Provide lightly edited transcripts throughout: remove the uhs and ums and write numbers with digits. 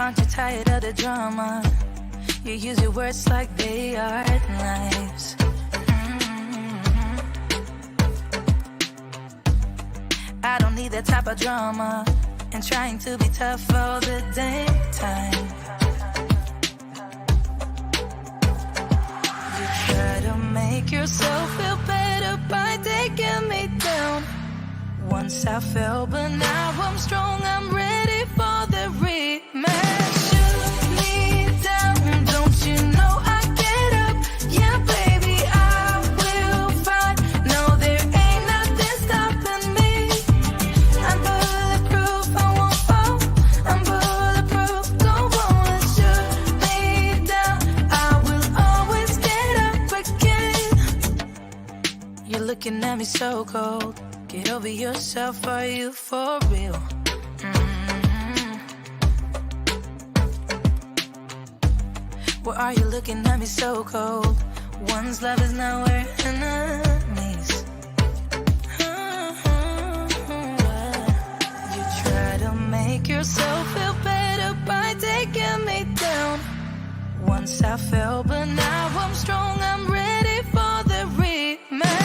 Aren't you tired of the drama? You use your words like they are knives. I don't need that type of drama and trying to be tough all the damn time. You try to make yourself feel better by taking me down. Once I fell, but now I'm strong, I'm ready for the rematch. Shoot me down, don't you know I get up? Yeah, baby, I will fight. No, there ain't nothing stopping me. I'm bulletproof, I won't fall. I'm bulletproof, go on and shoot me down. I will always get up again. You're looking at me so cold. Get over yourself, are you for real? Why are you looking at me so cold? One's love is not worth enemies. You try to make yourself feel better by taking me down. Once I fell, but now I'm strong, I'm ready for the rematch.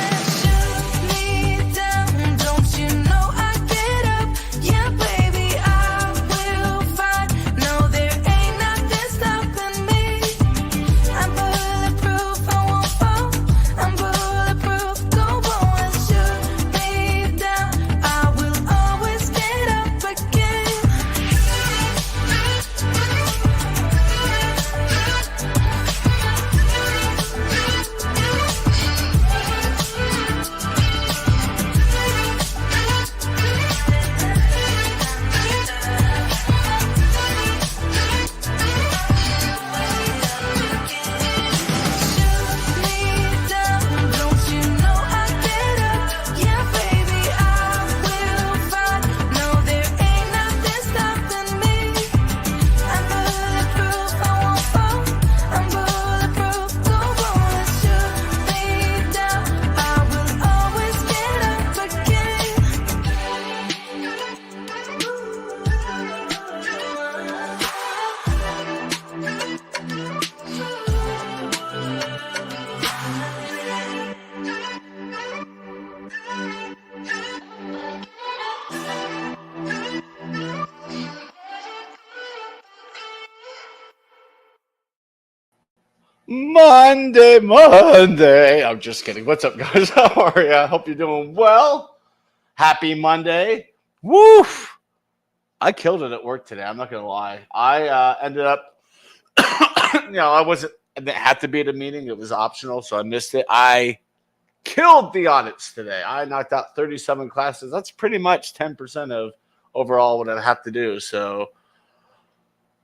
Monday. I'm just kidding. What's up, guys? How are you? I hope you're doing well. Happy Monday. Woof. I killed it at work today. I'm not going to lie. I ended up, I didn't have to be at a meeting. It was optional, so I missed it. I killed the audits today. I knocked out 37 classes. That's pretty much 10% of overall what I have to do. So,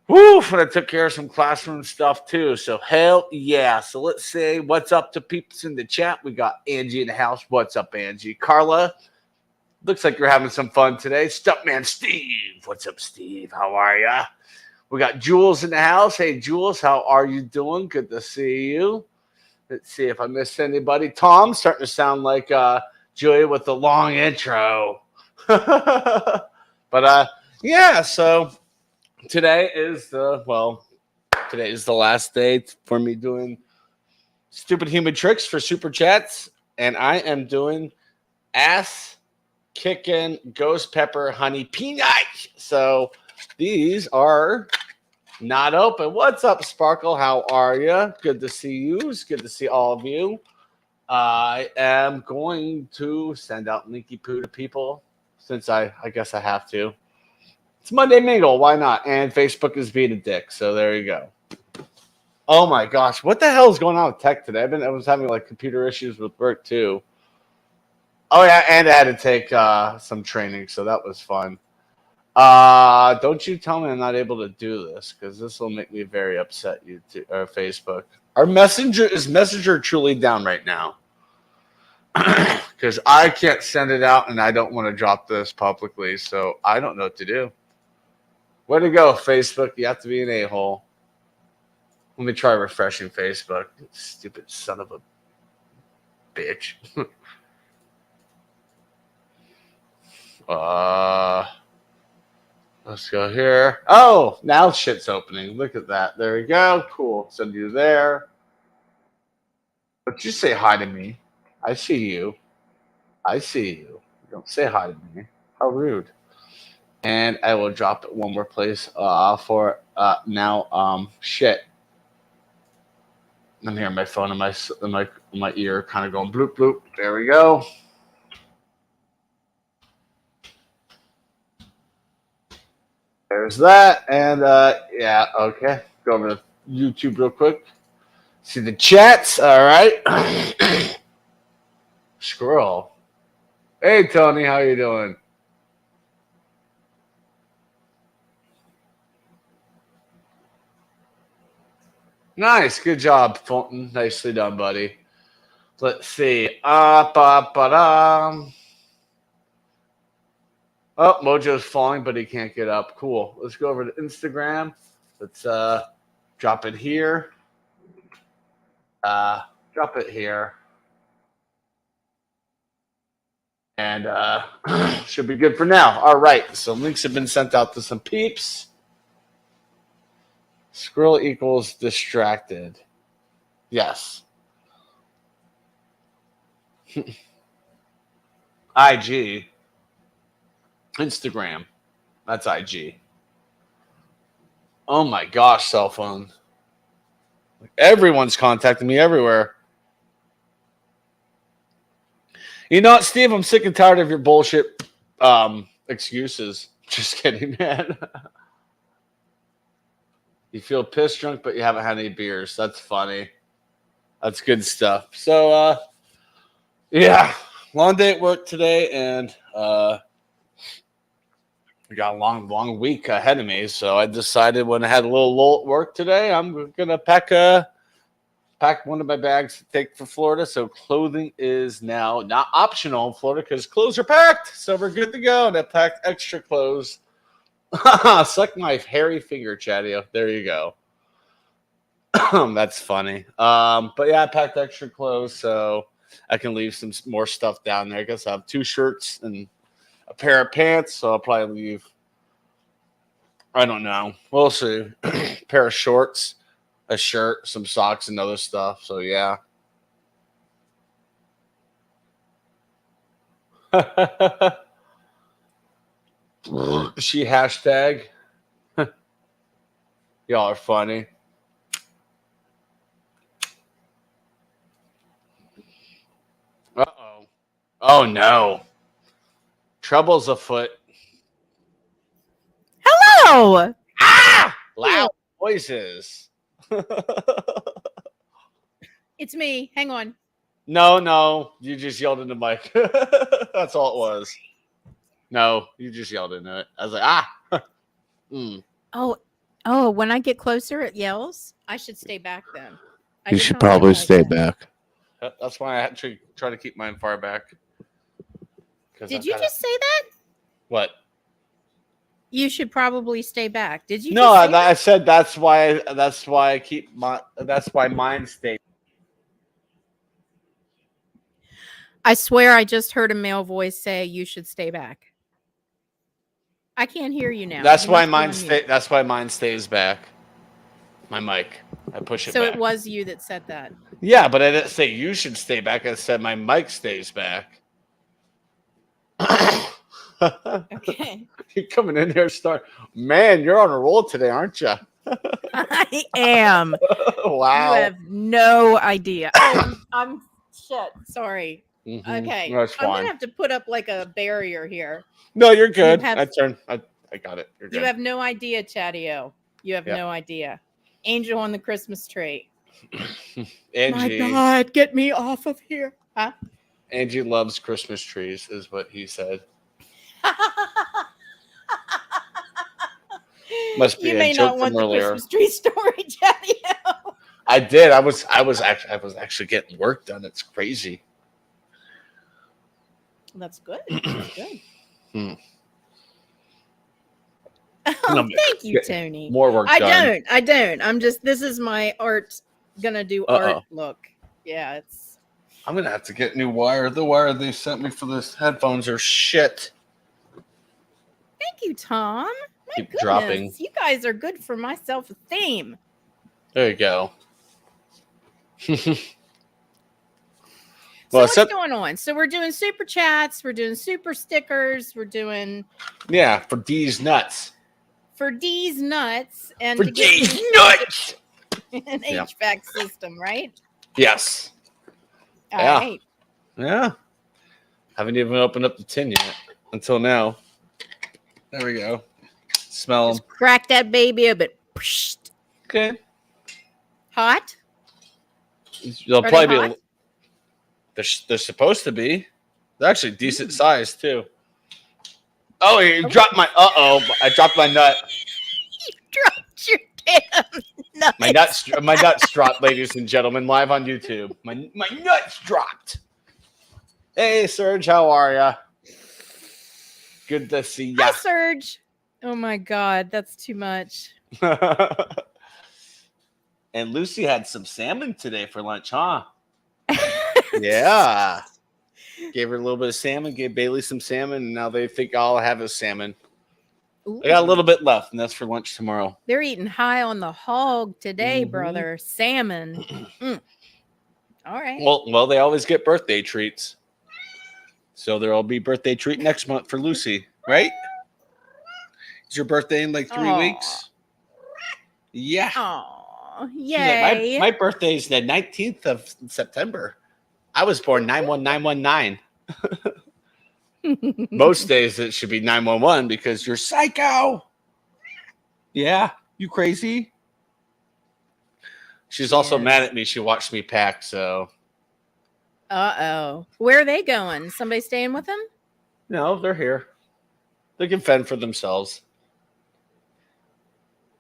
woof, and I took care of some classroom stuff too. So hell yeah. So let's say what's up to peeps in the chat. We got Angie in the house. What's up, Angie? Carla, looks like you're having some fun today. Stuntman Steve. What's up, Steve? How are ya? We got Jules in the house. Hey, Jules, how are you doing? Good to see you. Let's see if I missed anybody. Tom, starting to sound like Julia with the long intro. But yeah, so today is the last day for me doing stupid human tricks for super chats, and I am doing ass kicking ghost pepper honey peanut. So these are not open. What's up, Sparkle? How are you? Good to see you. It's good to see all of you. I am going to send out Linky Poo to people since I guess I have to. It's Monday Mingle. Why not? And Facebook is being a dick. So there you go. Oh my gosh. What the hell is going on with tech today? I was having like computer issues with work too. Oh yeah. And I had to take some training. So that was fun. Don't you tell me I'm not able to do this because this will make me very upset. Facebook. Is Messenger truly down right now? Because I can't send it out and I don't want to drop this publicly. So I don't know what to do. Way to go, Facebook. You have to be an a-hole. Let me try refreshing Facebook. Stupid son of a bitch. Let's go here. Oh, now shit's opening. Look at that. There we go. Cool. Send you there. But you say hi to me. I see you. I see you. Don't say hi to me. How rude. And I will drop it one more place for now. Shit. I'm hearing my phone in my ear kind of going bloop bloop. There we go. There's that. And yeah, okay. Go over to YouTube real quick. See the chats. All right. Scroll. Hey Tony, how you doing? Nice, good job, Fulton. Nicely done, buddy. Let's see. Oh, Mojo's falling, but he can't get up. Cool. Let's go over to Instagram. Let's drop it here. Drop it here. And should be good for now. All right. So links have been sent out to some peeps. Squirrel equals distracted. Yes. IG. Instagram. That's IG. Oh my gosh, cell phone. Everyone's contacting me everywhere. You know what, Steve? I'm sick and tired of your bullshit excuses. Just kidding, man. You feel piss drunk, but you haven't had any beers. That's funny. That's good stuff. So, yeah, long day at work today, and we got a long week ahead of me. So I decided when I had a little lull at work today, I'm gonna pack one of my bags to take for Florida. So clothing is now not optional in Florida because clothes are packed. So we're good to go. And I packed extra clothes. Suck my hairy finger, Chadeo. There you go. That's funny. But yeah, I packed extra clothes so I can leave some more stuff down there. I guess I have 2 shirts and a pair of pants, so I'll probably leave. I don't know. We'll see. Pair of shorts, a shirt, some socks, and other stuff. So yeah. She hashtag. Y'all are funny. Uh-oh. Oh no. Trouble's afoot. Hello. Ah! Loud voices. It's me. Hang on. No. You just yelled in the mic. That's all it was. No, you just yelled into it. I was like, mm. Oh, when I get closer, it yells. I should stay back then. You should probably stay back. That's why I actually try to keep mine far back. Did you just say that? What? You should probably stay back. Did you? No, I said that's why I keep that's why mine stays. I swear I just heard a male voice say you should stay back. I can't hear you now. That's why mine stays back. My mic. I push it so back. It was you that said that. Yeah, but I didn't say you should stay back. I said my mic stays back. Okay. You're coming in there, man, you're on a roll today, aren't you? I am. Wow. You have no idea. I'm shit. Sorry. Mm-hmm. Okay. That's fine. I'm going to have to put up like a barrier here. No, you're good. I got it. You're good. You have no idea, Chadeo. You have no idea. Angel on the Christmas tree. Angie. My God, get me off of here. Huh? Angie loves Christmas trees, is what he said. Must be you a may joke not want from the earlier. Christmas tree story, Chadeo. I did. I was actually getting work done. It's crazy. That's good. That's good. Oh, no, thank you, Tony. More work done. I don't. I'm just, this is my art, gonna do art look. Yeah, it's. I'm gonna have to get new wire. The wire they sent me for this headphones are shit. Thank you, Tom. My Keep goodness, dropping. you guys are good for my self-esteem. There you go. So Well, what's going on? So we're doing super chats, we're doing super stickers, we're doing yeah, for Deez nuts. for Deez nuts and For to get Deez nuts. an Yeah. HVAC system, right? Yes. All Yeah. right. Yeah. Haven't even opened up the tin yet until now. There we go. Smell them. Just crack that baby a bit. Okay. Hot? They'll Are probably they be. hot? They're supposed to be. They're actually decent size too. Oh, you dropped my. I dropped my nut. You dropped your damn nuts. My nuts dropped, ladies and gentlemen, live on YouTube. My nuts dropped. Hey, Serge, how are ya? Good to see ya. Hi, Serge. Oh my God, that's too much. And Lucy had some salmon today for lunch, huh? Yeah. Gave her a little bit of salmon, gave Bailey some salmon, and now they think all I have is salmon. Ooh. I got a little bit left, and that's for lunch tomorrow. They're eating high on the hog today, Mhm. brother. Salmon. All right. Well, they always get birthday treats. So there'll be birthday treat next month for Lucy, right? Is your birthday in like 3 weeks? Yeah. Oh, She's yay. like, my birthday is the 19th of September. I was born 91919. Most days it should be 911 because you're psycho. Yeah, you crazy. She's also mad at me. She watched me pack, so. Uh-oh. Where are they going? Somebody staying with them? No, they're here. They can fend for themselves.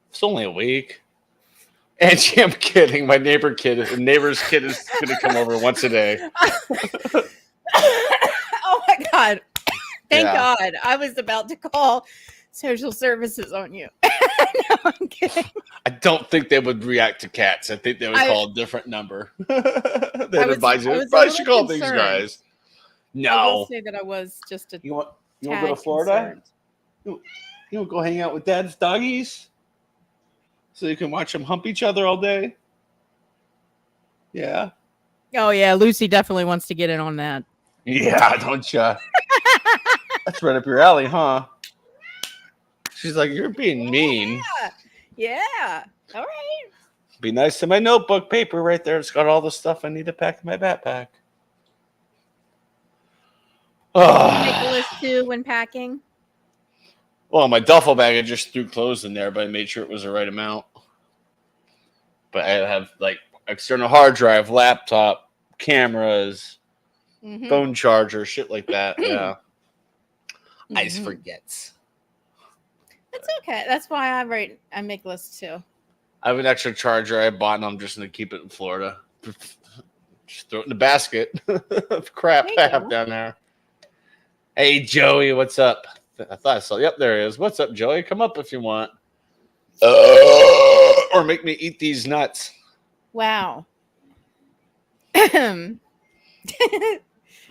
It's only a week. Angie, I'm kidding. My neighbor's kid is going to come over once a day. Oh my God. Thank Yeah. God. I was about to call social services on you. No, I'm kidding. I don't think they would react to cats. I think they would call a different number. They'd advise you. Probably should call these guys. No. I will say that I was just a You want to go to Florida? You want to go hang out with Dad's doggies? So you can watch them hump each other all day? Yeah. Oh, yeah. Lucy definitely wants to get in on that. Yeah, don't ya? That's right up your alley, huh? She's like, you're being mean. Yeah. All right. Be nice to my notebook paper right there. It's got all the stuff I need to pack in my backpack. Make a list too when packing. Well, my duffel bag, I just threw clothes in there, but I made sure it was the right amount. But I have like external hard drive, laptop, cameras, phone charger, shit like that. Yeah. Ice forgets. That's okay. That's why I make lists too. I have an extra charger I bought, and I'm just going to keep it in Florida. Just throw it in the basket of crap I have down there. Hey, Joey, what's up? I thought I saw. Yep, there he is. What's up, Joey? Come up if you want. Or make me eat these nuts. Wow. Actually,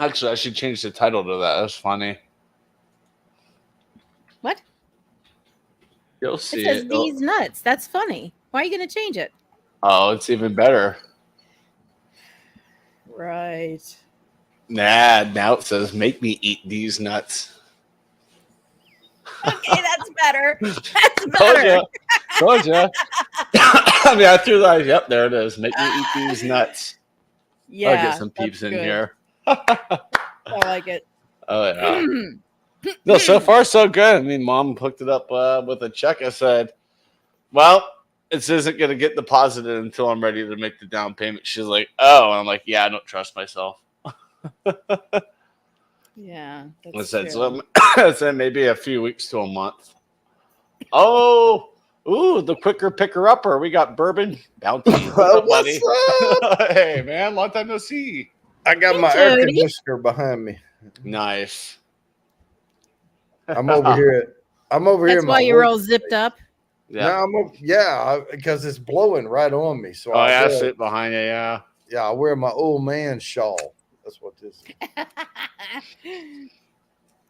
I should change the title to that. That's funny. What? You'll see it. Says these nuts. That's funny. Why are you going to change it? Oh, it's even better. Right. Nah, now it says make me eat these nuts. Okay, that's better. That's better. Told ya. I mean, I threw that. Yep, there it is. Make me eat these nuts. Yeah. I'll get some peeps in here. I like it. Oh, yeah. No, so far, so good. I mean, Mom hooked it up with a check. I said, well, this isn't going to get deposited until I'm ready to make the down payment. She's like, oh. And I'm like, yeah, I don't trust myself. Yeah. I said, so I said maybe a few weeks to a month. Oh, ooh, the quicker picker upper. We got Bourbon Bounty. What's up, buddy? Hey, man, long time no see. I got my air conditioner behind me. Nice. I'm over here. That's why you're all zipped up. Yeah, because it's blowing right on me. So I sit behind you. Yeah. Yeah, I wear my old man shawl. That's what this is.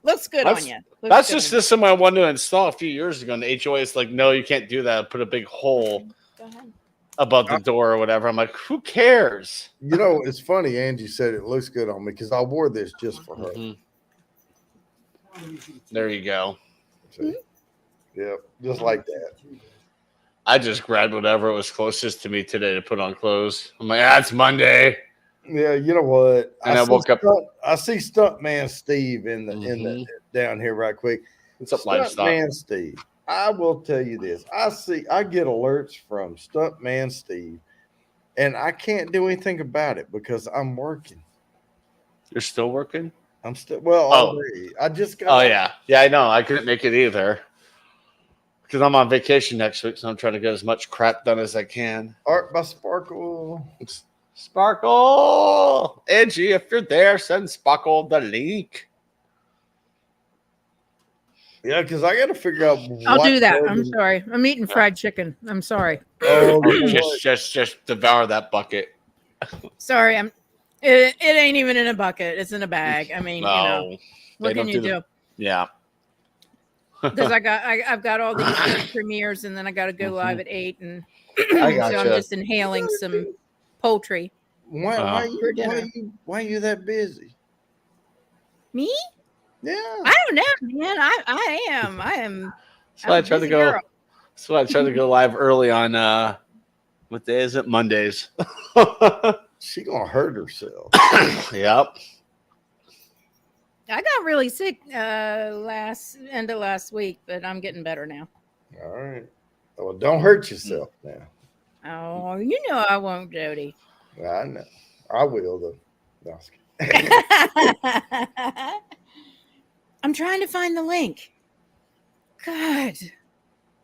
Looks good on you. That's just the system I wanted to install a few years ago. And the HOA is like, no, you can't do that. Put a big hole Go ahead. above the door or whatever. I'm like, who cares? You know, it's funny. Angie said it looks good on me because I wore this just for her. Mhm. There you go. See? Yep, just like that. I just grabbed whatever was closest to me today to put on clothes. I'm like, it's Monday. Yeah, you know what? And I woke up. I see Stuntman Steve in the down here right quick. What's up, livestock? Stuntman Steve. I will tell you this. I get alerts from Stuntman Steve, and I can't do anything about it because I'm working. You're still working? I'm still already. I just got. Oh yeah, I know. I couldn't make it either because I'm on vacation next week, so I'm trying to get as much crap done as I can. Art by Sparkle. Sparkle, Angie, if you're there, send Sparkle the link. Yeah, because I got to figure out. I'll do that. I'm sorry. I'm eating fried chicken. I'm sorry. Oh, just devour that bucket. Sorry, It ain't even in a bucket. It's in a bag. I mean, what can you do? Yeah. Because I've got all these premieres, and then I got to go live at 8, and I gotcha. so I'm just inhaling some poultry. Why are you that busy? Me? Yeah. I don't know, man. I am. So I tried to go. Girl. So I tried to go live early on. What day is it? Mondays. She gonna hurt herself. Yep. I got really sick end of last week, but I'm getting better now. All right. Well, don't hurt yourself now. Oh, you know I won't, Jody. I know. I will though. No, I I'm trying to find the link. God.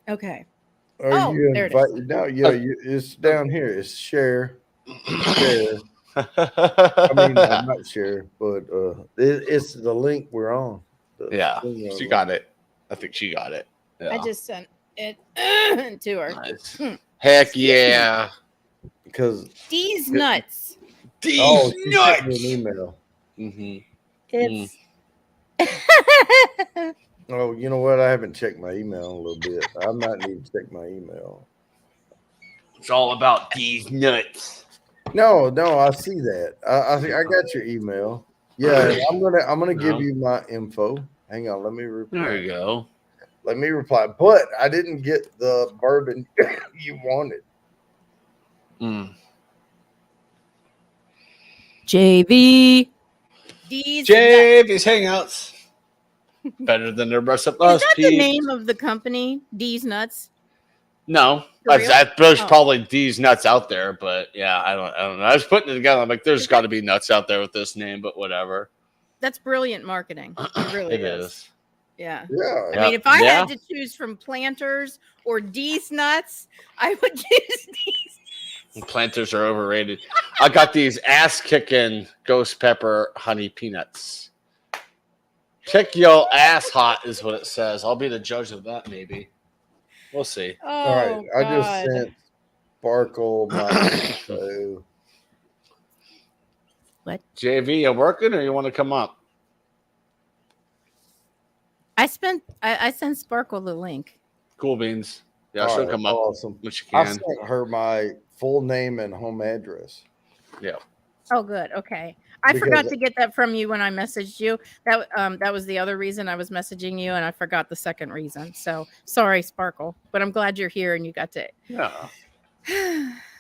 Okay. Are you there it invite? No, yeah, it's down here. It's share. Share. I mean, not share, but it's the link we're on. Yeah, she got it. I think she got it. Yeah. I just sent it to her. Nice. Heck yeah. Because Deez nuts. Deez she nuts. sent me an email. It's Oh, you know what? I haven't checked my email in a little bit. I might need to check my email. It's all about Deez nuts. No, I see that. I got your email. Yeah, I'm gonna give you my info. Hang on, let me reply. There you go. Let me reply. But I didn't get the bourbon you wanted. JV. Deez. JV's Hangouts. Better than the rest of us. Is that the name of the company? Deez Nuts? No, there's probably Deez nuts out there, but yeah, I don't know. I was putting it together. I'm like, there's got to be nuts out there with this name, but whatever. That's brilliant marketing. It really is. Yeah. Yeah. I mean, if I had to choose from Planters or Deez Nuts, I would choose Deez. Planters are overrated. I got these ass-kicking ghost pepper honey peanuts. Kick your ass hot is what it says. I'll be the judge of that, maybe. We'll see. Oh, all right. God. I just sent Sparkle my info. What? JV, you working or you want to come up? I sent Sparkle the link. Cool beans. Yeah, All she'll right, come up awesome. when she I can. sent her my full name and home address. Yeah. Oh, good. Okay. I forgot to get that from you when I messaged you. That was the other reason I was messaging you, and I forgot the second reason. So sorry, Sparkle, but I'm glad you're here and you got to. Yeah.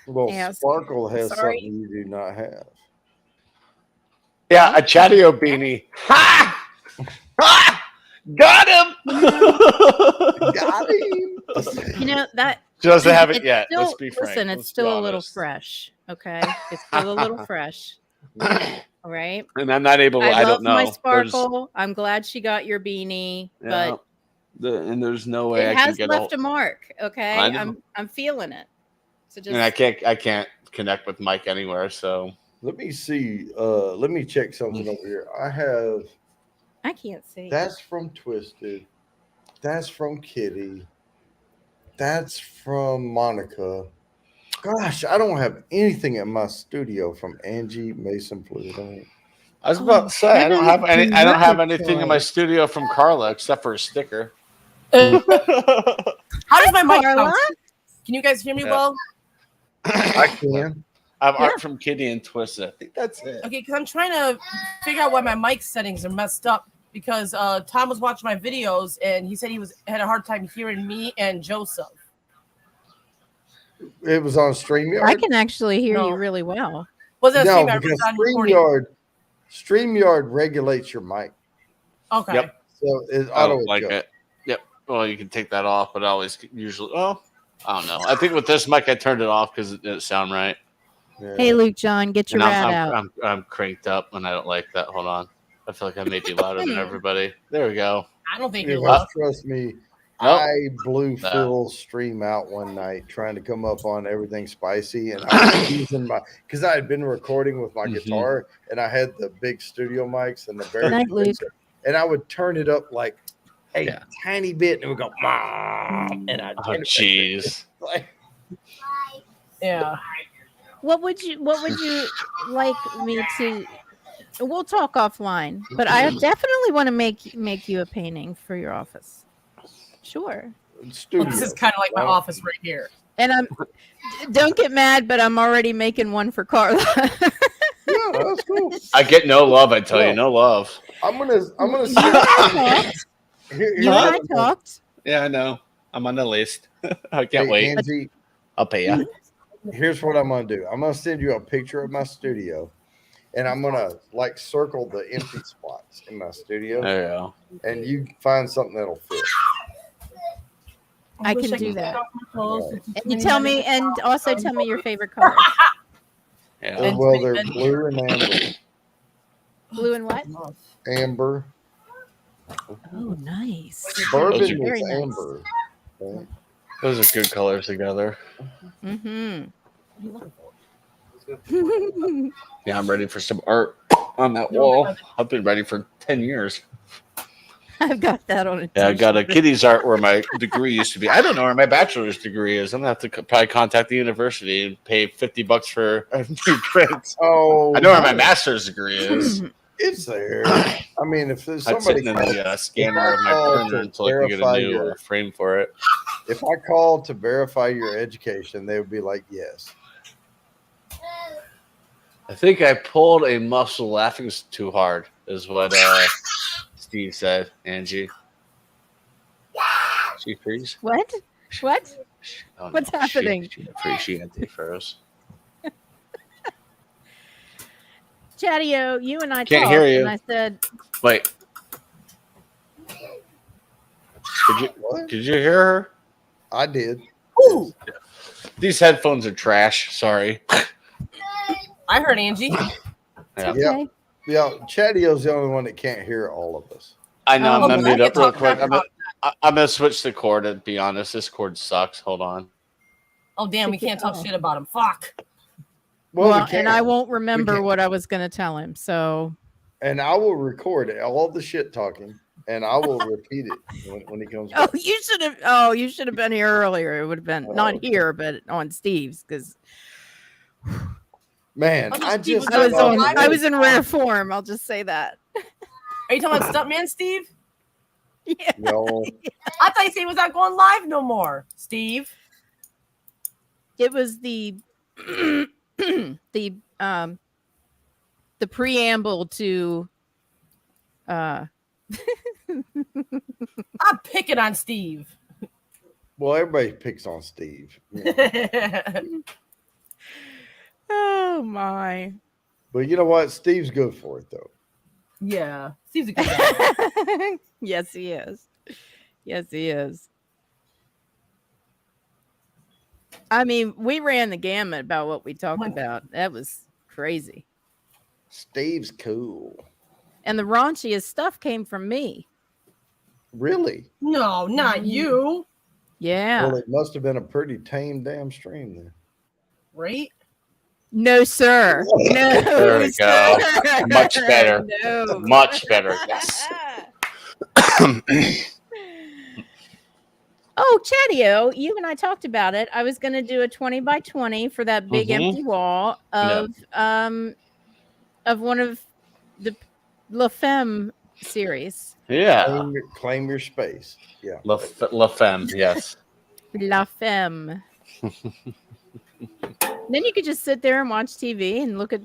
Well, Yeah, Sparkle has sorry. something you do not have. Yeah, a Chadeo beanie. Ha! Ha! Got him! Got him. You know that She doesn't have it it's yet. Still, Let's be frank. listen, it's Let's still be a little honest. fresh. Okay, it's still a little fresh. All right. And I'm not able. I love don't know. my Sparkle. I'm glad she got your beanie, but and there's no way it I can has get left a mark. Okay, I know. I'm feeling it. So just and I can't connect with Mike anywhere. So Let me see. Let me check something over here. I can't see. That's from Twisted. That's from Kitty. That's from Monica. Gosh, I don't have anything in my studio from Angie Mason Fluid. I was about to say I don't have any. I don't have anything in my Toy. studio from Carla except for a sticker. How does my mic Carla? sound? Can you guys hear me Yeah. well? I can. I have art from Kitty and Twisted. I think that's it. Okay, because I'm trying to figure out why my mic settings are messed up. Because Tom was watching my videos and he said he had a hard time hearing me and Joseph. It was on StreamYard. I can actually hear No. you really well. Wasn't a No, stream, I because was on recording. StreamYard regulates your mic, Okay. Yep. so it I auto don't like adjusts. it. Yep. Well, you can take that off, but I always usually. Oh, I don't know. I think with this mic, I turned it off because it didn't sound right. Yeah. Hey, Luke John, get your And rat out. I'm cranked up, and I don't like that. Hold on. I feel like I may be louder than everybody. There we go. I don't think Yeah, you're well, loud. trust me, Nope. I blew No. Phil's stream out one night trying to come up on everything spicy, and I was using because I had been recording with my Mhm. guitar, and I had the big studio mics and the very Good night, Luke. and I would turn it up like a Yeah. tiny bit, and it would go, Mom, and I Oh, turn it jeez. like, Yeah. What would you like me to? We'll talk offline, but I definitely want to make you a painting for your office. Sure. studio. Well, this is kind of like my office right here. And don't get mad, but I'm already making one for Carla. Yeah, that's cool. I get no love. I tell you, no love. I'm gonna You and send I talked. here, You and I talked. Yeah, I know. I'm on the list. I can't Hey, wait. Angie, I'll pay you. here's what I'm gonna do. I'm gonna send you a picture of my studio, and I'm gonna like circle the empty spots in my studio, There you go. and you find something that'll fit. I wish can do could that. take off my clothes. And you tell me, and also tell me your favorite color. Yeah. And- Well, they're blue and amber. Blue and what? Amber. Oh, nice. Bourbon Those is are very nice. amber. Okay. Those are good colors together. Mm-hmm. Yeah, I'm ready for some art on that wall. I've been ready for 10 years. I've got that on a Yeah, I got a t-shirt. Kitty's art where my degree used to be. I don't know where my bachelor's degree is. I'm gonna have to probably contact the university and pay $50 for a new print. Oh, I know where my master's degree is. it's there. I mean, if there's I'm somebody, sitting in the scanner of my call printer to until I can get a verify new your- frame for it. if I called to verify your education, they would be like, yes. I think I pulled a muscle laughing too hard, is what Steve said. Angie, she freeze. What? What? Oh, no, What's happening? She anti-froze. Chadeo, you and I Can't talked, hear you. and I said, Wait, What? did you hear her? I did. Ooh, These headphones are trash. Sorry. I heard Angie. Yeah. okay. Yeah, Chadeo's the only one that can't hear all of us. I know. Oh, I'm gonna but I mute up can real talk quick. about I'm gonna switch the cord. To be honest, this cord sucks. Hold on. Oh, damn, we can't talk shit about him. Fuck. Well, we and can. I won't remember can. what I was going to tell him. So, And I will record all the shit talking, and I will repeat it when he comes back. you should have been here earlier. It would have been not okay. here, but on Steve's because Man, Oh, I Steve just was got off I work. was in rare form. I'll just say that. Are you talking about Stuntman Steve? Yeah. No, I thought you said he was not going live no more, Steve. It was the the preamble to I'm picking on Steve. well, everybody picks on Steve, yeah. oh my. But you know what? Steve's good for it though. Yeah, Steve's a good guy. Yes, he is. Yes, he is. I mean, we ran the gamut about what we talked about. That was crazy. Steve's cool. And the raunchiest stuff came from me. Really? No, not you. Yeah. Well, it must have been a pretty tame damn stream then. Right? No, sir. No. There we go. sir. Much better. No. Much better. Yes. Oh, Chadeo, you and I talked about it. I was going to do a 20 by 20 for that big Mhm. empty wall of one of the La Femme series. Yeah. Claim your space. Yeah. La Femme, yes. La Femme. Then you could just sit there and watch TV and look at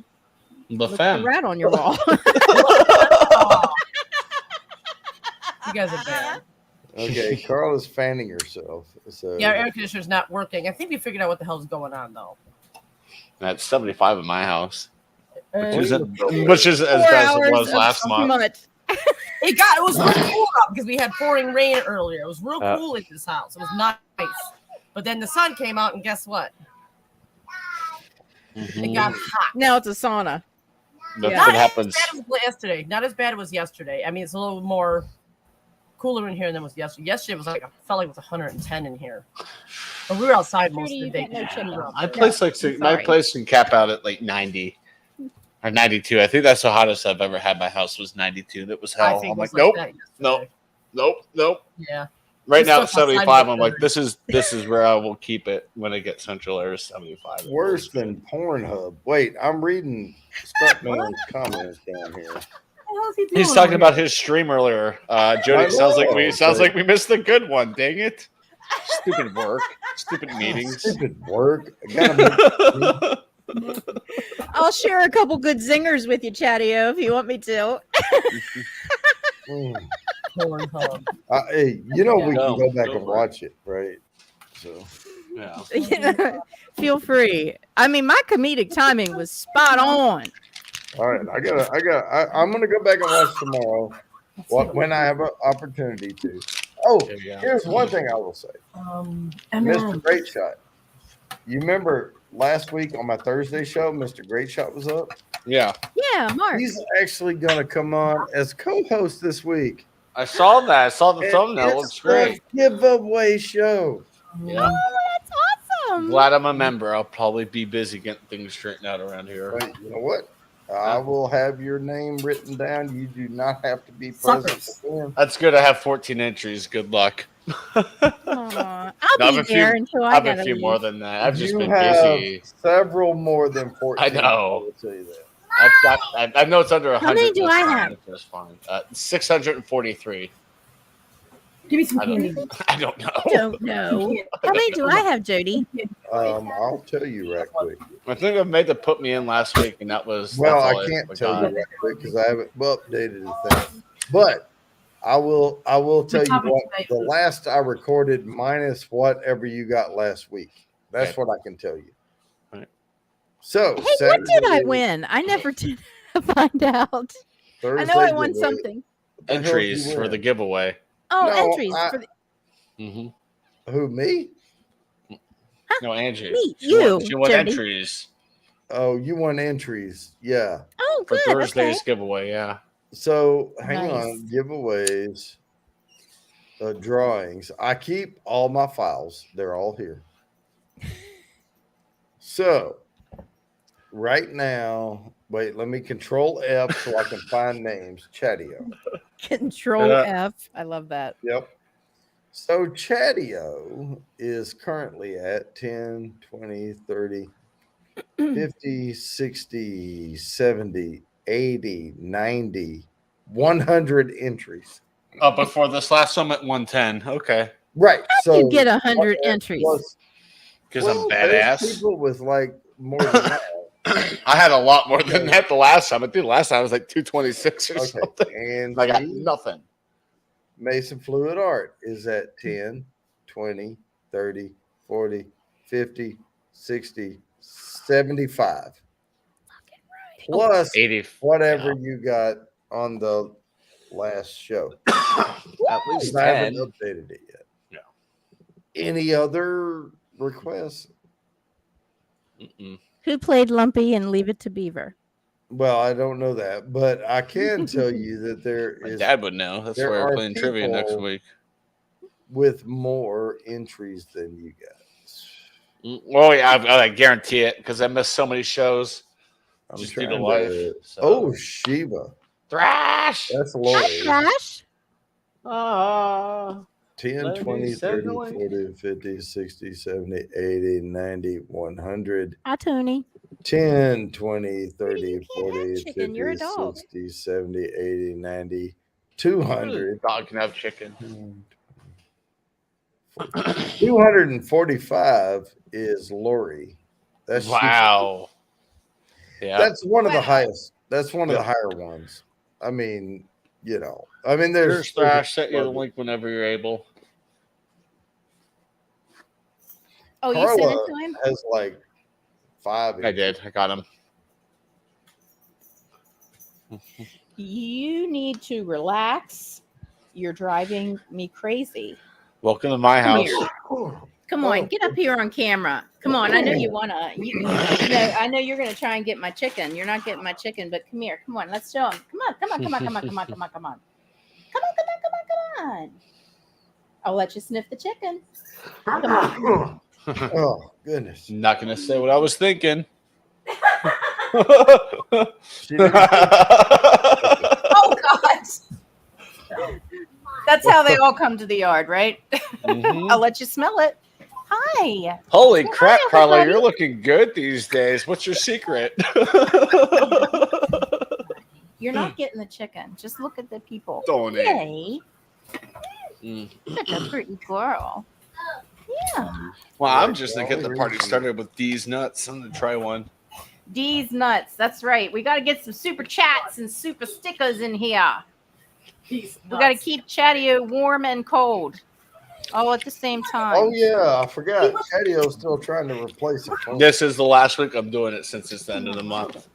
La the Femme. rat on your wall. You guys are bad. Okay, Carl is fanning herself. So Yeah, our air conditioner's not working. I think we figured out what the hell's going on though. That's 75 in my house. Uh, Which is as 4 bad as it hours was of last month. smut. It was real cool out because we had pouring rain earlier. It was real cool in this house. It was nice. But then the sun came out, and guess what? It got hot. Now it's a sauna. That's Yeah. what Not happens. as bad as yesterday. Not as bad as it was yesterday. I mean, it's a little more cooler in here than it was yesterday. Yesterday it was like I felt like it was 110 in here. But we were outside most of the day. My place can cap out at like 90 or 92. I think that's the hottest I've ever had. My house was 92. That was hell. I'm like, nope. Yeah. Right It's now it's stuff outside 75. of I'm the like, this is where I will keep it when I get central air is 75. worse than Pornhub. Wait, I'm reading Stuntman's comments down here. How's he doing He's talking over about here? his stream earlier. Jody, sounds like we missed the good one. Dang it! Stupid work, stupid meetings. Stupid work. I gotta I'll share a couple good zingers with you, Chadeo, if you want me to. Pornhub. hey, you know we No, can go back don't and worry. watch it, right? So Yeah. Yeah, feel free. I mean, my comedic timing was spot on. all right, I'm gonna go back and watch tomorrow. When I have an opportunity to. Oh, There you go. here's one thing I will say. Mr. Great Shot. You remember last week on my Thursday show, Mr. Great Shot was up? Yeah. Yeah, Mark. He's actually gonna come on as co-host this week. I saw that. I saw the And thumbnail. It it's looks great. the giveaway show. Yeah. That's awesome. Glad I'm a member. I'll probably be busy getting things straightened out around here. But you know what? I will have your name written down. You do not have to be present. Suckers. for them. That's good. I have 14 entries. Good luck. Aw, I'll No, I be have a there few- until I I have gotta a few leave. more than that. I've just You been have busy. several more than 14. I know. I will tell you that. I know it's under 100. How many do that's I fine. have? That's fine. 643. Give me some I don't- candy. I don't know. Don't know. How many do I have, Jody? I'll tell you right quick. I think I made to put me in last week, and that was. Well, that's I all can't forgot. tell you right quick because I haven't updated the thing. But I will tell you topic what tonight the was- last I recorded minus whatever you got last week. That's Okay. what I can tell you. Right. So Hey, what did I Saturday, win? I never did find out. Thursday, I know I won giveaway. something. What the hell did Entries you for win? the giveaway. Oh, No, entries. I- Who, me? No, Angie. Me, She won- you, She won Jody. entries Oh, you won entries. Yeah. Oh, for good. Thursday's Okay. giveaway. Yeah. So hang Nice. on, giveaways, drawings. I keep all my files. They're all here. So right now, wait, let me control F so I can find names. Chadeo. Control Yeah. F. I love that. Yep. So Chadeo is currently at 10, 20, 30, 50, 60, 70, 80, 90, 100 entries. Oh, before this last one at 110. Okay. Right. So You get 100 plus- entries. Because well, I'm there's badass. People with like more than that. I had a lot more than that the last time. I think last time I was like 226 or Okay. something. And I got see, nothing. Mason Fluid Art is at 10, 20, 30, 40, 50, 60, 75. Plus 80. whatever you got on the last show. At least 'Cause I haven't 10. updated it yet. Yeah. Any other requests? Mm-mm. Who played Lumpy and Leave It to Beaver? Well, I don't know that, but I can tell you that there My is dad would know. That's there why we're are playing trivia next people- week. with more entries than you guys. Oh, yeah. I guarantee it because I missed so many shows. I'm Just due to trying life. to- So. Oh, Shiva. Thrash! That's Hi, Lori. Flash. 10, Let me 20, send 30, the link. 40, 50, 60, 70, 80, 90, 100. Hi, Tony. 10, 20, You 30, can't have 40, chicken. You're a 50, dog. 60, 70, 80, 90, 200. Dog can have chicken. 245 is Lori. That's Wow. Yeah. That's one of the Wow. highest. That's one of the Yep. higher ones. I mean, there's Here's Thrash. Set you the link whenever you're able. Oh, you sent it Carla to him? has like 5. I did. I got him. You need to relax. You're driving me crazy. Welcome to my Come house. here. Come on, get up here on camera. Come on, I know you wanna. I know you're gonna try and get my chicken. You're not getting my chicken, but come here. Come on, let's show him. Come on. Come on. I'll let you sniff the chicken. Come on. Oh goodness! Not gonna say what I was thinking. She didn't Oh God. That's how they all come to the yard, right? Mhm. I'll let you smell it. Hi. Holy Well, crap, hi, Carla! everybody. You're looking good these days. What's your secret? You're not getting the chicken. Just look at the people. Don't it? Yay. Mm. Such a pretty girl. Yeah. Well, I'm just gonna get the party started with these nuts. I'm gonna try one. Deez nuts. That's right. We got to get some super chats and super stickers in here. We got to keep Chadeo warm and cold all at the same time. Oh yeah, I forgot. Chadeo's still trying to replace it. This is the last week I'm doing it since it's the end of the month.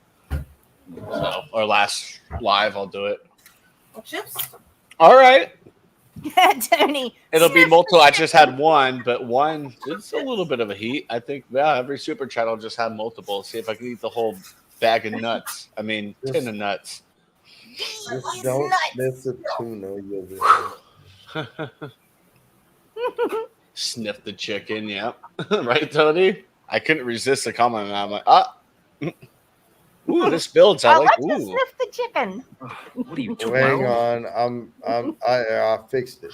So, or last live, I'll do it. Chips. All right. Tony. It'll be sniff multiple. the I just had one, but one, it's a little bit of a heat. I think, yeah, every super chat will just have multiple. See if I can eat the whole bag of nuts. I mean, tin of nuts. Just don't sniff the tuna. You'll be Sniff the chicken, yep. Right, Tony? I couldn't resist the comment. I'm like, ah. Ooh, this builds. I I'll like, let you ooh. sniff the chicken. What are you, Hang 12? on, I fixed it.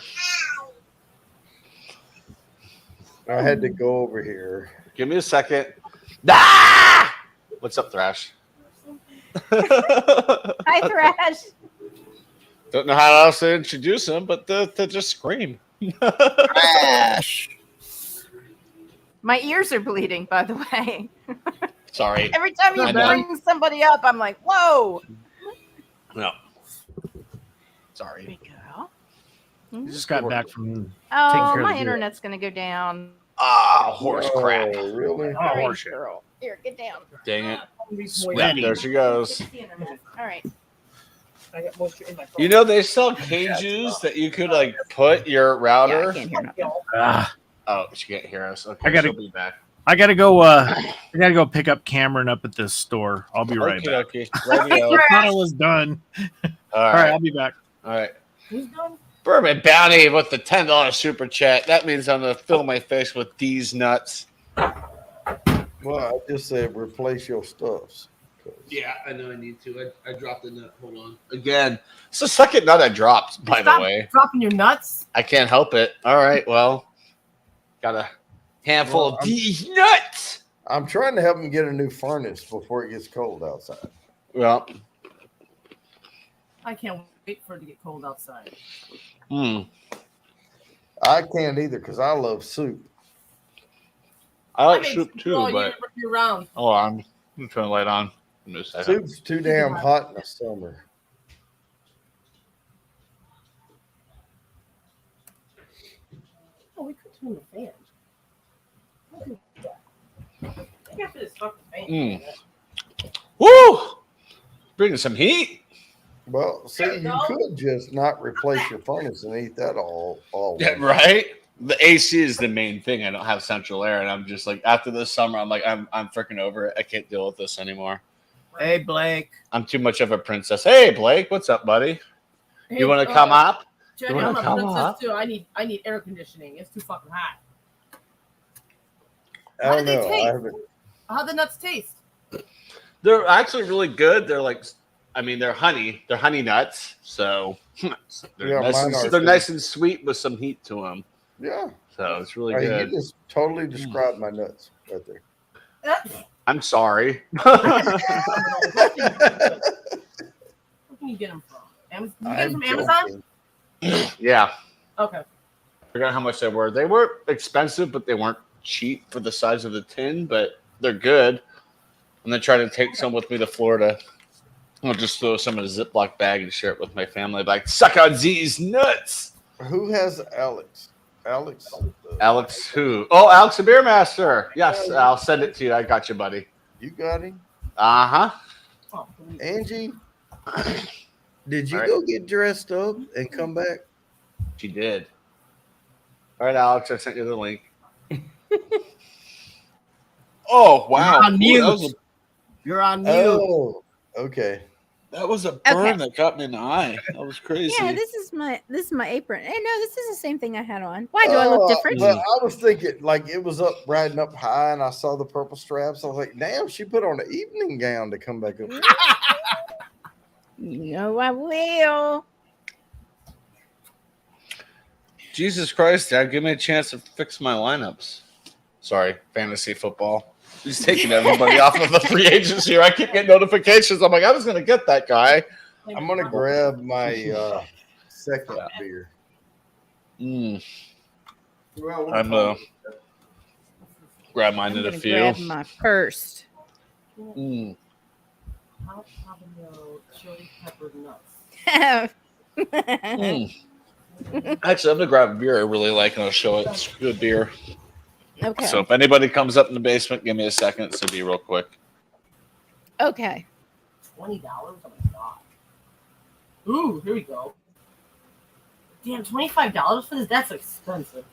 I had to go over here. Give me a second. Ah! What's up, Thrash? Hi, Thrash. Don't know how else to introduce him, but to just scream. Trash! My ears are bleeding, by the way. Sorry. Every time you I know. bring somebody up, I'm like, whoa. No. Sorry. Big girl. You just got back from. Oh, care of my the internet's going to go down. Ah, horse crap. Oh, really? Oh, Sorry, horseshit. girl. Here, get down. Dang it. Sweaty. There she goes. Fix the internet. All right. I got moisture in my phone. You know, they sell cages that you could, like, put your Yeah, I router. can't hear nothing. Ah, Oh, she can't hear us. Okay, I gotta- she'll be back. I gotta go. I gotta go pick up Cameron up at this store. I'll be right back. Okay. Radio. I thought I was done. All All right, right. I'll be back. All right. Who's done? Bourbon Bounty with the $10 super chat. That means I'm going to fill my face with these nuts. Well, I just said replace your stuffs. Yeah, I know I need to. I dropped the nut. Hold on. Again, it's the second nut I dropped, by Stop the way. dropping your nuts. I can't help it. All right, well, got a handful of these nuts. I'm trying to help him get a new furnace before it gets cold outside. Well, I can't wait for it to get cold outside. I can't either because I love soup. I like made soup too, all but year round. hold on. I'm turning the light on. In a second. Soup's too damn hot in the summer. Oh, we could turn the fan. Maybe after this fucking fan. Mm. Woo! Bringing some heat. Well, see, you could just not replace your furnace and eat that all. Yeah, right. The AC is the main thing. I don't have central air, and I'm just like, after this summer, I'm like, I'm freaking over it. I can't deal with this anymore. Hey, Blake. I'm too much of a princess. Hey, Blake, what's up, buddy? Hey, You want to come up? Jenny, You wanna I'm a come princess up? too. I need air conditioning. It's too fucking hot. I How don't do they know. I taste? haven't. How the nuts taste? They're actually really good. They're like, I mean, they're honey. They're honey nuts. So they're, Yeah, nice, mine are and, they're too. nice and sweet with some heat to them. Yeah. So it's really Hey, good. you just totally described my nuts right there. I'm sorry. Where can you get them from? You get them from Amazon? Yeah. Okay. I forgot how much they were. They weren't expensive, but they weren't cheap for the size of the tin, but they're good. I'm going to try to take some with me to Florida. I'll just throw some in a Ziploc bag and share it with my family. Like, suck on Z's nuts. Who has Alex? Alex who? Oh, Alex the Beer Master. Yes, I'll send it to you. I got you, buddy. You got him? Uh-huh. Angie, did you All right. go get dressed up and come back? She did. All right, Alex, I sent you the link. Oh, wow. You're on mute. Oh, okay. That was a burn Okay. that got me in the eye. That was crazy. Yeah, this is my apron. Hey, no, this is the same thing I had on. Why do I look different? But I was thinking, like, it was riding up high, and I saw the purple straps. I was like, damn, she put on an evening gown to come back up. No, I will. Jesus Christ, Dad, give me a chance to fix my lineups. Sorry, fantasy football. He's taking everybody off of the free agency. I keep getting notifications. I'm like, I was going to get that guy. I'm going to grab my second beer. I'm going to grab mine in a gonna few. grab my first. Mm. Jalapeno chili pepper nuts. Mm. Actually, I'm going to grab a beer I really like, and I'll show it. It's good beer. Okay. So if anybody comes up in the basement, give me a second. It's going to be real quick. Okay. $20? Oh my god. Ooh, here we go. Damn, $25 for this? That's expensive.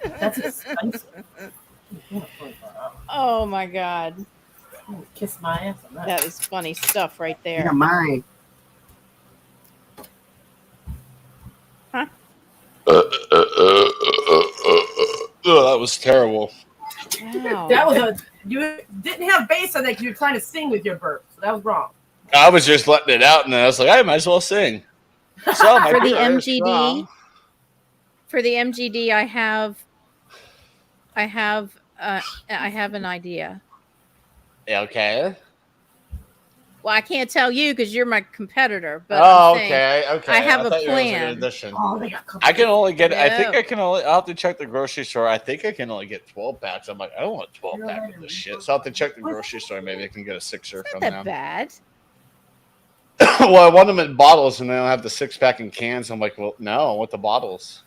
That's expensive. Oh my God. Kiss my ass on that. That is funny stuff right there. Yeah, mine. Huh? That was terrible. Wow. That was you didn't have bass on that because you were trying to sing with your burp, so that was wrong. I was just letting it out, and then I was like, I might as well sing. So my For the beer is MGD, strong. I have an idea. Okay. Well, I can't tell you because you're my competitor, but Oh, I'm saying okay. I have a thought you were plan. an addition. Oh, they got I can only get. I think No. I can only. I'll have to check the grocery store. I think I can only get 12 packs. I'm like, I don't want a 12 pack of this shit. So I'll have to check the grocery store. Maybe I can get a sixer Not from that them. bad. Well, I want them in bottles, and they don't have the 6-pack in cans. I'm like, well, no, I want the bottles.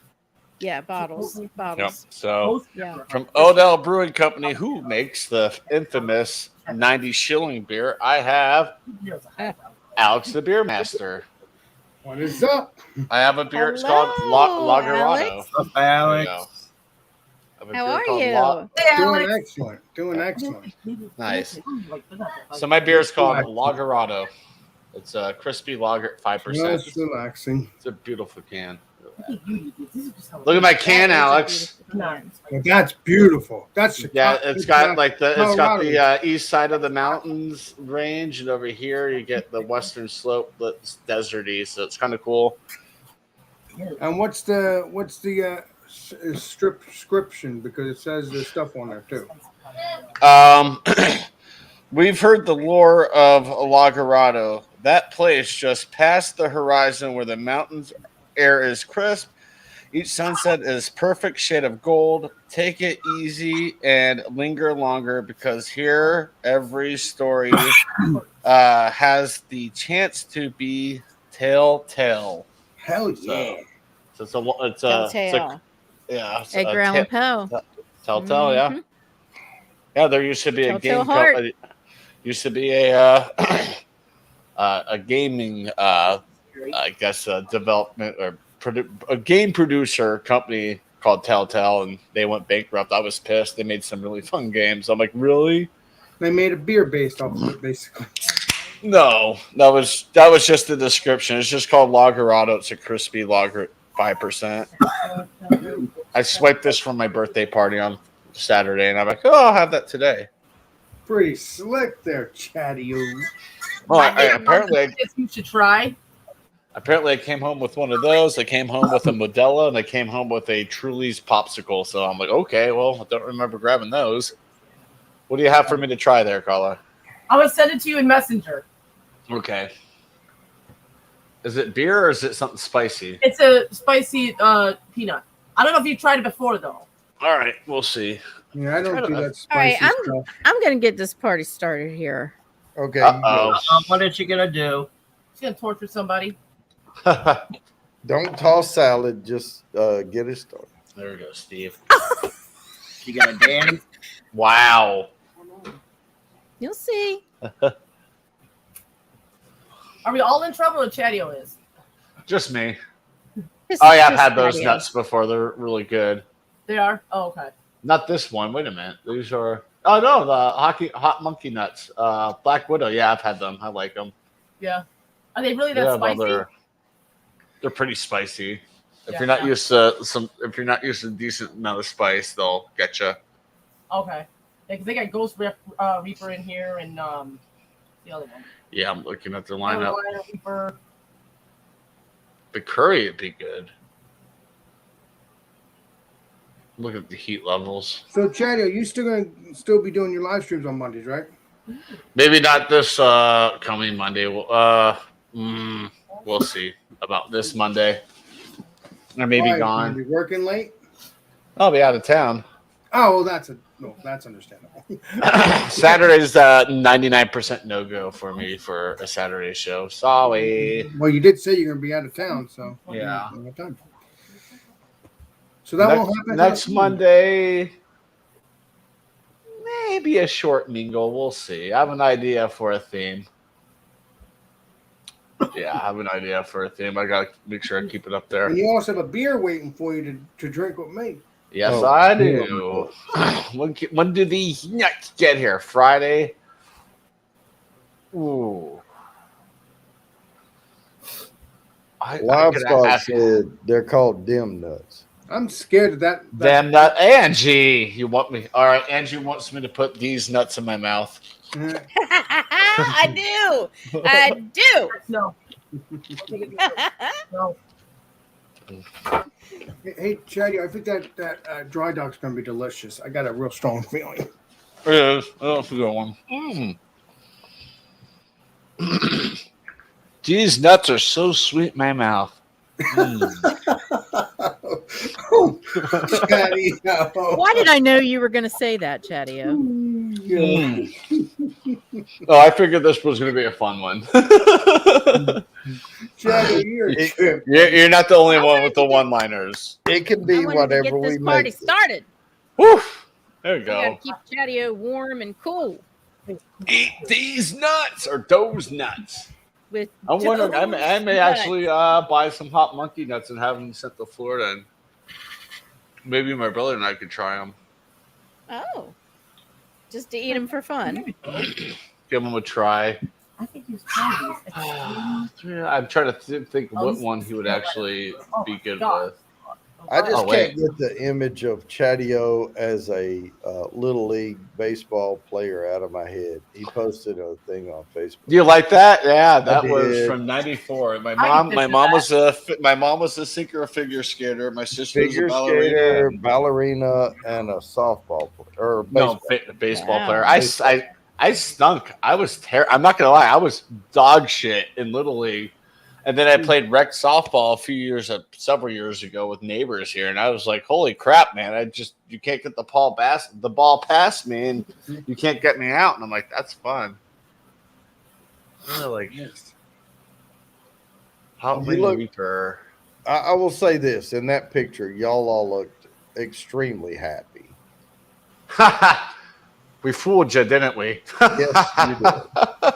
Yeah, bottles. Yep. So Yeah. from Odell Brewing Company, who makes the infamous 90 shilling beer, I have Alex the Beer Master. What is up? I have a beer. It's Hello, called Lagerado. Alex. Up, There you Alex. go. I have a How beer are called you? Doing excellent. Doing excellent. Nice. So my beer is called Lagerado. It's a crispy lager, 5%. Nice, relaxing. It's a beautiful can. Look at my can, Alex. Well, that's beautiful. That's Yeah, it's got like it's got Colorado. the east side of the mountains range, and over here you get the western slope that's deserty, so it's kind of cool. And what's the description? Because it says there's stuff on there too. We've heard the lore of Lagerado. That place just past the horizon where the mountains air is crisp. Each sunset is perfect shade of gold. Take it easy and linger longer because here every story has the chance to be telltale. Hell yeah! So it's a Telltale. yeah. It's Edgar Allan Poe. Telltale, yeah. Mhm. Yeah, there used to be a Telltale game Heart. company. Used to be a gaming, I guess, development or a game producer company called Telltale, and they went bankrupt. I was pissed. They made some really fun games. I'm like, really? They made a beer based off of it, basically. No, that was just the description. It's just called Lagerado. It's a crispy lager, 5%. I swiped this from my birthday party on Saturday, and I'm like, oh, I'll have that today. Pretty slick there, Chadeo. Well, apparently, you should try. Apparently, I came home with one of those. I came home with a Modelo, and I came home with a Truly's popsicle. So I'm like, okay, well, I don't remember grabbing those. What do you have for me to try there, Carla? I'm gonna send it to you in Messenger. Okay. Is it beer or is it something spicy? It's a spicy peanut. I don't know if you tried it before though. All right, we'll see. Yeah, I don't do that All spicy right, stuff. I'm gonna get this party started here. Okay. Uh-oh. What is she gonna do? She's gonna torture somebody. Don't toss salad. Just get it started. There we go, Steve. She gonna dance? Wow. You'll see. Are we all in trouble or Chadeo is? Just me. This Oh is yeah, I've just had those Chadeo. nuts before. They're really good. They are? Oh, okay. Not this one. Wait a minute. These are. Oh no, the hot monkey nuts. Black Widow. Yeah, I've had them. I like them. Yeah. Are they really that Yeah, spicy? well, they're pretty spicy. If Yeah, you're not yeah. used to if you're not used to a decent amount of spice, they'll get you. Okay. Yeah, 'cause they got Ghost Reaper in here and the other one. Yeah, I'm looking at the lineup. Carolina Reaper. The curry would be good. Look at the heat levels. So, Chadeo, you still be doing your live streams on Mondays, right? Maybe not this coming Monday. We'll see about this Monday. I may Why? be gone. You working late? I'll be out of town. Oh, well, that's understandable. Saturday's 99% no go for me for a Saturday show. Sorry. Well, you did say you're gonna be out of town, so Yeah. you have time. So that won't happen next Monday. Maybe a short mingle. We'll see. I have an idea for a theme. Yeah, I have an idea for a theme. I gotta make sure I keep it up there. And you also have a beer waiting for you to drink with me. Yes, Oh, I do. When do these nuts get here? Friday? Ooh. Livestock said they're called dim nuts. I'm scared of that. Damn nut. Angie, you want me? All right, Angie wants me to put these nuts in my mouth. I do. I do. No. No. Hey, Chaddy, I think that dry dog's gonna be delicious. I got a real strong feeling. It is. That's a good one. These nuts are so sweet in my mouth. Oh, Chaddy, no. Why did I know you were going to say that, Chadeo? Oh, I figured this was going to be a fun one. Chaddy, you're a trip. You're not the only one with the one-liners. It can I be wanted whatever to get we this party make. started. Woo! There we We got to go. keep Chadeo warm and cool. Eat these nuts or those nuts. With I'm wondering. I may nuts. actually buy some hot monkey nuts and have them sent to Florida, and maybe my brother and I could try them. Oh, just to eat them for fun. Give them a try. I think he's trying these. I'm trying to think what one he would actually be good with. I just Oh, wait. can't get the image of Chadeo as a little league baseball player out of my head. He posted a thing on Facebook. Do you like that? Yeah, that I was did. from '94. My I mom, can my picture mom was a sinker, a figure skater. My sister was Figure a ballerina. skater, ballerina, and a softball player or No, baseball. baseball Wow. player. I stunk. I was terrible. I'm not gonna lie. I was dog shit in little league, and then I played rec softball several years ago with neighbors here, and I was like, "Holy crap, man! You can't get the ball past me, and you can't get me out." And I'm like, "That's fun." Really like hot You wing look- reaper. I will say this: in that picture, y'all all looked extremely happy. We fooled you, didn't we? Yes, you did.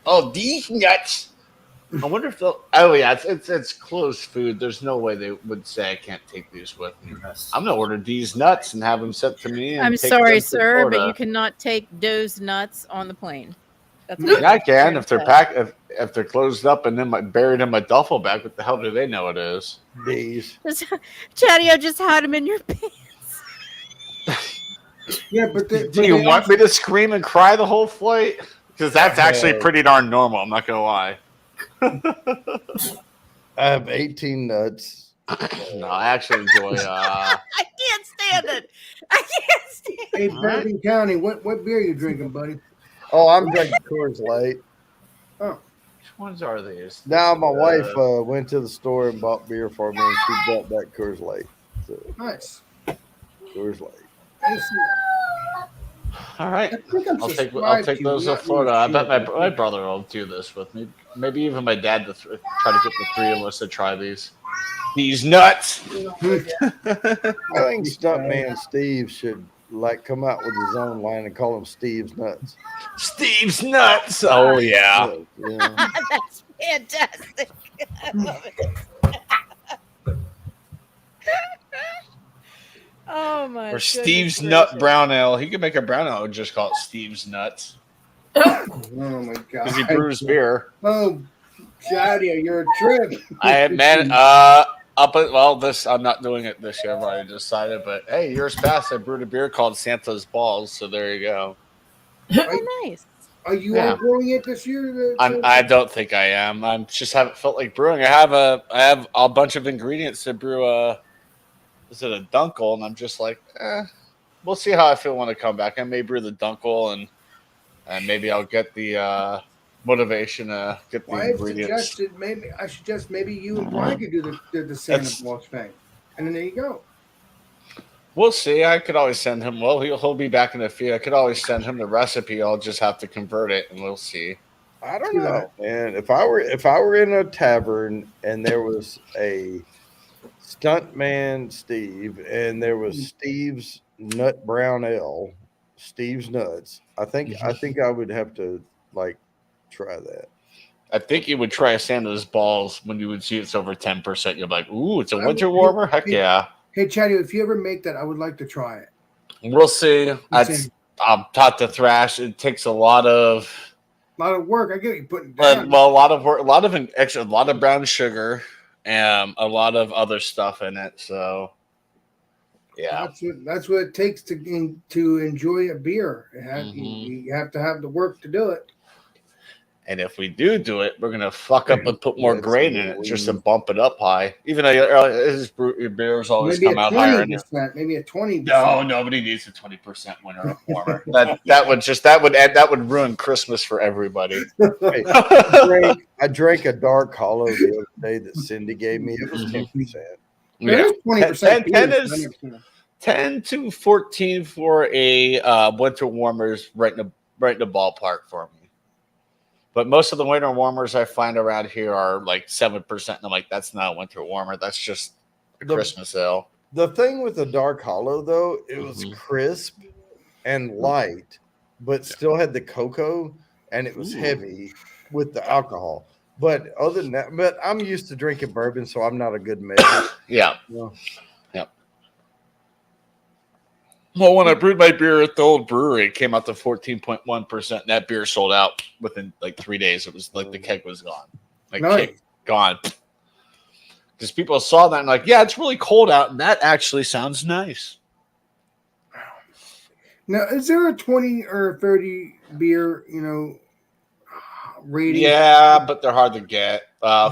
Oh, these nuts. I wonder if they'll. Oh yeah, it's closed food. There's no way they would say I can't take these with me. I'm gonna order these nuts and have them sent to me. And I'm take sorry, them to sir, but Florida. you cannot take those nuts on the plane. That's Yeah, I can if they're say. packed. If they're closed up and then buried in my duffel bag. What the hell do they know it is? Deez. Chadeo, just hide them in your pants. Yeah, but Do you want me to scream and cry the whole flight? Because that's actually pretty darn normal. I'm not gonna lie. I have 18 nuts. No, I actually enjoy. I can't stand it. I can't Hey, All right. Bourbon County, what beer are you drinking, buddy? Oh, I'm drinking Coors Light. Oh, Which ones are these? Now my wife went to the store and bought beer for me, and she brought back Coors Light. So nice. Coors Light. I see that. All right. I think I'm I'll subscribed take to, those not to Florida. really I bet sure, my brother will do this with me. Maybe even my dad to try to get the three of us to try these. These nuts. I think Stuntman Steve should come out with his own line and call them Steve's Nuts. Steve's nuts. Oh yeah. Yeah. That's fantastic. I love it. Oh my! Or goodness Steve's gracious. Nut Brown Ale. He could make a brown ale and just call it Steve's Nuts Oh my god. because he brews beer. Oh, Chadeo, you're a trip. This I'm not doing it this year. I've already decided. But hey, years past, I brewed a beer called Santa's Balls. So there you go. Oh, nice. Are you Yeah. all brewing it this year? I don't think I am. I just haven't felt like brewing. I have a bunch of ingredients to brew is it a Dunkel? And I'm just like, we'll see how I feel when I come back. I may brew the Dunkel and maybe I'll get the motivation to get the Well, I've ingredients. suggested maybe you and Brian could do the Santa Claus thing, and then there you go. We'll see. I could always send him. Well, he'll be back in the field. I could always send him the recipe. I'll just have to convert it, and we'll see. I don't know, man. If I were in a tavern and there was a Stuntman Steve and there was Steve's Nut Brown Ale, Steve's Nuts, I think I would have to try that. I think you would try Santa's Balls when you would see it's over 10%. You're like, ooh, it's a winter warmer. Heck yeah. Hey, Chadeo, if you ever make that, I would like to try it. We'll see. I'm taught to thrash. It takes a lot of work. I get you putting down. a lot of work, a lot of brown sugar, and a lot of other stuff in it. So, yeah, That's what it takes to enjoy a beer. You have to have the work to do it. and if we do it, we're gonna fuck up and put more grain in it just to bump it up high. Even though his beers always come out higher. Maybe a 20%. No, nobody needs a 20% winter warmer. that would ruin Christmas for everybody. Hey, I drank a dark hollow the other day that Cindy gave me. It was 10%. There's 20%. 10 to 14 for a winter warmers right in the ballpark for me. But most of the winter warmers I find around here are like 7%. And I'm like, that's not a winter warmer. That's just a Christmas ale. The thing with the dark hollow, though, it was crisp and light, but still had the cocoa, and it was heavy with the alcohol. But other than that, I'm used to drinking bourbon, so I'm not a good measure. Yeah. Well, Well, when I brewed my beer at the old brewery, it came out to 14.1%. And that beer sold out within like 3 days. It was like the keg was gone. Gone. Because people saw that and like, yeah, it's really cold out. And that actually sounds nice. Now, is there a 20 or 30 beer, rating? Yeah, but they're hard to get.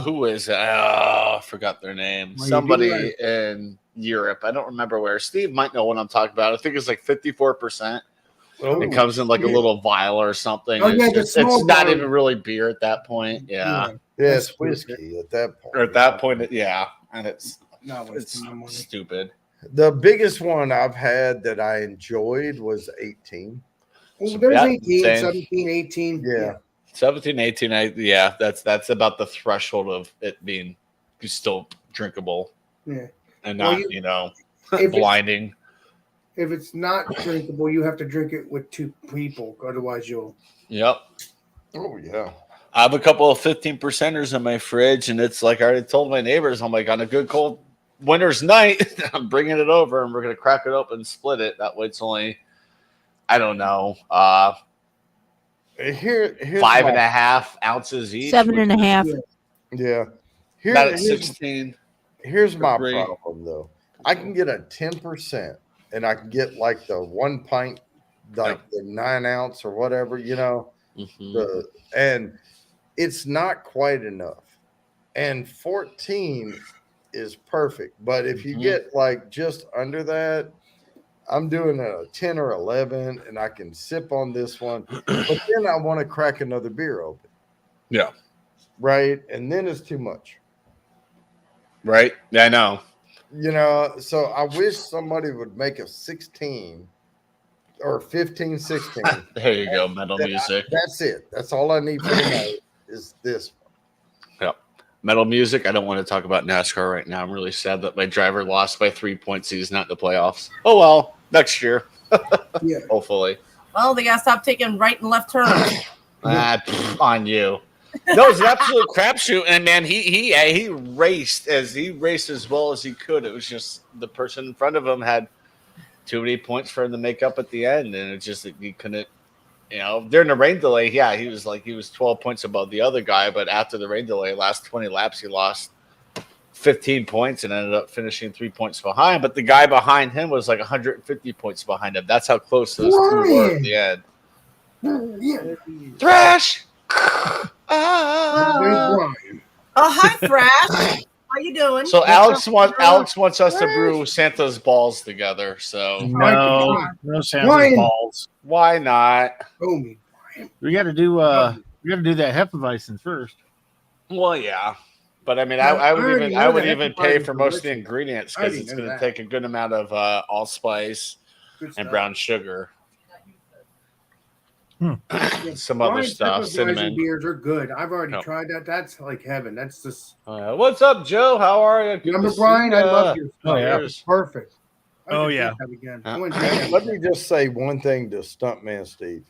Who is it? I forgot their name. Well, somebody in Europe. I don't remember where. Steve might know what I'm talking about. I think it's like 54%. It comes in like a little vial or something. Oh, yeah, it's not even really beer at that point. Yeah. it's whiskey at that point. Or at that point, yeah. And it's It's stupid. The biggest one I've had that I enjoyed was 18. Well, there's Yeah, 18, same. 17, 18. Yeah. 17, 18, that's about the threshold of it being still drinkable. Yeah. And Well, not, if blinding. If it's not drinkable, you have to drink it with 2 people. Otherwise, you'll. Yep. Oh, yeah. I have a couple of 15%ers in my fridge, and it's like I already told my neighbors, I'm like, on a good cold winter's night, I'm bringing it over, and we're going to crack it open and split it. That way it's only, I don't know, Here's 5.5 ounces each. 7.5. Yeah. About 16. Here's my Three. problem, though. I can get a 10%, and I can get like the 1 pint, the 9 ounce or whatever, Mhm. and it's not quite enough. And 14 is perfect. But if you get like just under that, I'm doing a 10 or 11, and I can sip on this one, but then I want to crack another beer open. Yeah. Right, and then it's too much. Right? Yeah, I know. You know, so I wish somebody would make a 16 or 15, 16. There you go, metal music. That's it. That's all I need for the night is this. Yep. Metal music. I don't want to talk about NASCAR right now. I'm really sad that my driver lost by 3 points. He's not in the playoffs. Oh, well, next year. Yeah. Hopefully. Well, they gotta stop taking right and left turns. On you. No, it's an absolute crapshoot, and man, he raced as well as he could. It was just the person in front of him had too many points for him to make up at the end, and it just he couldn't. You know, during the rain delay, yeah, he was 12 points above the other guy, but after the rain delay, last 20 laps, he lost 15 points and ended up finishing 3 points behind. But the guy behind him was like 150 points behind him. That's how close those two were at the end. Yeah. Thrash. There's Brian. Oh, hi, Thrash. How you doing? So Alex wants us to brew Santa's balls together. So No Santa's Brian. balls. why not? Oh, me. We got to do that Hefeweizen first. Well, yeah, but I mean, I I already know would that even pay Hefeweizen's for most of the delicious. ingredients I because already it's know going to that. take a good amount of allspice Good and stuff. brown sugar, some Brian other stuff, Hefeweizen cinnamon. beers are good. I've already Yep. tried that. That's like heaven. That's just. What's up, Joe? How are you? Good Remember to see Brian? I ya. love your stuff. Oh, yeah. It's perfect. I Oh, could yeah. drink that again. Yeah. I wanna drink that Let again. me just say one thing to Stuntman Steve.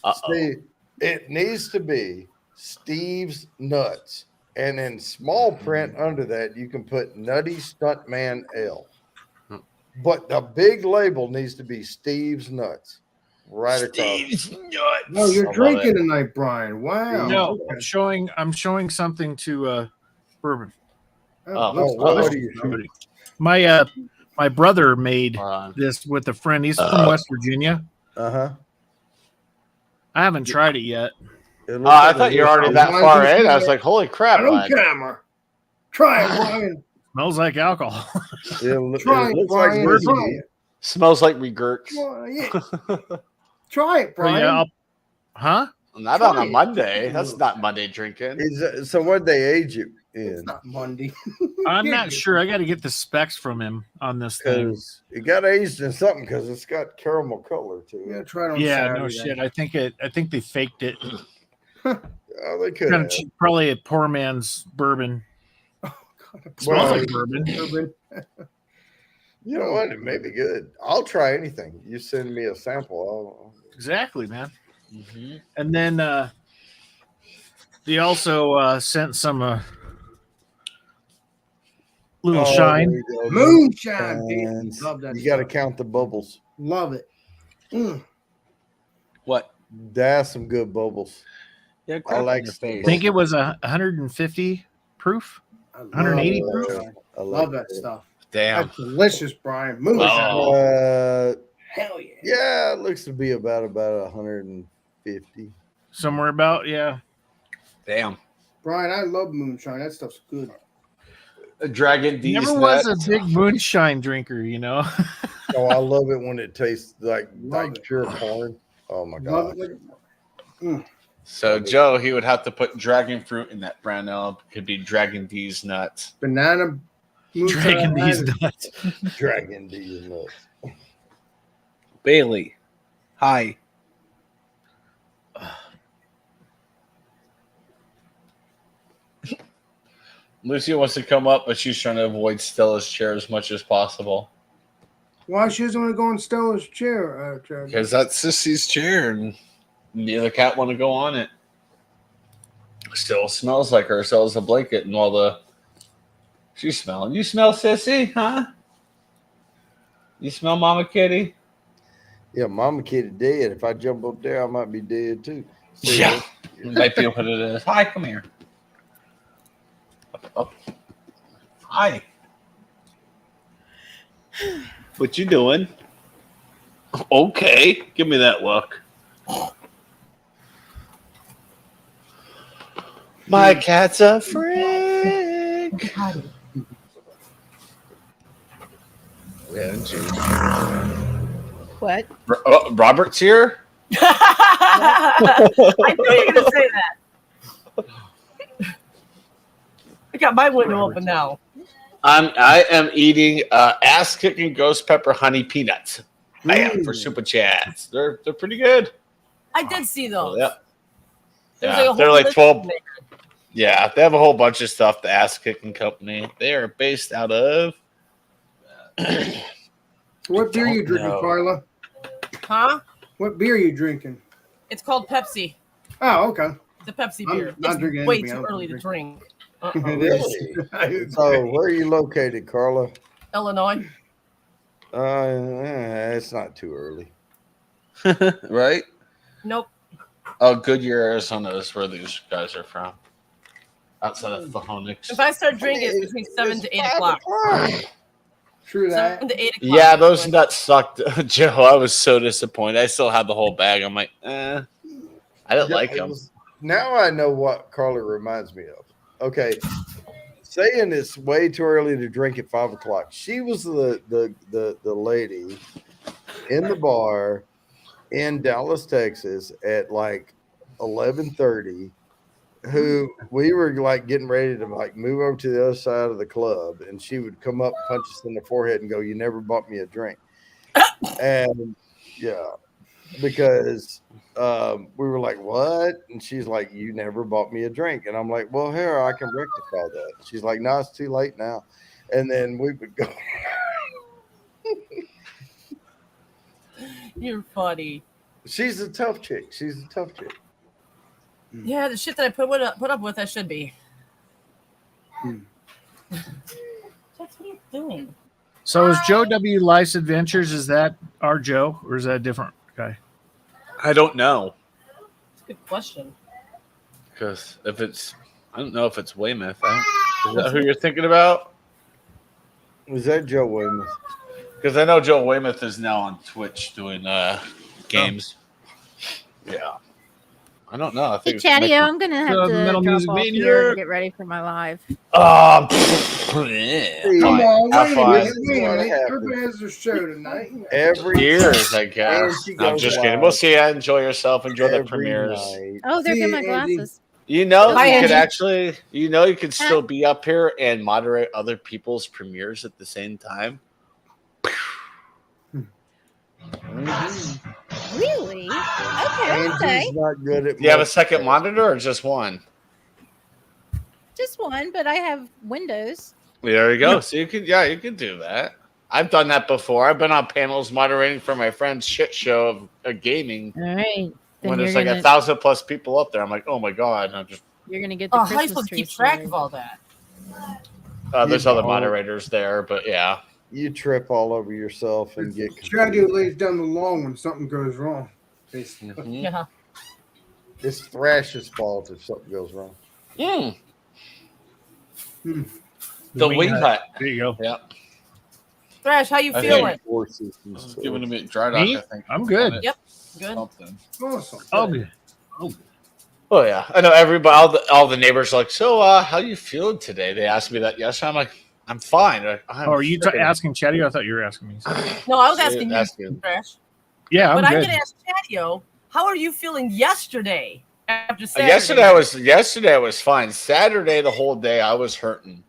Uh-oh. Steve, it needs to be Steve's Nuts. And in small print under that, you can put Nutty Stuntman L. But the big label needs to be Steve's Nuts. Right across. No, you're I love drinking it. tonight, Brian. Wow. No, Okay. I'm showing something to bourbon. Oh, looks what delicious. are you shooting? My brother made Hold on. this with a friend. He's from West Virginia. Uh-huh. I haven't tried it yet. Oh, I thought you were already that Why far is it in. I was so- like, holy crap, Hello, bud. camera. Try it, Brian. Smells like alcohol. Try it, Brian. whiskey. Try it. Smells like regurts. Try it. Try it, So, Brian. yeah, huh? Not Try on a it. Monday. That's not Monday drinking. So what'd they age you It's in? not Monday. I'm not sure. I got to get the specs from him on this thing. Because it got aged in something because it's got caramel color to Yeah, it. try it on Yeah, Saturday. no then. shit. I think they faked it. Oh, they could Kind have. of cheap, probably a poor man's bourbon. God, Smells Well, like bourbon. You know what? It may be good. I'll try anything. You send me a sample. Exactly, man. Mhm. And then they also sent some little shine. there you go. Moonshine, baby. And Love that. you got to stuff. count the bubbles. Love it. Mm. What? That's some good bubbles. Yeah, I like your I face. think it was 150 proof. I love 180 that proof? stuff. I Love like that stuff. Damn. That's delicious, Brian. Moonshine. Oh. Hell yeah. Yeah, it looks to be about 150. Somewhere about, yeah. Damn. Brian, I love moonshine. That stuff's good. A Dragon Deez Never was a nuts. big moonshine drinker, you know. Oh, I love it when it tastes like Love it. pure corn. Oh my Love god. it. Mm. So Joe, he would have to put dragon fruit in that brown ale. Could be Dragon Deez nuts. Banana moonshine. Dragging these I- nuts. Dragon Deez nuts. Bailey, hi. Lucy wants to come up, but she's trying to avoid Stella's chair as much as possible. Why she doesn't want to go on Stella's chair? Because that's Sissy's chair, and the other cat want to go on it. Still smells like her. Sells a blanket and all the. She's smelling. You smell, Sissy? Huh? You smell, Mama Kitty? Yeah, Mama Kitty dead. If I jump up there, I might be dead too. See, Yeah. Might be what it is. Hi, come here. Up. Hi. What you doing? Okay, give me that look. My cat's a freak. Yeah, What? Robert's here. I knew you were going to say that. I got my window open now. I am eating ass kicking ghost pepper honey peanuts. Bam for super chats. They're pretty good. I did see those. Yeah. There's Yeah, a they're whole like list 12. in there. Yeah, they have a whole bunch of stuff. The ass kicking company. They are based out of. What beer you Don't drinking, know. Carla? Huh? What beer you drinking? It's called Pepsi. Oh, okay. It's a Pepsi I'm beer. not It's drinking way anything. I too don't early to drink. drink. It Really? is. So, where are you located, Carla? Illinois. It's not too early. Right? Nope. Oh, Goodyear, Arizona is where these guys are from. Outside of Phoenix. If I start drinking, it's between 7 to 8 o'clock. True that. 7 to 8 o'clock. Yeah, those nuts sucked, Joe. I was so disappointed. I still had the whole bag. I'm like, I didn't like them. Now I know what Carla reminds me of. Okay, saying it's way too early to drink at 5 o'clock. She was the lady in the bar in Dallas, Texas at like 11:30. Who we were like getting ready to like move over to the other side of the club, and she would come up, punch us in the forehead, and go, "You never bought me a drink." And yeah, because we were like, "What?" And she's like, "You never bought me a drink." And I'm like, "Well, here I can rectify that." She's like, "No, it's too late now." And then we would go. You're funny. She's a tough chick. Yeah, the shit that I put up with, I should be. Jeff, what are you doing? So is Joe W. Life's Adventures? Is that our Joe, or is that a different guy? I don't know. That's a good question. Because I don't know if it's Weymouth. Is that who you're thinking about? Was that Joe Weymouth? Because I know Joe Weymouth is now on Twitch doing games. Yeah. I don't know. I Hey, think Chadeo, I'm gonna have The to Metal drop Music off Mania. here and get ready for my live. Come on, Have wait a fun. minute. Wait a What minute. happened? Everybody has their show tonight. Every Years, I and guess. she No, I'm goes just kidding. live We'll see ya. Enjoy yourself. Enjoy the every premieres. night. Oh, there See go you, my Andy. glasses. You know, Hi, you could Angie. actually, you could still be up here and moderate other people's premieres at the same time. Really? Okay. Angie's not good at. Do you have a second monitor or just one? Just one, but I have Windows. There you go. So you can do that. I've done that before. I've been on panels moderating for my friend's shit show of gaming All right. Then when you're there's like gonna, 1,000+ people up there. I'm like, oh my god! And I'm just you're gonna get the Oh, how are you Christmas supposed to tree keep track started. of all that? there's You other don't. moderators there, but yeah. You trip all over yourself and get Chadeo confused. lays down the law when something goes wrong. Basically. Mhm. Yeah. It's Thrash's fault if something goes wrong. Mm. Hmm. The wing hut. There you go. Yeah. Thrash, how you I feeling? Forces and It's stuff. giving him a dry dock, Me? I think. I'm good. Yep. Good. Something. Awesome. Oh, good. Oh yeah, I know everybody. All the neighbors are like, so how you feeling today? They asked me that yesterday. I'm like, I'm fine. I'm Oh, are you freaking- asking Chadeo? I thought you were asking me. No, I was Shit, asking asking. you, Thrash. Yeah, I'm But I'm good. going to ask Chadeo, how are you feeling yesterday after Saturday? Yesterday I was fine. Saturday the whole day I was hurting,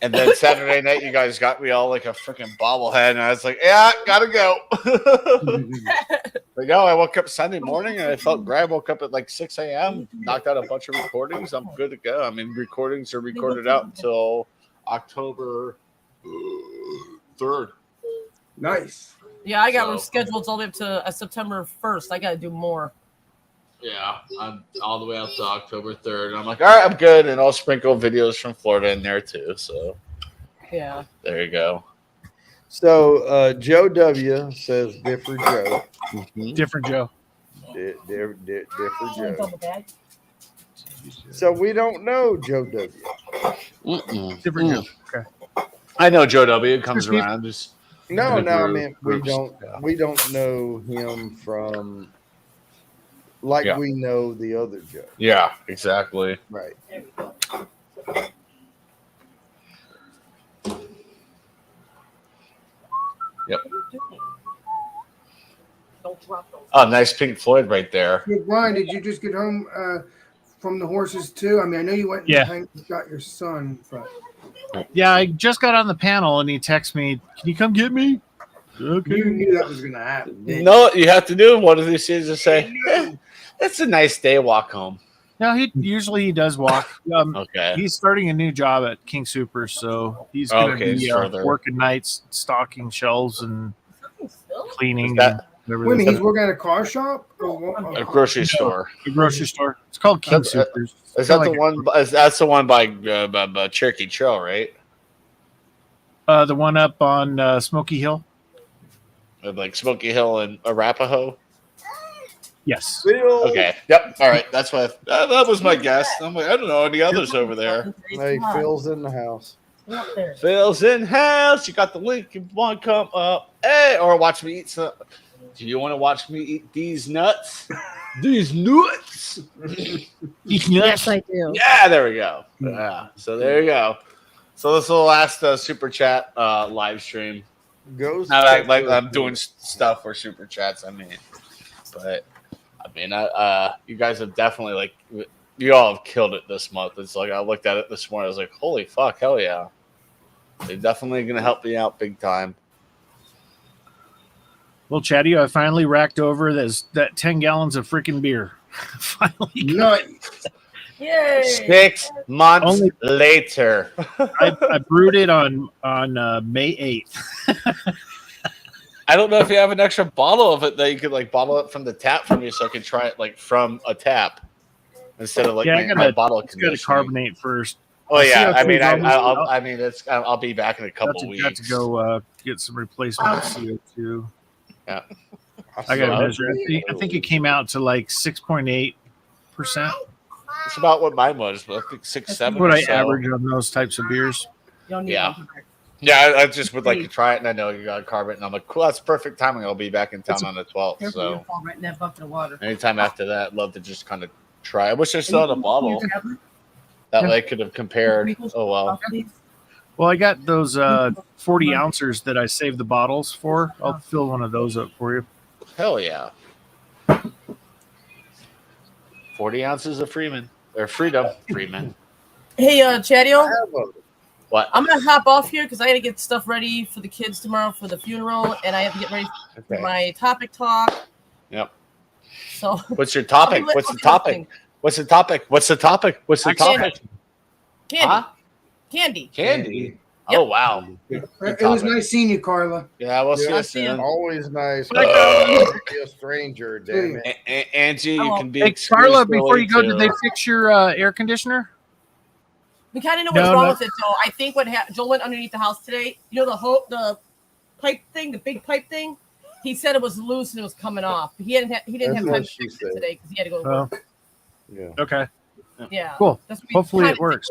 and then Saturday night you guys got me all like a freaking bobblehead, and I was like, yeah, gotta go. But no, I woke up Sunday morning and I felt great. I woke up at like 6 a.m. Knocked out a bunch of recordings. I'm good to go. I mean, recordings are recorded out until October 3rd. Nice. Yeah, I got So- scheduled all the way up to September 1st. I got to do more. Yeah, I'm all the way up to October 3rd. I'm like, all right, I'm good, and I'll sprinkle videos from Florida in there too. So Yeah. there you go. So Joe W says different Joe. Different Joe. Different Joe. Double bag. So we don't know Joe W. Different Joe. Okay. I know Joe W comes Steve- around. Just No, The no, I group- mean we groups, don't yeah. we don't know him from like Yeah. we know the other Joe. yeah, exactly. Right. Yep. Don't drop those. Oh, nice Pink Floyd right there. Hey, Brian, did you just get home from the horses too? I mean, I know you went and Yeah. got your son, but Yeah, I just got on the panel and he texted me, "Can you come get me?" Okay. you knew that was going to happen. You know what you have to do? One of these things to say, it's a nice day, walk home. No, he usually does walk. Okay. He's starting a new job at King Super, so he's going to be further. working nights, stocking shelves and cleaning. Is that- and Wait a everything. minute, he's working at a car shop? Or A grocery store. A grocery store. It's called King That's- Supers. Is that the one? That's the one by Cherokee Trail, right? The one up on Smoky Hill? Like Smoky Hill and Arapahoe. Yes. Okay. Yep. All right. That's what that was my guess. I'm like, I don't know any others over there. Hey, Phil's in the house. Up there. Phil's in house. You got the link. You want to come up? Hey, or watch me eat some. Do you want to watch me eat these nuts? These nuts. Yes, I do. Yeah, there we go. Yeah. So there you go. So this is the last super chat live stream. Goes. Not like I'm doing stuff for super chats. I mean, but I mean, you guys have definitely you all have killed it this month. It's like I looked at it this morning. I was like, holy fuck, hell yeah! They're definitely gonna help me out big time. Well, Chadeo, I finally racked over that 10 gallons of freaking beer. Finally. Nice. Yay! 6 months Only- later. I brewed it on May 8th. I don't know if you have an extra bottle of it that you could bottle it from the tap for me, so I can try it from a tap instead of my bottle. It's got to carbonate first. Oh yeah, I CO2 mean, is almost out. I'll be back in a couple Got weeks. to go get some replacement CO2. Yeah, I got to measure. I think it came out to 6.8%. It's about what mine was, but I think 6, 7. What or I so. average on those types of beers. You don't need Yeah. one. Yeah, I just would like to try it, and I know you got to carb it, and I'm like, cool, that's perfect timing. I'll be back in town on the 12th, Careful, you'll so fall right in that bucket of water. anytime after that, I'd love to just kind of try. I wish I still had a bottle that way I could have compared. Oh well, Well, I got those 40 ounces that I saved the bottles for. I'll fill one of those up for you. hell yeah. 40 ounces of Freeman or Freedom Hey, Chadeo, What? I'm gonna hop off here because I got to get stuff ready for the kids tomorrow for the funeral, and I have to get ready for Okay. my topic talk. Yep. So What's your topic? I'll be What's the topic? listening. What's the topic? What's the topic? What's the topic? Candy, Huh? candy. Candy. Yep. Oh wow. It was nice seeing you, Carla. Yeah, we'll see Yeah. you soon. Always nice. Bye, to be a stranger, damn it. Angie, you can be. Hey, Carla, before you go, too. did they fix your air conditioner? We kind of know what's No, wrong no. with it, though. I think Joel went underneath the house today. You know the pipe thing, the big pipe thing. He said it was loose and it was coming off. He didn't have That's time what to she fix said. it today because he had to go to Oh, work. Yeah. okay. Yeah, Cool. That's what we Hopefully kinda it works.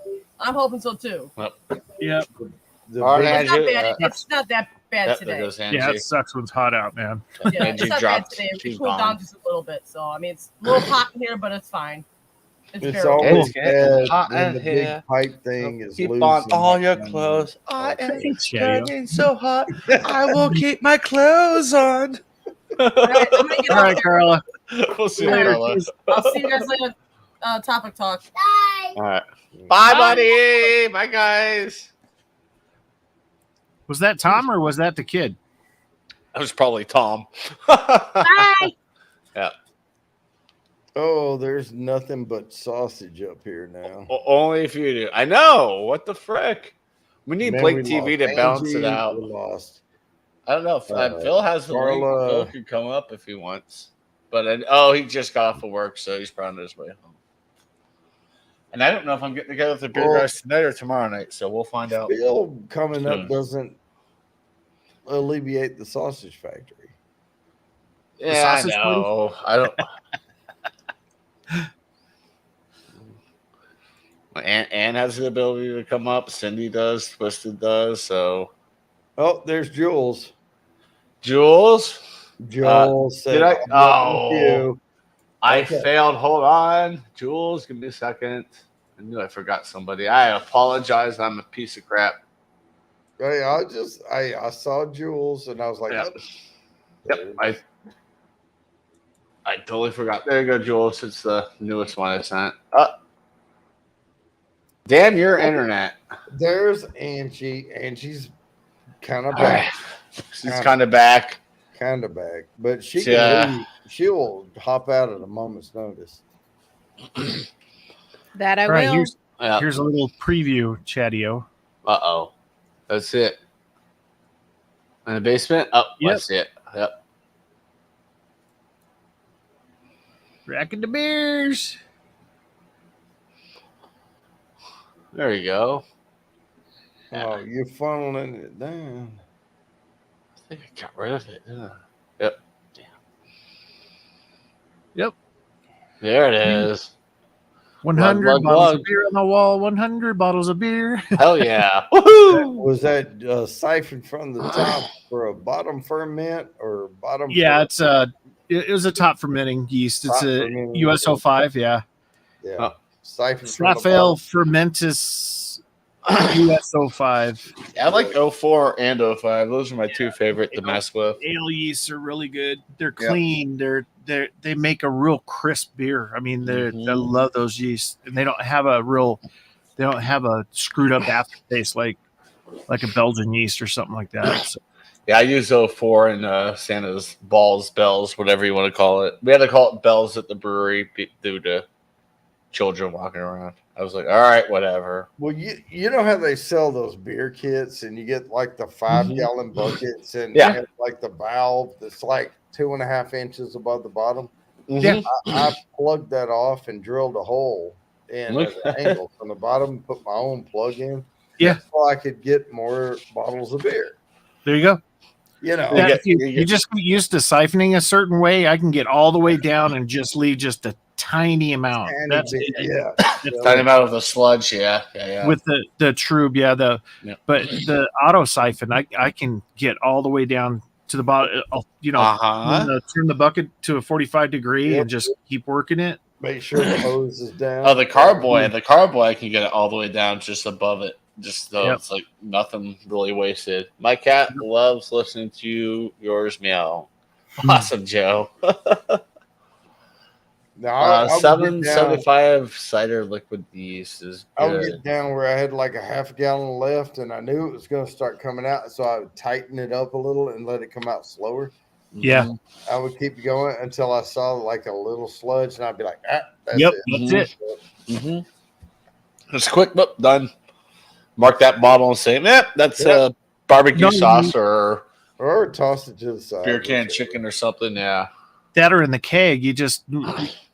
think. I'm hoping so too. Yeah. The All big- right, It's not Angie, bad. It's not that bad There today. goes Angie. Yeah, it sucks when it's hot out, man. Yeah, Angie it's not dropped. bad today. She's It cooled gone. down just a little bit. So I mean, it's a little hot in here, but it's fine. It's It's bearable. always It's getting bad hot when in the here. big pipe thing is Keep loose. on and all that your kind of- clothes. I am Chadeo. getting so hot. I will keep my clothes on. All right, I'm gonna get All off right, here. Carla. We'll see you, Later. Carla. I'll see you guys later. Topic talk. All right. Bye, buddy. Bye, guys. Was that Tom or was that the kid? That was probably Tom. Bye. Yeah. Oh, there's nothing but sausage up here now. Only if you do. I know. What the frick? We need Man, Blake we TV lost to balance Angie, it out. we lost. I don't know if Phil has the Carla. link. Phil could come up if he wants. But he just got off of work, so he's probably on his way home. And I don't know if I'm getting together with the beer Well- guys tonight or tomorrow night, so we'll find out. Bill coming Soon. up doesn't alleviate the sausage factory. Yeah, I sausage know. I don't. Ann has the ability to come up. Cindy does. Twisted does. So, Oh, there's Jules. Jules, Jules said, did I- "I'm done with you." I Okay. failed. Hold on, Jules. Give me a second. I knew I forgot somebody. I apologize. I'm a piece of crap. I saw Jules and I was like, Yeah. "Oh, Yep. I totally forgot. There you go, Jules. It's the newest one I sent. Damn your internet. There's Angie. Angie's kind of All right. back. She's kind of back. Kind of back. But she Yeah. can leave. She will hop out at a moment's notice. That I All right, will. here's a little preview, Chadeo. Uh-oh. That's it. In the basement? Oh, Yep. That's it. Yep. Racking the beers. There you go. Oh, you're funneling it down. I think I got rid of it. Yeah. Yep. Damn. Yep. There it is. 100 Glug, glug, bottles glug. of beer on the wall. 100 bottles of beer. Hell yeah. Woohoo! Was that siphoned from the top for a bottom ferment or bottom? Yeah, it was a top fermenting yeast. It's Top a fermenting US05. Yeah, Yeah. Siphoned from the Raphael bottom. Fermentus US05. I like 04 and 05. Those are my two favorite to mess with. Ale yeasts are really good. They're clean. They make a real crisp beer. I mean, I love those yeasts, and they don't have a screwed up aftertaste like a Belgian yeast or something like that. So, Yeah, I use 04 in Santa's bells, whatever you want to call it. We had to call it bells at the brewery due to children walking around. I was like, all right, whatever. Well, you know how they sell those beer kits and you get like the 5-gallon buckets and Yeah. you have, like the valve that's like 2.5 inches above the bottom. Mhm. I plugged that off and drilled a hole in at an angle from the bottom, put my own plug in. Yeah. So I could get more bottles of beer. there you go. You know, Yeah. If you just get used to siphoning a certain way, I can get all the way down and just leave just a tiny amount. tiny That's bit, it. yeah. Talking about with the sludge, yeah. With the Trube, but the auto siphon, I can get all the way down to the bottom. Turn the bucket to a 45 degree and just keep working it. Make sure the hose is down. Oh, the carboy. The carboy, I can get it all the way down just above it. Just so Yep. it's like nothing really wasted. My cat loves listening to yours meow. Awesome, Joe. Now, I would get down- 775 cider liquid yeast is I would good. get down where I had like a half gallon left and I knew it was going to start coming out. So I would tighten it up a little and let it come out slower. Yeah. I would keep going until I saw like a little sludge and I'd be like, that's Yep, it. that's it. Mm-hmm. It's quick, but done. Mark that bottle and say, that's Yep. barbecue No, sauce or Or toss it to the side. beer can chicken or something. Yeah. That or in the keg, you just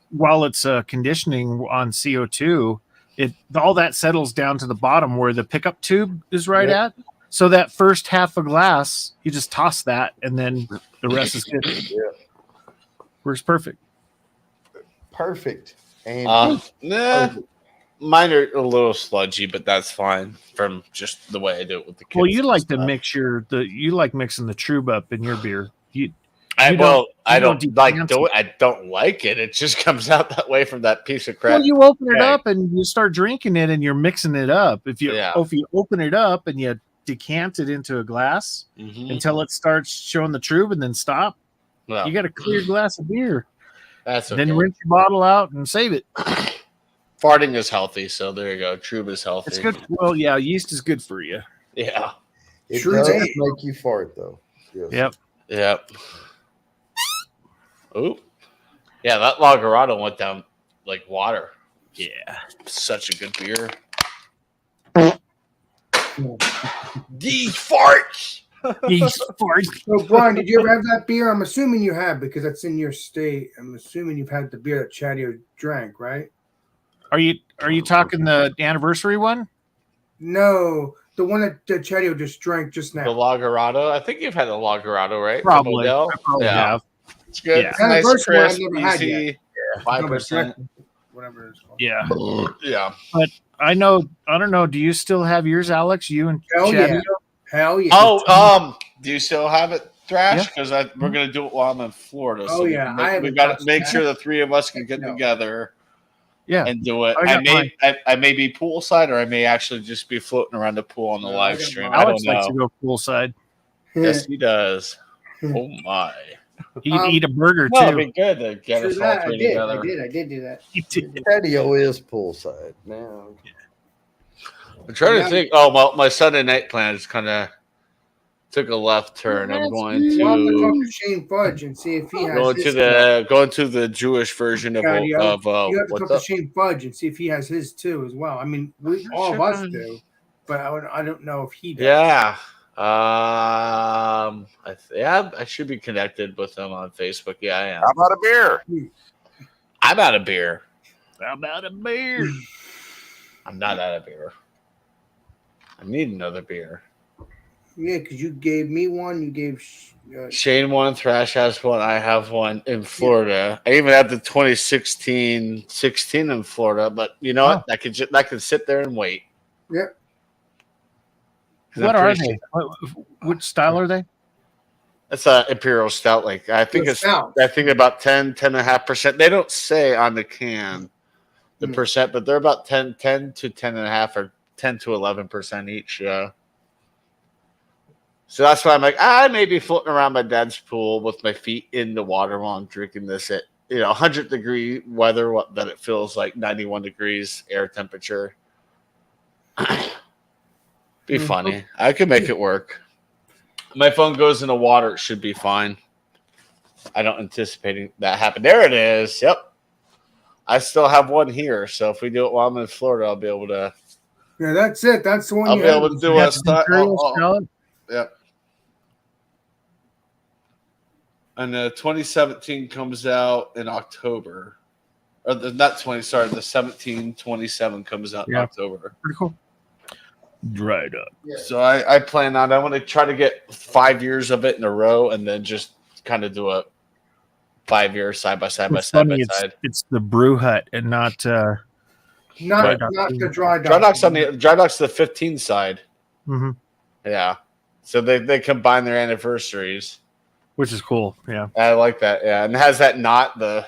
while it's conditioning on CO2, all that settles down to the bottom where the pickup tube is right at. So that first half a glass, you just toss that, and then the rest is good. Yeah. Works perfect. Perfect. And Mine are a little sludgy, but that's fine from just the way I do it with the kids. Well, you like to and mix you like mixing the Trube up in your beer. I you don't don't like decant do it. I don't like it. It just comes out that way from that piece of crap. Well, you open it keg. up and you start drinking it, and you're mixing it up. If you open it up and you decant it into a glass until it starts showing the Trube, and then stop, you got a clear glass of beer. That's okay. Then rinse your bottle out and save it. Farting is healthy, so there you go. Trube is healthy. It's good. Well, yeah, yeast is good for you. Yeah. it True does date. make you fart though. Yes. Yep. Yep. Ooh. Yeah, that Lagerado went down like water. Yeah. Such a good beer. Deez farts. Yeast farts. So, Brian, did you ever have that beer? I'm assuming you have because that's in your state. I'm assuming you've had the beer that Chadeo drank, right? Are you talking the anniversary one? No, the one that Chadeo just drank just The now. Lagerado. I think you've had the Lagerado, right? From Probably. Model? I probably Yeah. have. It's good. Yeah. It's nice, Anniversary one I've crisp, never had easy. yet. 5%. Whatever it's called. Yeah. Yeah. I don't know. Do you still have yours, Alex? You and Hell Chadeo? yeah. Hell yeah. Oh, do you still have it, Thrash? Because we're gonna do it while I'm in Florida. Oh, we yeah. can I we haven't got to touched make that. sure the three of us can get No. together Yeah. and do it. I got I may be poolside, or I may actually just be floating around the pool on the No, I live got stream. mine. I Alex don't likes to know. go poolside. Yes, he does. Oh my! He could eat a burger Well, it'd too. be good to get True us all that. three I did. together. I did do that. He did. Chadeo is poolside now. I'm trying Yeah. to think. Oh, well, my Sunday night plans kind of took a left turn. I'm going Well, I'm gonna talk to to Shane Fudge and see if he has his. going to the Jewish version of Chadeo. You have to what's talk to up? Shane Fudge and see if he has his too as well. I mean, all of us do, but I don't know if he does. Yeah. I should be connected with them on Facebook. Yeah, I am. How about a beer? I'm out of beer. How about a beer? I'm not out of beer. I need another beer. Yeah, because you gave me one. You gave. Shane one, Thrash has one. I have one in Florida. I even have the 2016 in Florida, but you know what? I could sit there and wait. Yep. What are they? Which style are they? It's an Imperial Stout. Like I think I think about 10.5%. They don't say on the can the percent, but they're about 10 to 10.5 or 10 to 11% each. Yeah. So that's why I'm like, I may be floating around my dad's pool with my feet in the water while I'm drinking this at 100-degree weather. That it feels like 91 degrees air temperature. Be funny. I could make it work. My phone goes in the water. It should be fine. I don't anticipate that happen. There it is. Yep. I still have one here. So if we do it while I'm in Florida, I'll be able to. Yeah, that's it. That's the one. I'll be able to do a style. Yep. And the 2017 comes out in October. Or the 1727 comes out in October. Pretty cool. Dried up. Yeah. So I plan on, I want to try to get 5 years of it in a row and then just kind of do a 5 year side by side. It's the brew hut and not the dry dock. Dry dock's the 15 side. Mm-hmm. Yeah. So they combine their anniversaries. Which is cool. Yeah. I like that. Yeah. And it has that knot, the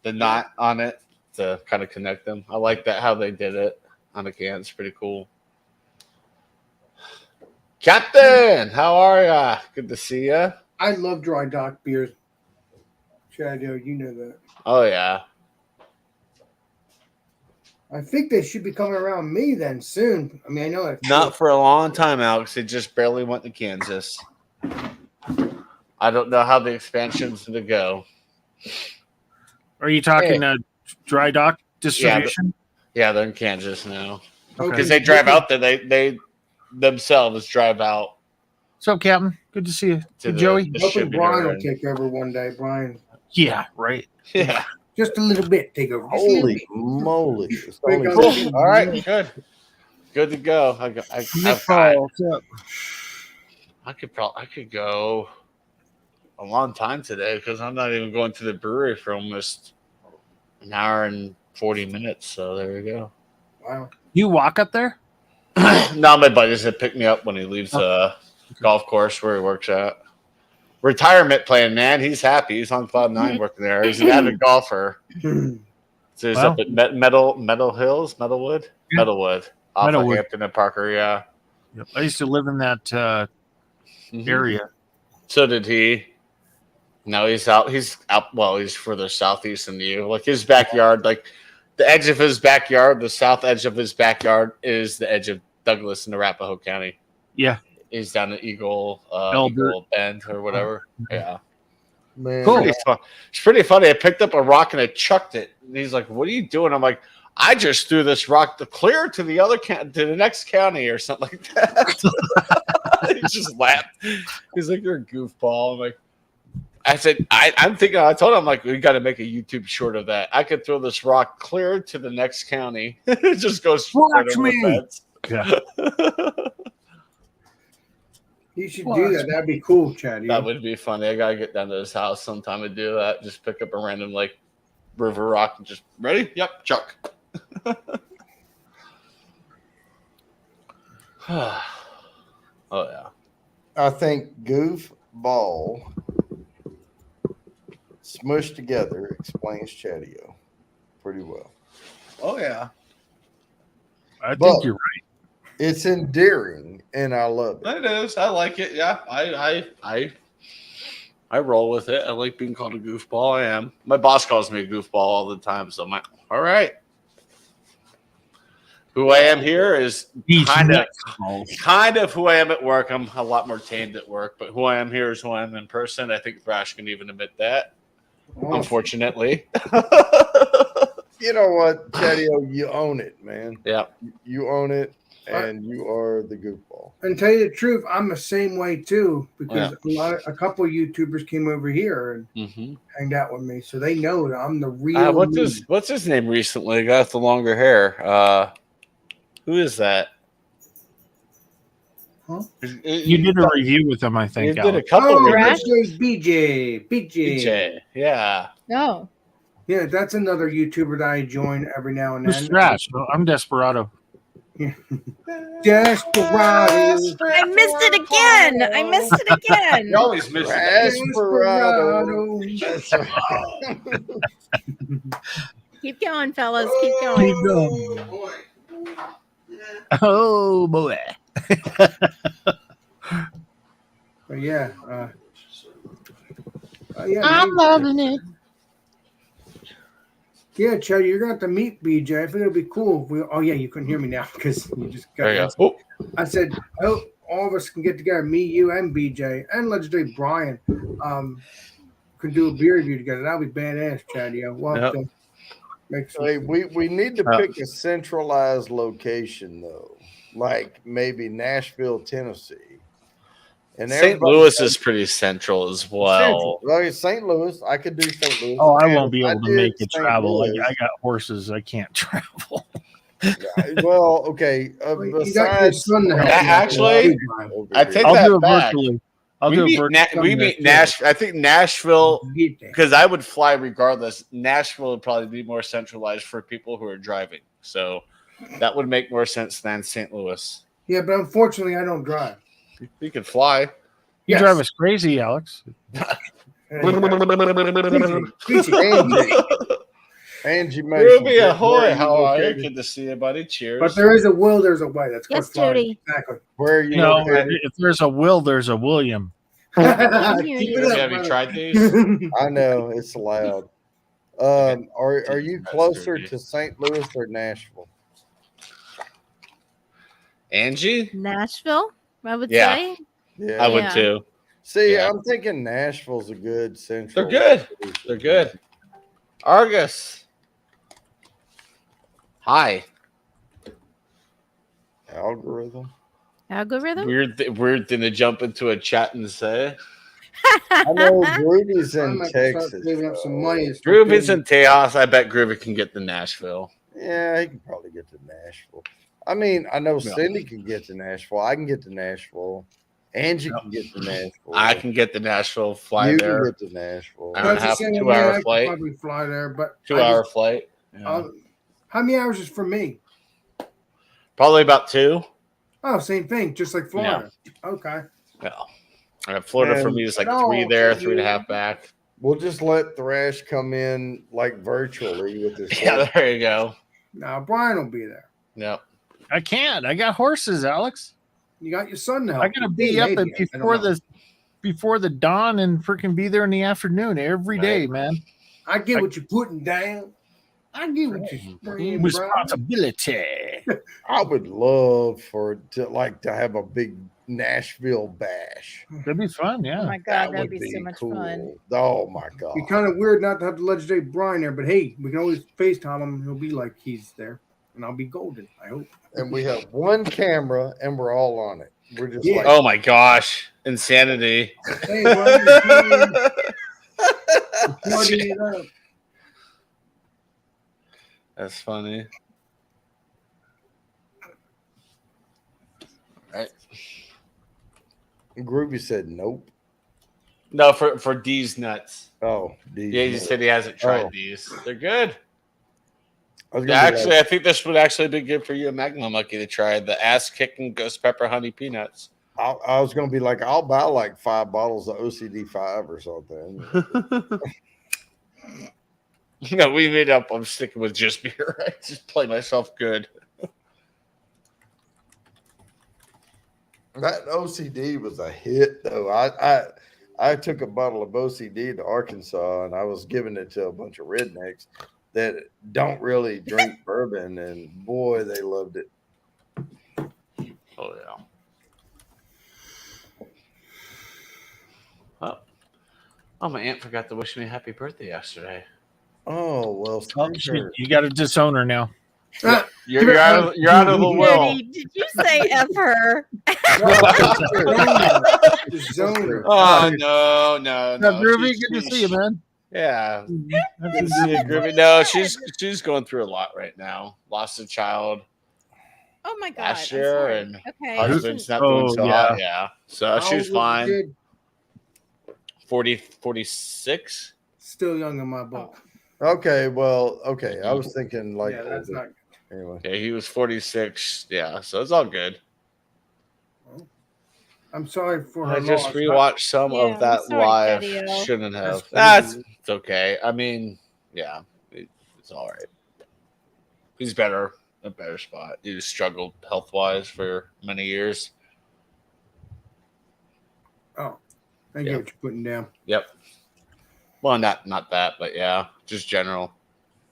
knot on it to kind of connect them. I like that, how they did it on the can. It's pretty cool. Captain, how are ya? Good to see ya. I love dry dock beers. Chadeo, you know that. Oh, yeah. I think they should be coming around me then soon. I mean, I know it. Not for a long time, Alex. It just barely went to Kansas. I don't know how the expansion's going to go. Are you talking dry dock distribution? Yeah, they're in Kansas now. Okay. Because they drive out there. They themselves drive out. So, Captain, good to see you. Joey? Hopefully Brian will take over one day. Brian. Yeah, right. Yeah. Just a little bit. Take over. Holy moly. Cool. All right, good. Good to go. I could go a long time today because I'm not even going to the brewery for almost an hour and 40 minutes. So there we go. Wow. You walk up there? No, my buddies that pick me up when he leaves golf course where he works at. Retirement plan, man. He's happy. He's on cloud 9 working there. He's an avid golfer. So he's up at Meadowwood off of Hampton and Parker. Yeah. Yep. I used to live in that area. So did he. No, he's out. Well, he's further southeast than you. Like his backyard, like the edge of his backyard, the south edge of his backyard is the edge of Douglas in Arapahoe County. Yeah. He's down at Eagle Bend or whatever. Yeah. Man. Cool. It's pretty funny. I picked up a rock and I chucked it. And he's like, "What are you doing?" I'm like, "I just threw this rock to clear to the other to the next county or something like that." He just laughed. He's like, "You're a goofball." I'm like, I said, I told him, I'm like, we got to make a YouTube short of that. I could throw this rock clear to the next county. It just goes Watch over me. the fence. Yeah. You should do that. That'd be cool, Chadeo. That would be funny. I gotta get down to his house sometime and do that. Just pick up a random river rock and just ready? Yep, chuck. Oh yeah. I think goof ball smushed together explains Chadeo pretty well. Oh yeah. I think you're right. It's endearing and I love it. It is. I like it. Yeah. I roll with it. I like being called a goofball. I am. My boss calls me a goofball all the time, so I'm like, all right. Who I am here is kind of who I am at work. I'm a lot more tamed at work, but who I am here is who I am in person. I think Thrash can even admit that. Unfortunately. You know what, Chadeo, you own it, man. Yeah. You own it, and you are the goofball. And tell you the truth, I'm the same way too, because a couple of YouTubers came over here and hanged out with me, so they know that I'm the real. What's his name recently? Got the longer hair. Who is that? Huh? You did a review with him, I think. You did a couple of Thrash? BJ. Yeah. No. Yeah, that's another YouTuber that I join every now and Who's then. Thrash? I'm Desperado. Desperado. I missed it again. You always miss it. Desperado. Keep going, fellas. Keep going. Oh boy. But yeah. I'm loving it. Yeah, Chad, you're gonna have to meet BJ. I think it'll be cool. You couldn't hear me now because you just got. There you go. I said, I hope all of us can get together, me, you, and BJ, and Legendary Brian, can do a beer review together. That'll be badass, Chadeo. We'll have to make some. Hey, we need to pick a centralized location though, like maybe Nashville, Tennessee. And St. Louis is pretty central as well. Well, St. Louis, I could do St. Louis. Oh, I won't be able to make it St. travel. Louis. I got horses. I can't travel. Well, okay. You got your son to help you. Actually, I take I'll that do it back. virtually. We meet Nashville. I think Nashville, because I would fly regardless. Nashville would probably be more centralized for people who are driving. So that would make more sense than St. Louis. Yeah, but unfortunately, I don't drive. You could fly. You Yes. drive us crazy, Alex. Angie Ruby, ahoy! How are you? Good to see you, buddy. Cheers. But there is a will, there's a way. That's Yes, called flying. Judy. Exactly. Where are you? No, located? if there's a Will, there's a William. Keep you. it up, Have you brother. tried these? I know it's loud. Are you closer to St. Louis or Nashville? Angie? Nashville, I would Yeah. say. Yeah, I would Yeah. too. See, Yeah. I'm thinking Nashville's a good central. They're good. They're good. Argus. Hi. Algorithm. Algorithm? Weird thing to jump into a chat and say. I know Ruby's I in might start Texas. saving up some so- money. and start Groovy's doing- in Tejas. I bet Groovy can get to Nashville. Yeah, he can probably get to Nashville. I mean, I know Yeah. Cindy can get to Nashville. I can get to Nashville. Angie can get to Nashville. I can get to Nashville, fly You there. can get to Nashville. I don't That's the have same 2 way hour I could flight. Probably fly there, but 2 hour flight. Yeah. how many hours is for me? Probably about 2. Oh, same thing, just like Florida. Okay. Yeah. Florida for me is like 3 there, 3.5 back. We'll just let Thrash come in like virtually with his. Yeah, there you go. Now Brian will be there. Yep. I can't. I got horses, Alex. You got your son to help. I gotta you. be up Maybe, at I don't know. before the dawn and freaking be there in the afternoon every day, man. I get what you're putting down. I get what you're saying, bro. Responsibility. I would love to have a big Nashville bash. That'd be fun, Oh yeah. my god, that'd would be so much fun. Oh my god! Be kind of weird not to have the legendary Brian there, but hey, we can always FaceTime him. He'll be like he's there, and I'll be golden. I hope. And we have one camera, and we're all on it. We're just Yeah. like, Oh my gosh. Insanity. Hey, Brian, you're partying it up. That's funny. Right. Groovy said nope. No, for Deez nuts. Oh, Deez Yeah, he nuts. said he hasn't tried Oh. these. They're good. I was gonna Yeah, be actually, like, I think this would actually be good for you and Magma Monkey to try the ass kicking ghost pepper honey peanuts. I was gonna be like, I'll buy like 5 bottles of OCD 5 or something. No, we made up. I'm sticking with just beer. I just play myself good. That OCD was a hit, though. I took a bottle of OCD to Arkansas, and I was giving it to a bunch of rednecks that don't really drink bourbon, and boy, they loved it. Oh yeah. Oh, my aunt forgot to wish me a happy birthday yesterday. Oh well, Oh, you got to disown her now. You're out of the will. Goody, did you say F her? Oh no. Groovy, good to see you, man. Yeah, good to see you, Groovy. No, she's going through a lot right now. Lost a child Oh my god. last I'm year, sorry. and Okay. husband's not doing so hot. Yeah, so How she's old was the fine. kid? 46. Still young in my book. Okay, well, okay. I was thinking like Yeah, that's older. not. Anyway. Yeah, he was 46. Yeah, so it's all good. I'm sorry for her I just loss. rewatched some Yeah, of that I'm sorry, live. Chadeo. Shouldn't have. That's It's okay. I mean, yeah, it's all right. He's better, a better spot. He just struggled health wise for many years. Oh, I Yeah. get what you're putting down. Yep. Well, not that, but yeah, just general.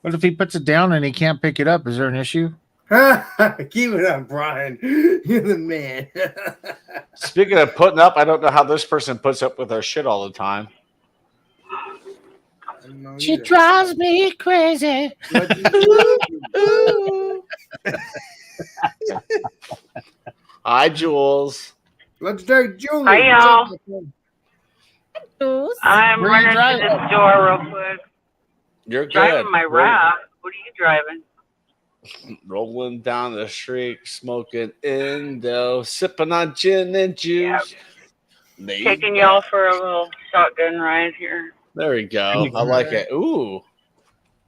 What if he puts it down and he can't pick it up? Is there an issue? Keep it up, Brian. You're the man. Speaking of putting up, I don't know how this person puts up with our shit all the time. I don't know She either. drives me crazy. Hi, Jules. Legendary Julie. Hi, y'all. Jules? I'm Where you running to driving? the store real quick. You're good. Driving my We're Rock. What are you driving? rolling down the street, smoking Indo, sipping on gin and juice. Laid Taking back. y'all for a little shotgun ride here. There we go. I like it. Ooh.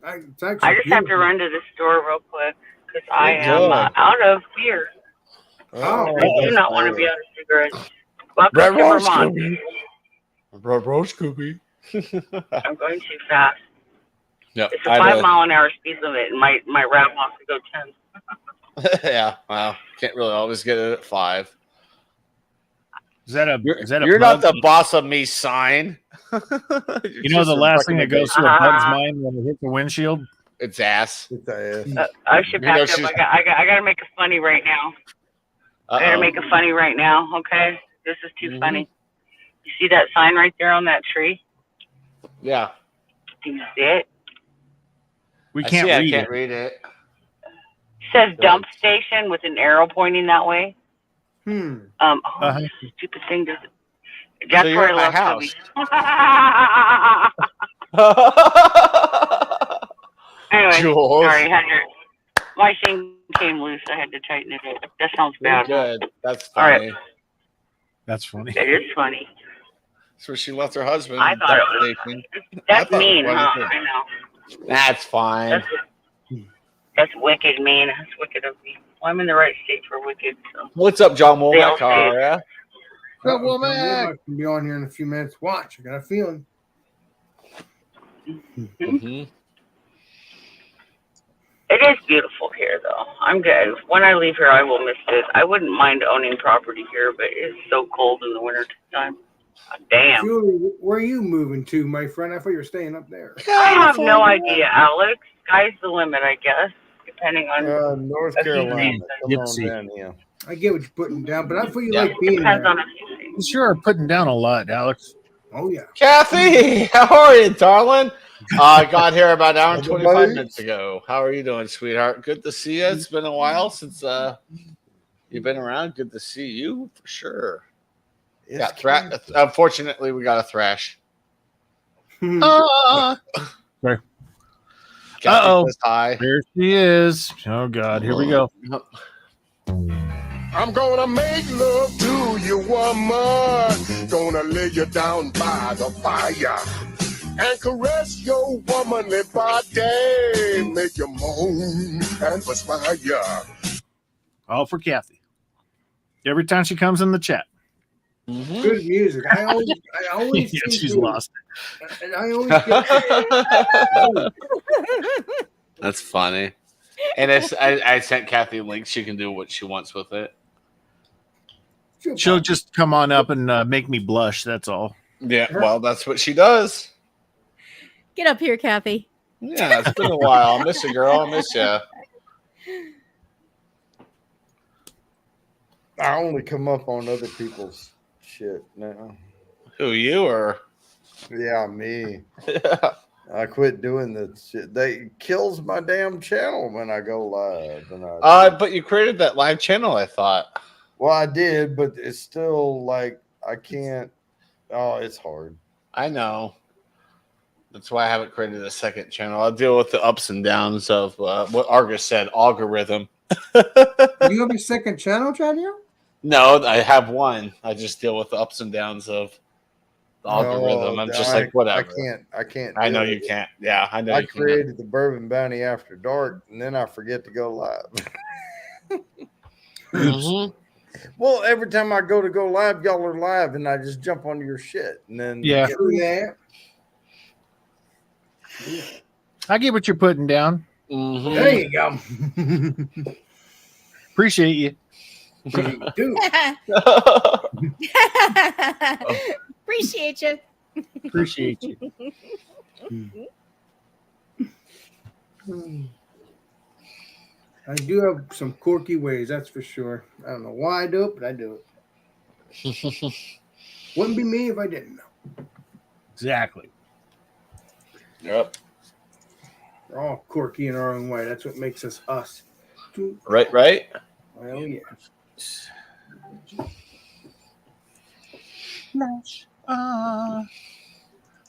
I just have to run to the store real quick because I You're am good. out of beer. Oh, I do not want to be out of cigarettes. Welcome Red to Rose Vermont. Scooby. Red Rose Scooby. I'm going too fast. Yeah, It's a 5 mile an hour speed limit, and my route wants to go 10. Yeah, well, can't really always get it at 5. Is that a You're not bug? the boss of me sign. You know the last thing that goes through a bug's mind when it hits the windshield? It's ass. It's ass. I should You know back up. she's- I got to make a funny right now. I got to make a funny right now, okay? This is too funny. You see that sign right there on that tree? Yeah. Do you see it? We I can't see, read I can't it. read it. It says dump station with an arrow pointing that way. Uh-huh. This stupid thing does it. That's So you're where at I my love house. Toby. Anyway, Jules. sorry, my thing came loose. I had to tighten it up. That sounds You're bad. good. That's All right. funny. That's funny. It is funny. That's where she left her husband. I thought it was. That's thought it mean, was huh? funny, too. I know. That's fine. That's wicked mean. That's wicked of me. Well, I'm in the right state for wicked. So. What's up, John They all Womack? How are ya? Good woman. Can be on here in a few minutes. Watch. I got a feeling. Mm-hmm. It is beautiful here, though. I'm good. When I leave here, I will miss it. I wouldn't mind owning property here, but it's so cold in the winter time. Damn. Julie, where are you moving to, my friend? I thought you were staying up there. I have no idea, Alex. Sky's the limit, I guess, depending on. North a few Carolina. things. Come on Gypsy. down here. I get what you're putting down, but I thought you Yeah. like being Depends there. on a few things. You sure are putting down a lot, Alex. Oh, yeah. Kathy, how are you, darling? I got here about an hour and 25 Everybody? minutes ago. How are you doing, sweetheart? Good to see you. It's been a while since you've been around. Good to see you for sure. It's Unfortunately, we got a thrash. Uh-oh. Kathy Uh-oh. says hi. There she is. Oh, God. Here we go. I'm gonna make love to you, woman. Gonna lay you down by the fire and caress your womanly body. Make you moan and perspire. All for Kathy. Every time she comes in the chat. Good music. I always Yeah, seem she's to- lost. And I always get That's funny. And I sent Kathy a link. She can do what she wants with it. She'll just come on up and make me blush. That's all. Yeah, well, that's what she does. Get up here, Kathy. Yeah, it's been a while. I miss you, girl. I miss you. I only come up on other people's shit now. Who, you or? Yeah, me. Yeah. I quit doing that shit. They kills my damn channel when I go live. And But you created that live channel, I thought. well, I did, but it's still like I can't. Oh, it's hard. I know. That's why I haven't created a second channel. I'll deal with the ups and downs of what Argus said, algorithm. You have a second channel, Chadeo? No, I have one. I just deal with the ups and downs of the algorithm. I'm just like, whatever. I can't. I know do you it. can't. Yeah, I know I you can't. created the Bourbon Bounty After Dark, and then I forget to go live. Mhm. Well, every time I go live, y'all are live, and I just jump onto your shit, and then Yeah. I get what you're putting down. Mhm. There you go. Appreciate you. Dude. Appreciate you. Appreciate you. I do have some quirky ways, that's for sure. I don't know why I do it, but I do it. Wouldn't be me if I didn't know. Exactly. Yep. We're all quirky in our own way. That's what makes us us. Right, right. Well, yeah.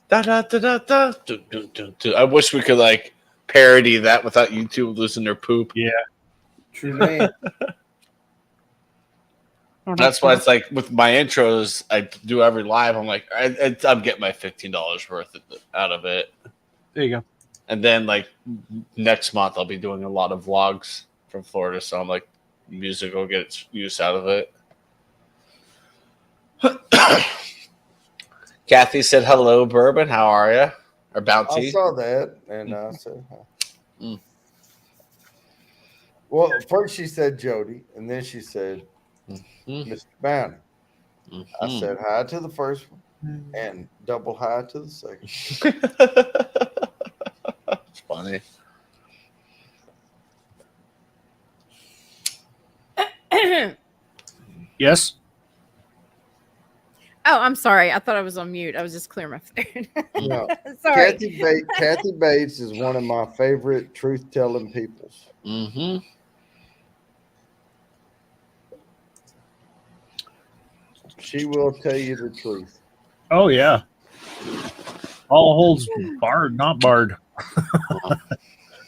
Da, da, da, da, da. Do, do, do, do. I wish we could like parody that without YouTube losing their poop. Yeah. True that. That's why it's like with my intros, I do every live. I'm like, I'm getting my $15 worth out of it. There you go. And then like next month, I'll be doing a lot of vlogs from Florida. So I'm like, music will get its use out of it. Kathy said, hello, Bourbon. How are you? Or Bounty. I saw that, and I said, hi. Mm. Well, first she said Jody, and then she said Mr. Bounty. I said hi to the first one and double hi to the second. It's funny. Yes. Oh, I'm sorry. I thought I was on mute. I was just clearing my throat. No. Sorry. Kathy Bates is one of my favorite truth-telling peoples. Mm-hmm. She will tell you the truth. Oh yeah. All holds barred, not barred.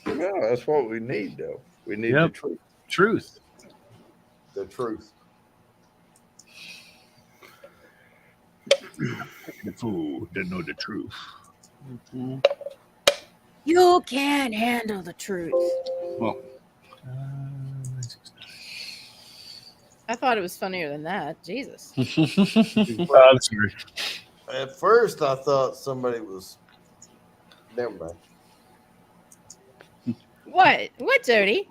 No, that's what we need, though. We need the truth. Truth. The truth. The fool didn't know the truth. You can't handle the truth. Well, I thought it was funnier than that. Jesus. At first, I thought somebody was. Never mind. What? What, Jody?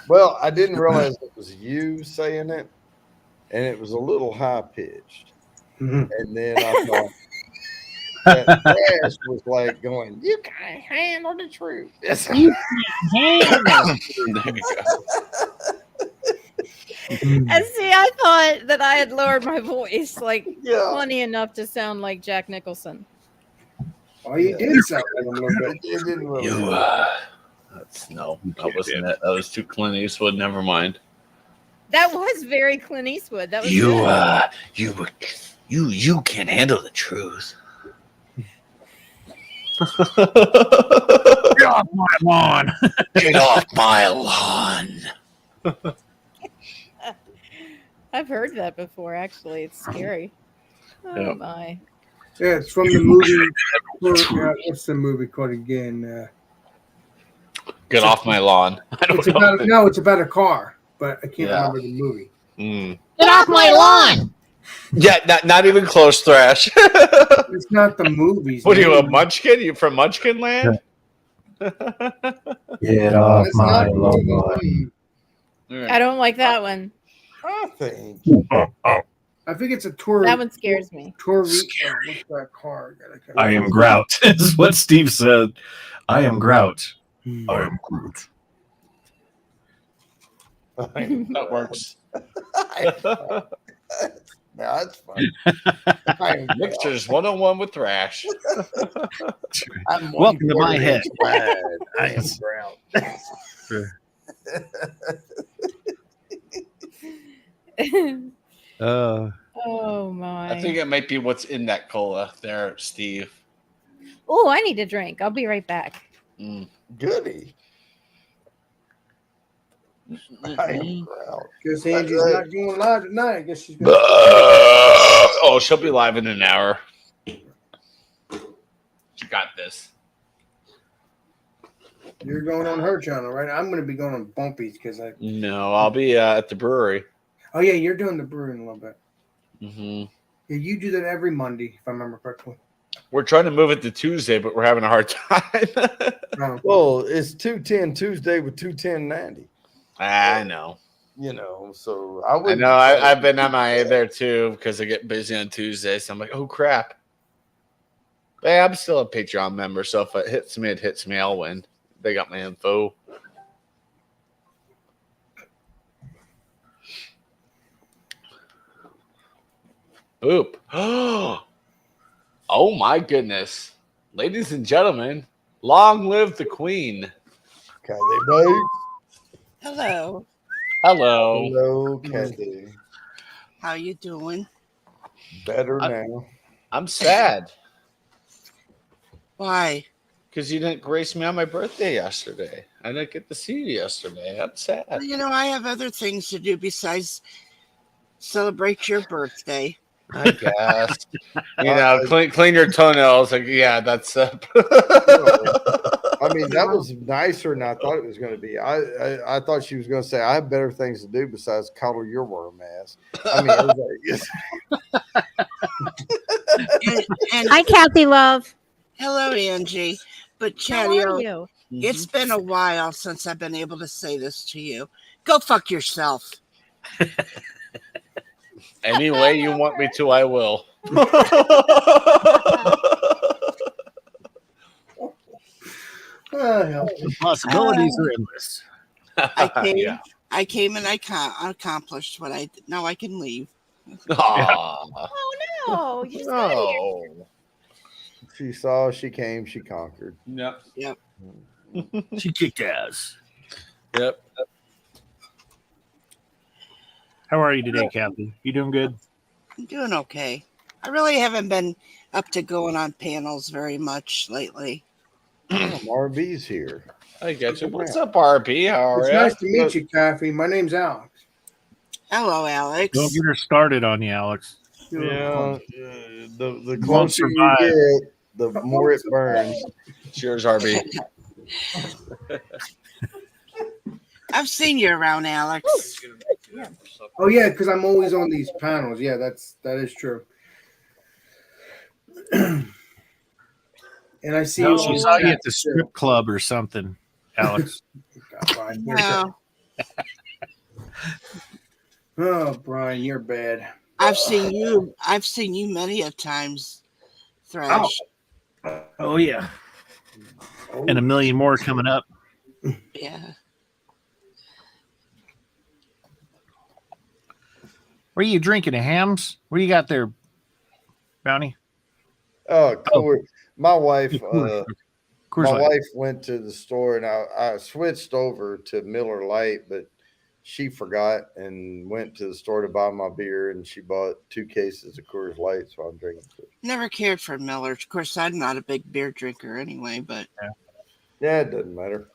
Well, I didn't realize it was you saying it, and it was a little high pitched. And then I thought that Crash was like going, "You can't handle the truth." You can't handle. And see, I thought that I had lowered my voice like funny enough to sound like Jack Nicholson. Oh, you did sound like a little bit. It didn't really. No, that wasn't it. That was too Clint Eastwood. Never mind. That was very Clint Eastwood. That was You can't handle the truth. Get off my lawn. Get off my lawn. I've heard that before. Actually, it's scary. Oh my! Yeah, it's from the movie. What's the movie called again? Get off my lawn. I don't know. It's about a car, but I can't remember the movie. Get off my lawn! Yeah, not even close, Thrash. It's not the movies. What are you, a Munchkin? You from Munchkin Land? Get off my lawn. I don't like that one. I think I think it's a tour. That one scares me. What's that car? I am Grout. Is what Steve said. I am Grout. I am Groot. That works. That's fun. Mixers 101 with Thrash. Welcome to my head. I am Grout. Oh my! I think it might be what's in that cola there, Steve. Oh, I need a drink. I'll be right back. Goody. I am Grout. Guess Angie's not going live tonight. I guess she's going Oh, she'll be live in an hour. She got this. You're going on her channel, right? I'm going to be going on Bumpy's because I. No, I'll be at the brewery. Oh yeah, you're doing the brewing a little bit. Mm-hmm. Yeah, you do that every Monday, if I remember correctly. We're trying to move it to Tuesday, but we're having a hard time. Well, it's 210 Tuesday with 210.90. I know. You know, so I know. I've been MIA there too because I get busy on Tuesday. So I'm like, oh crap. But yeah, I'm still a Patreon member, so if it hits me, I'll win. They got my info. Oop. Oh my goodness. Ladies and gentlemen, long live the Queen. Okay, they Hello. Hello. Hello, Kathy. How you doing? Better now. I'm sad. Why? Because you didn't grace me on my birthday yesterday. I didn't get to see you yesterday. I'm sad. Well, you know, I have other things to do besides celebrate your birthday. I guess. Clean your toenails. Like, yeah, that's. I mean, that was nicer than I thought it was going to be. I thought she was going to say, I have better things to do besides coddle your worm ass. I mean, and Hi, Kathy, love. hello, Angie. But How are Chadeo, you? it's been a while since I've been able to say this to you. Go fuck yourself. Any way you want me to, I will. The possibilities are endless. I came and I accomplished what I now I can leave. Aww. Oh no! You just No. she saw, she came, she conquered. Yep. Yep. She kicked ass. Yep. How are you today, Kathy? You doing good? I'm doing okay. I really haven't been up to going on panels very much lately. RB's here. I get you. What's up, RB? How are It's ya? nice to meet you, Kathy. My name's Alex. Hello, Alex. Don't get her started on you, Alex. Yeah, the won't closer you survive. get, the more it burns. Cheers, RB. I've seen you around, Alex. Oh yeah, because I'm always on these panels. Yeah, that is true. And I see No, you she on saw you chat, at the too. strip club or something, Alex. No, Oh, Brian, you're bad. I've seen you. I've seen you many a times, Thrash. Oh yeah, and a million more coming up. Yeah. What are you drinking? A Hams? What do you got there, Bounty? Oh, cool. My wife, Coors my Light. wife went to the store and I switched over to Miller Lite, but she forgot and went to the store to buy my beer, and she bought 2 cases of Coors Light, so I'm drinking it. Never cared for Miller. Of course, I'm not a big beer drinker anyway, but Yeah, it doesn't matter.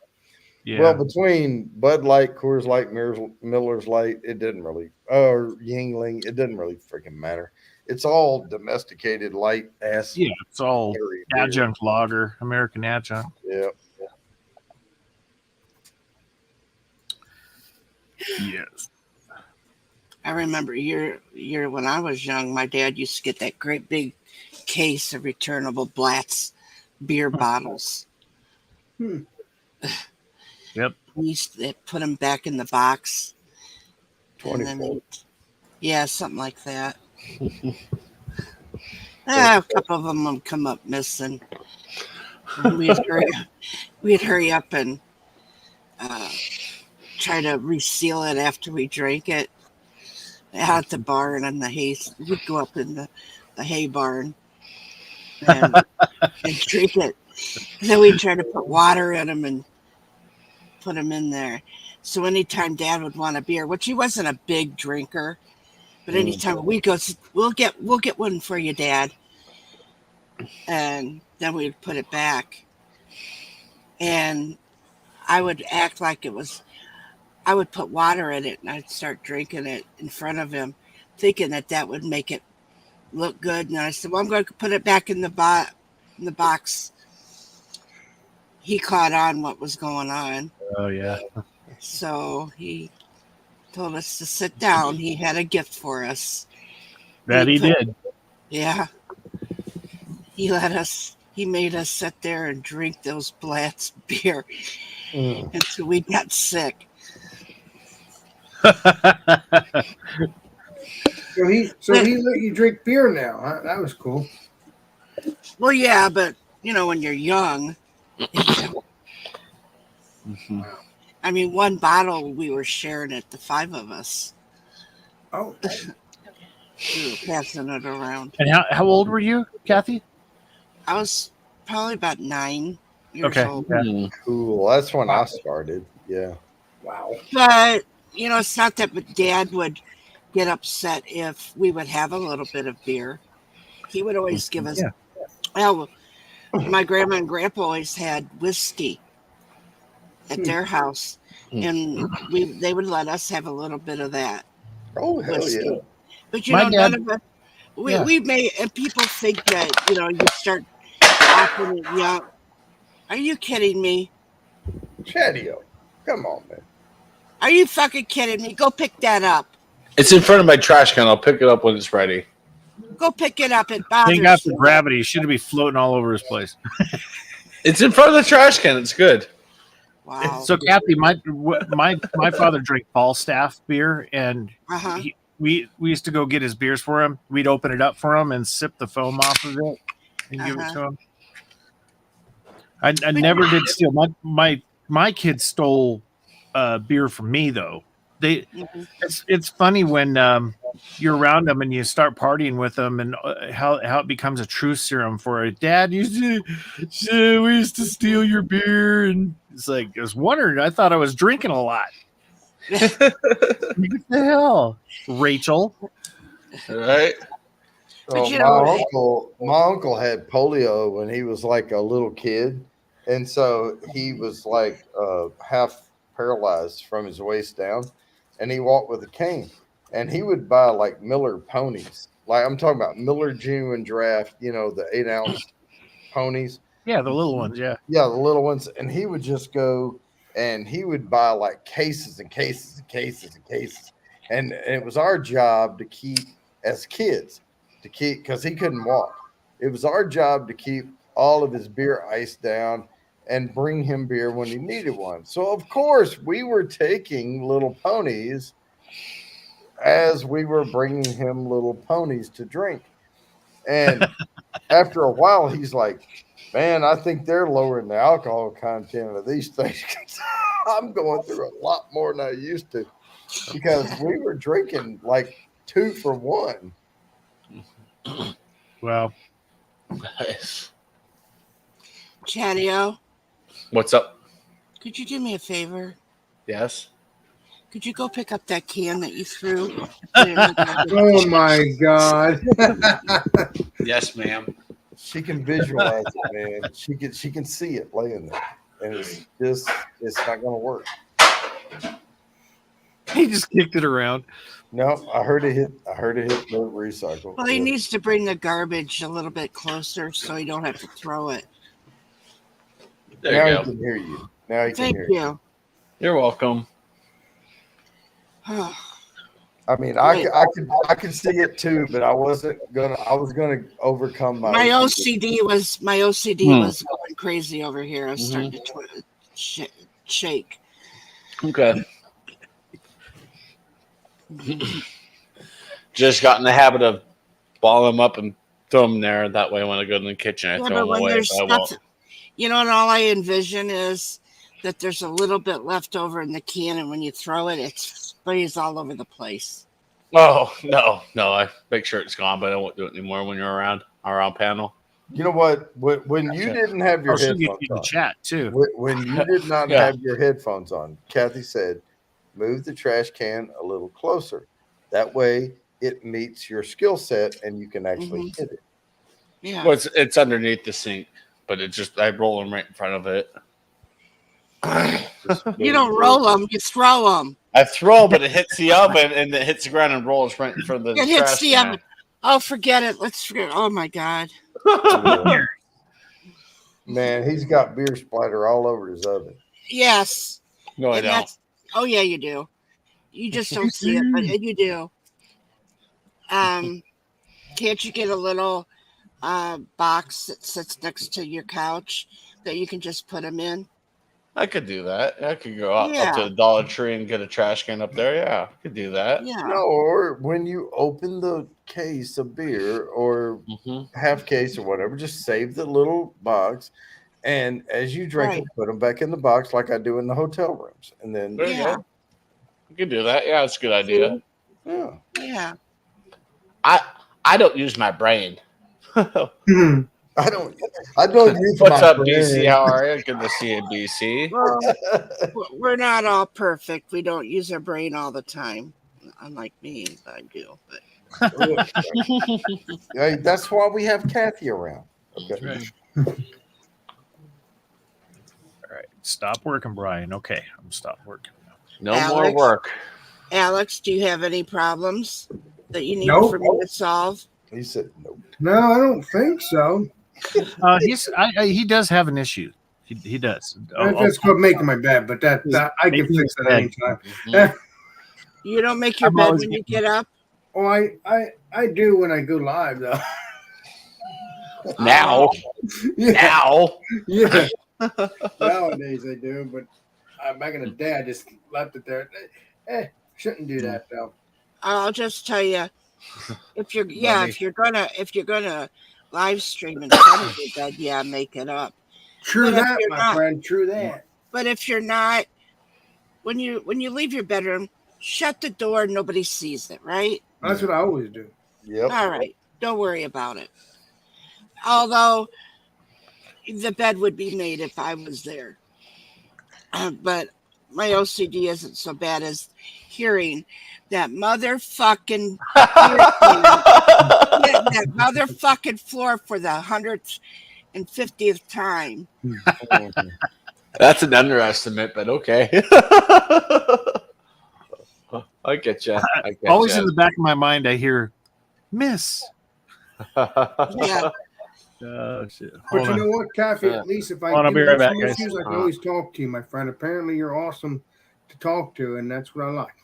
Yeah. Well, between Bud Light, Coors Light, Miller's Light, it didn't really, or Yingling, it didn't really freaking matter. It's all domesticated light ass. Yeah, it's all berry beer. adjunct lager, American adjunct. Yep. Yes. I remember year when I was young, my dad used to get that great big case of returnable Blatz beer bottles. Yep. We used to put them back in the box. 24. Yeah, something like that. A couple of them would come up missing. We'd hurry up and try to reseal it after we drank it out at the barn and the hay. We'd go up in the hay barn and drink it. Then we'd try to put water in them and put them in there. So anytime Dad would want a beer, which he wasn't a big drinker, but anytime we'd go, we'll get one for you, Dad. And then we'd put it back. And I would act like I would put water in it and I'd start drinking it in front of him, thinking that would make it look good. And I said, well, I'm going to put it back in the box. He caught on what was going on. Oh, yeah. So he told us to sit down. He had a gift for us. That he did. Yeah. He made us sit there and drink those Blatz beer until we got sick. So he let you drink beer now. Huh? That was cool. Well, yeah, but when you're young, I mean, one bottle we were sharing it, the 5 of us. Oh, we were passing it around. And how old were you, Kathy? I was probably about 9 years old. Yeah. Cool. That's when I started. Yeah. wow. But it's not that Dad would get upset if we would have a little bit of beer. He would always give us. Yeah. Well, my grandma and grandpa always had whiskey at their house, and they would let us have a little bit of that. Oh, hell whiskey. yeah. But My none dad- of us. We may, and people think that you start acting young. Are you kidding me? Chadeo. Come on, man. Are you fucking kidding me? Go pick that up. It's in front of my trash can. I'll pick it up when it's ready. Go pick it up. It bothers Thank God for you. gravity. He should be floating all over his place. It's in front of the trash can. It's good. Wow. So, Kathy, my father drank Falstaff beer, and Uh-huh. we used to go get his beers for him. We'd open it up for him and sip the foam off of it and give it to him. I never did steal. My kids stole beer from me, though. It's funny when you're around them and you start partying with them, and how it becomes a truth serum for it. Dad we used to steal your beer, and it's like I was wondering. I thought I was drinking a lot. What the hell, Rachel? All right. So my uncle had polio when he was like a little kid, and so he was like half paralyzed from his waist down, and he walked with a cane. And he would buy like Miller ponies, like I'm talking about Miller Genuine Draft, the 8-ounce ponies. Yeah, the little ones. Yeah, the little ones. And he would just go and he would buy like cases and cases and cases and cases. And it was our job to keep, as kids, because he couldn't walk. It was our job to keep all of his beer iced down and bring him beer when he needed one. So, of course, we were taking little ponies as we were bringing him little ponies to drink. And after a while, he's like, man, I think they're lowering the alcohol content of these things. I'm going through a lot more than I used to, because we were drinking like 2 for 1. Well, Nice. Chadeo, What's up? could you do me a favor? Yes. Could you go pick up that can that you threw? Oh my God. Yes, ma'am. She can visualize it, man. She can see it laying there, and it's not going to work. he just kicked it around. No, I heard it hit the recycle. Well, he needs to bring the garbage a little bit closer so he don't have to throw it. There Now you he go. can hear you. Now he can Thank hear you. You're welcome. I mean, I could see it too, but I was gonna overcome my OCD was going crazy over here. I was starting to shake. Okay. Just got in the habit of ball them up and throw them there. That way, when I go in the kitchen, I Yeah, throw but them when away. there's But I stuff, won't. and all I envision is that there's a little bit left over in the can, and when you throw it, it sprays all over the place. Oh no! I make sure it's gone, but I won't do it anymore when you're around panel. You know what? When you didn't have your she'll get headphones you the on, chat too. when you did not Yeah. have your headphones on, Kathy said, "Move the trash can a little closer. That way, it meets your skill set, and you can actually hit it." Yeah. Well, it's underneath the sink, but I roll them right in front of it. You don't roll them, you throw them. I throw, but it hits the oven and it hits the ground and rolls right in front of the It hits trash the can. oven. Oh, forget it. Let's forget. Oh my God. Man, he's got beer splatter all over his oven. Yes. No, I don't. Oh yeah, you do. You just don't see it, but you do. Can't you get a little box that sits next to your couch that you can just put them in? I could do that. I could go up Yeah. to the Dollar Tree and get a trash can up there. Yeah, I could do that. Yeah. No, or when you open the case of beer or half case or whatever, just save the little box. And as you drink them, put them back in the box like I do in the hotel rooms. And then There you go. You can do that. Yeah, that's a good idea. Yeah. Yeah. I don't use my brain. I don't use What's my up, brain. BC? How are you? Good to see you, BC. Well, we're not all perfect. We don't use our brain all the time. Unlike me, I do. But Hey, that's why we have Kathy around. Okay. Right. All right. Stop working, Brian. Okay. I'm stop working. No Alex? more work. Alex, do you have any problems that you need Nope. for me to solve? He said no. No, I don't think so. He does have an issue. He does. That's called making my bed, but that I can Making fix his that anytime. Mhm. You don't make your I'm bed always when you get up? Oh, I do when I go live though. Now, Yeah. now. Yeah. Nowadays I do, but back in the day I just left it there. Shouldn't do that though. I'll just tell you, if you're gonna live stream in front of your bed, yeah, make it up. True But if that, you're my not- friend. True that. But if you're not, when you leave your bedroom, shut the door. Nobody sees it, right? That's what I always do. Yep. All right, don't worry about it. Although the bed would be made if I was there, but my OCD isn't so bad as hearing that motherfucking that motherfucking floor for the 150th time. That's an underestimate, but okay. I get you. Always in the back of my mind, I hear, "Miss." Yeah. Oh shit! But Hold you on. know what, Kathy? At least if I Hold on, I'll do be right have back, some guys. issues, I can always talk to you, my friend. Apparently, you're awesome to talk to, and that's what I like.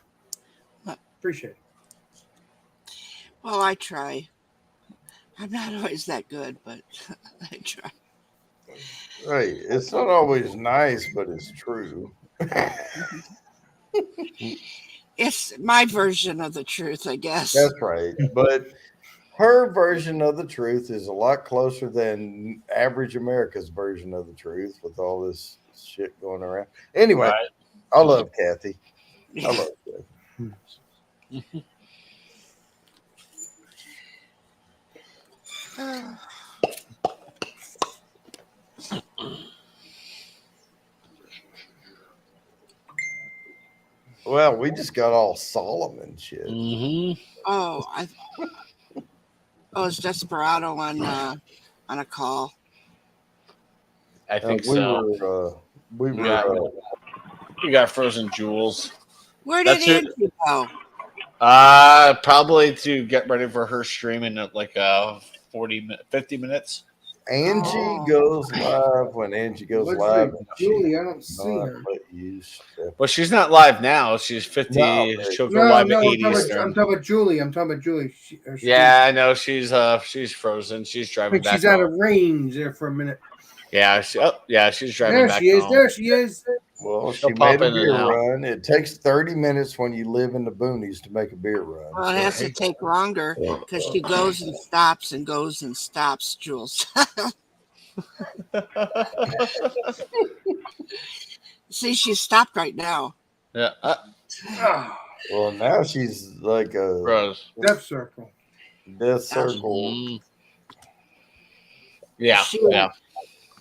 Appreciate it. Well, I try. I'm not always that good, but I try. Right. It's not always nice, but it's true. It's my version of the truth, I guess. That's right. But her version of the truth is a lot closer than average America's version of the truth with all this shit going around. Anyway, Right. I love Kathy. I love Kathy. Well, we just got all solemn and shit. Mm-hmm. Oh, it's Desperado on a call. I think we so. We got frozen jewels. Where did That's it. Angie go? Probably to get ready for her streaming at like 50 minutes. Angie goes live when Angie goes What's live. the Julie? I don't see her. Well, she's not live now. She's 50. No, She'll go live at 80 I'm Eastern. talking about Julie. I'm talking about Julie. Yeah, I know. She's frozen. She's I driving think back she's out home. of range there for a minute. Yeah, she's driving There back she is. home. There she is. Well, She'll she pop made a in and beer out. run. It takes 30 minutes when you live in the boonies to make a beer run. Well, it has to take longer because she goes and stops and goes and stops, Jules. See, she stopped right now. Yeah. Well, now she's like a Rose. Death circle. death circle. Mhm. Yeah. She- Yeah.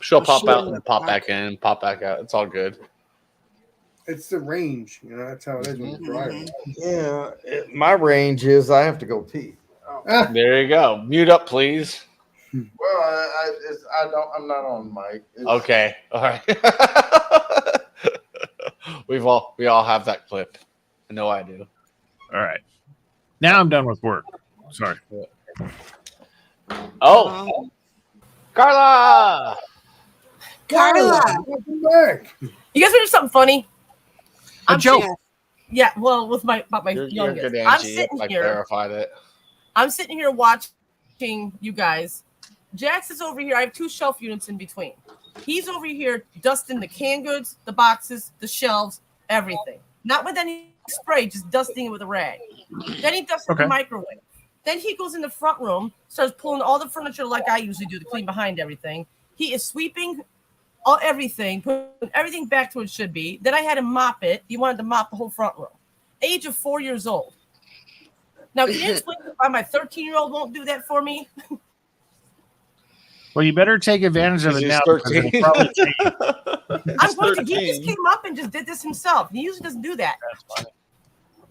She'll Well, pop she out ended and up pop back in, pop back out. It's all good. It's the range. You know, that's how it is when you're driving. Yeah, my range is I have to go pee. Ah, There you go. Mute up, please. Well, I'm not on mic. Okay. All right. we all have that clip. I know I do. All right. Now I'm done with work. Sorry. Oh, Carla. Carla. Welcome back. You guys want to do something funny? A joke. Yeah, well, with my You're youngest, good, I'm Angie. sitting I here. clarified it. I'm sitting here watching you guys. Jax is over here. I have 2 shelf units in between. He's over here dusting the canned goods, the boxes, the shelves, everything. Not with any spray, just dusting it with a rag. Then he dusts the microwave. Then he goes in the front room, starts pulling all the furniture like I usually do to clean behind everything. He is sweeping everything, putting everything back to what it should be. Then I had him mop it. He wanted to mop the whole front room. Age of 4 years old. Now, can you explain why my 13-year-old won't do that for me? Well, you better take advantage of it He's now. 13. Because it'll probably change. I'm going to. He just came up and just did this himself. He usually doesn't do that.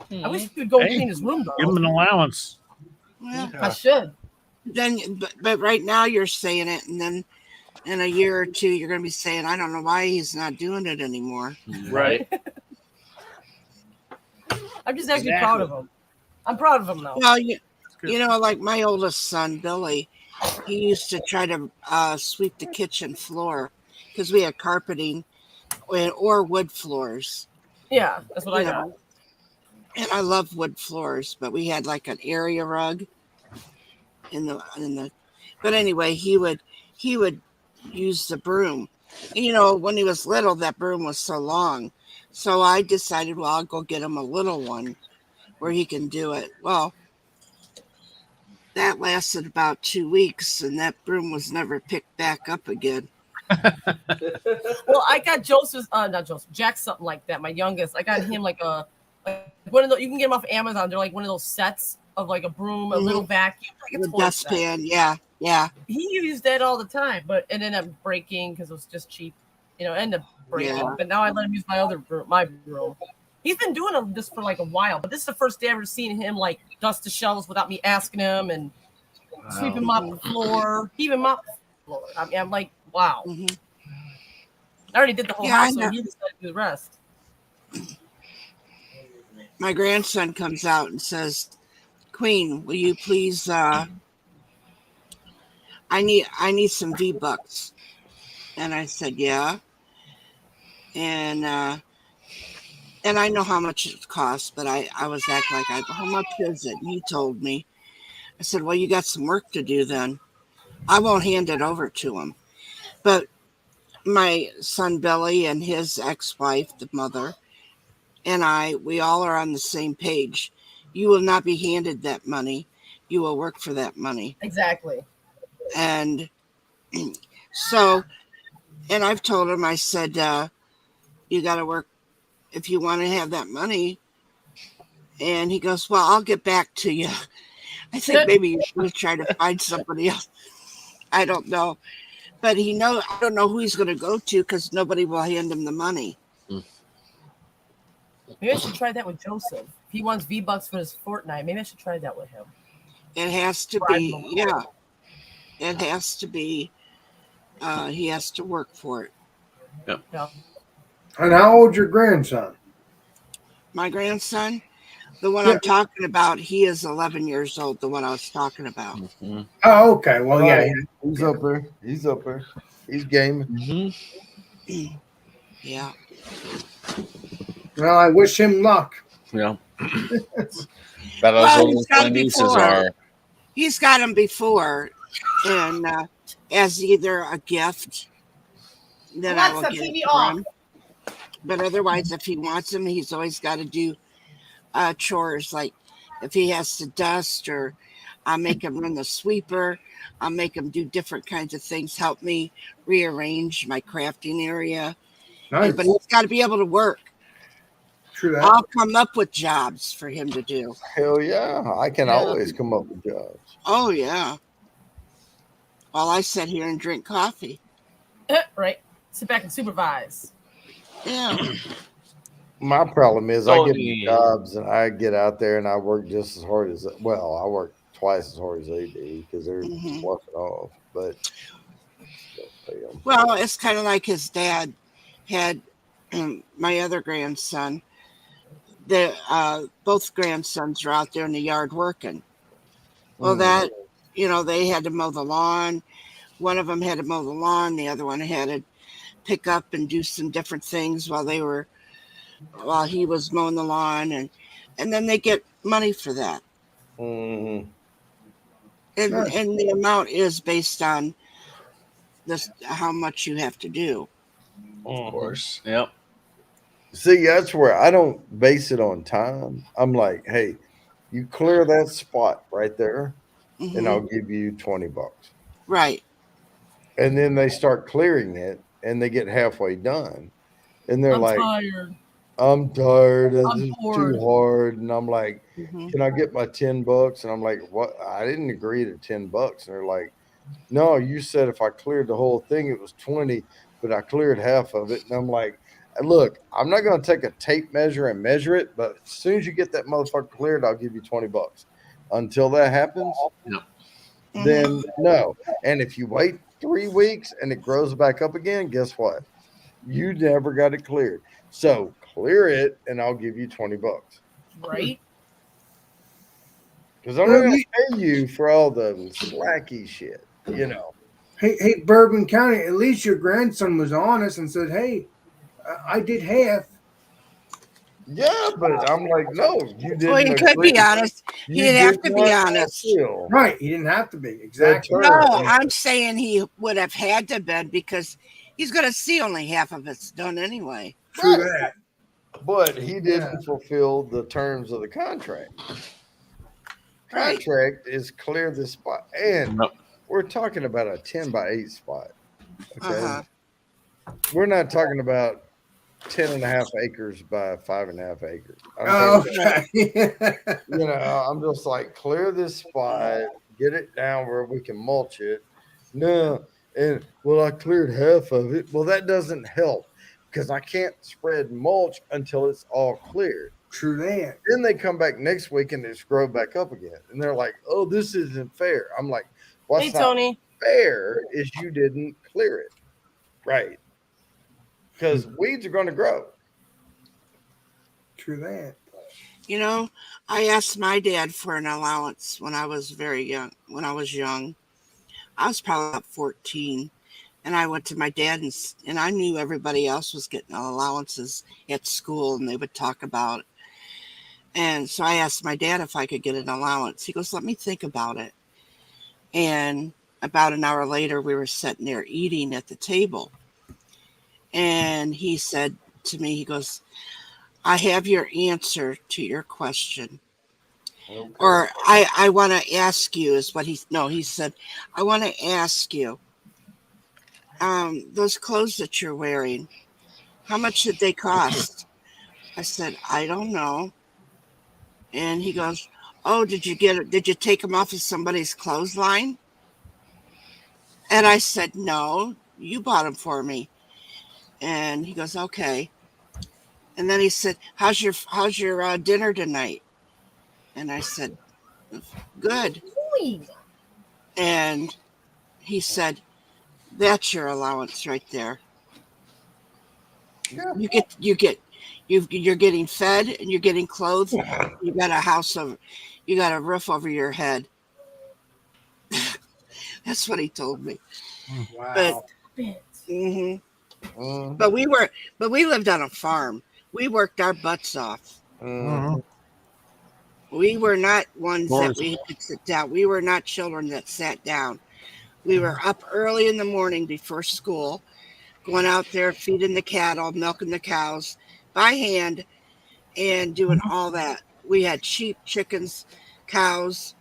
I wish he would go and clean his room, though. Give him an allowance. Well, I should. then, but right now you're saying it, and then in a year or two you're going to be saying, I don't know why he's not doing it anymore. Right. I'm just actually proud of him. I'm proud of him, though. Well, you know, like my oldest son, Billy, he used to try to sweep the kitchen floor because we had carpeting or wood floors. Yeah, that's what I know. know. And I love wood floors, but we had like an area rug in the. But anyway, he would use the broom. And, you know, when he was little, that broom was so long, so I decided, well, I'll go get him a little one where he can do it. Well, that lasted about 2 weeks, and that broom was never picked back up again. Well, I got Jack something like that. My youngest, I got him like one of those. You can get them off Amazon. They're like one of those sets of like a broom, a little vacuum, like a toy set. Dustpan, yeah. He used that all the time, but it ended up breaking because it was just cheap. You know, it ended up breaking. Yeah. But now I let him use my broom. He's been doing this for like a while, but this is the first day I've ever seen him like dust the shelves without me asking him and sweep him up the floor. He even mopped the floor. I mean, I'm like, wow. Mm-hmm. I already did the whole house, so he decided to do the rest. My grandson comes out and says, Queen, will you please I need some V-Bucks. And I said, yeah. And I know how much it costs, but I was acting like, how much is it? And he told me. I said, well, you got some work to do then. I won't hand it over to him. But my son Billy and his ex-wife, the mother, and we all are on the same page. You will not be handed that money. You will work for that money. Exactly. And so, and I've told him, I said, you got to work if you want to have that money. And he goes, well, I'll get back to you. I think maybe you should try to find somebody else. I don't know. But I don't know who he's going to go to because nobody will hand him the money. Maybe I should try that with Joseph. If he wants V-Bucks for his Fortnite, maybe I should try that with him. It has to be, yeah. It has to be, he has to work for it. Yep. Yeah. And how old's your grandson? My grandson, the one I'm talking about, he is 11 years old, the one I was talking about. Mm-hmm. Oh, okay. Well, yeah. He's up there. He's gaming. Mm-hmm. Yeah. Well, I wish him luck. Yeah. That was what nieces are. He's got them before, and as either a gift that I will get TV for off. him, But otherwise, if he wants them, he's always got to do chores. Like if he has to dust, or I'll make him run the sweeper. I'll make him do different kinds of things. Help me rearrange my crafting area. Nice. But he's got to be able to work. True that. I'll come up with jobs for him to do. Hell yeah. I can Yeah. always come up with jobs. Oh yeah. While I sit here and drink coffee. Right. Sit back and supervise. Yeah. My problem is I get Tony. jobs and I get out there and I work just as hard as, well, I work twice as hard as they do because they're Mhm. sloughing off. But pay 'em. Well, it's kind of like his dad had my other grandson. Both grandsons are out there in the yard working. Well, that, they had to mow the lawn. One of them had to mow the lawn. The other one had to pick up and do some different things while he was mowing the lawn, and then they get money for that. Mhm. And the amount is based on how much you have to do. Of course. Yep. See, that's where I don't base it on time. I'm like, hey, you clear that spot right there, and I'll give you $20. Right. And then they start clearing it, and they get halfway done, and they're I'm like, tired. I'm tired. I'm This is bored. too hard. And I'm like, Mhm. can I get my $10? And I'm like, what? I didn't agree to $10. And they're like, no, you said if I cleared the whole thing, it was 20, but I cleared half of it. And I'm like, look, I'm not going to take a tape measure and measure it, but as soon as you get that motherfucker cleared, I'll give you $20. Until that happens, then no. And if you wait 3 weeks and it grows back up again, guess what? You never got it cleared. So clear it and I'll give you $20. Right. Because I'm not going to pay you for all the slacky shit, Hey, Bourbon County, at least your grandson was honest and said, hey, I did half. Yeah, but I'm like, no, you didn't. Well, he could be honest. He didn't have to be honest. Right, he didn't have to be. Exactly. No, I'm saying he would have had to been, because he's going to see only half of it's done anyway. True that. But he didn't fulfill the terms of the contract. Contract is clear the spot. And we're talking about a 10x8 spot. Okay. We're not talking about 10.5 acres by 5.5 acres. I'm just like, clear this spot, get it down where we can mulch it. No, and I cleared half of it. Well, that doesn't help because I can't spread mulch until it's all cleared. True that. Then they come back next week and it's grow back up again, and they're like, "Oh, this isn't fair." I'm like, "What's not Tony. fair is you didn't clear it, right?" Because weeds are going to grow. True that. I asked my dad for an allowance when I was very young. When I was young, I was probably about 14, and I went to my dad, and I knew everybody else was getting allowances at school, and they would talk about it. And so I asked my dad if I could get an allowance. He goes, "Let me think about it." And about an hour later, we were sitting there eating at the table. And he said to me, he goes, "I have your answer to your question." Okay. Or I want to ask you is what he said, "I want to ask you, those clothes that you're wearing, how much did they cost?" I said, "I don't know." And he goes, "Oh, did you take them off of somebody's clothesline?" And I said, "No, you bought them for me." And he goes, "Okay." And then he said, how's your dinner tonight?" And I said, "Good." And he said, "That's your allowance right there. Yeah. You're getting fed and you're getting clothes. You got a roof over your head." That's what he told me. Wow. But we lived on a farm. We worked our butts off. We were not ones that we could sit down. We were not children that sat down. We were up early in the morning before school. going out there, feeding the cattle, milking the cows by hand, and doing all that. We had sheep, chickens, cows,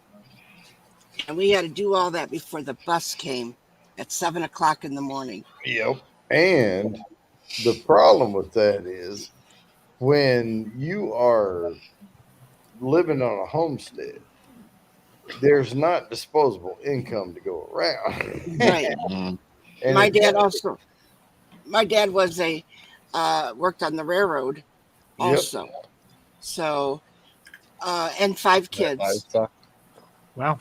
and we had to do all that before the bus came at 7:00 in the morning. Yep. And the problem with that is when you are living on a homestead, there's not disposable income to go around. Right. And My it's dad also. My dad was a worked on the railroad also. So and 5 kids. Wow.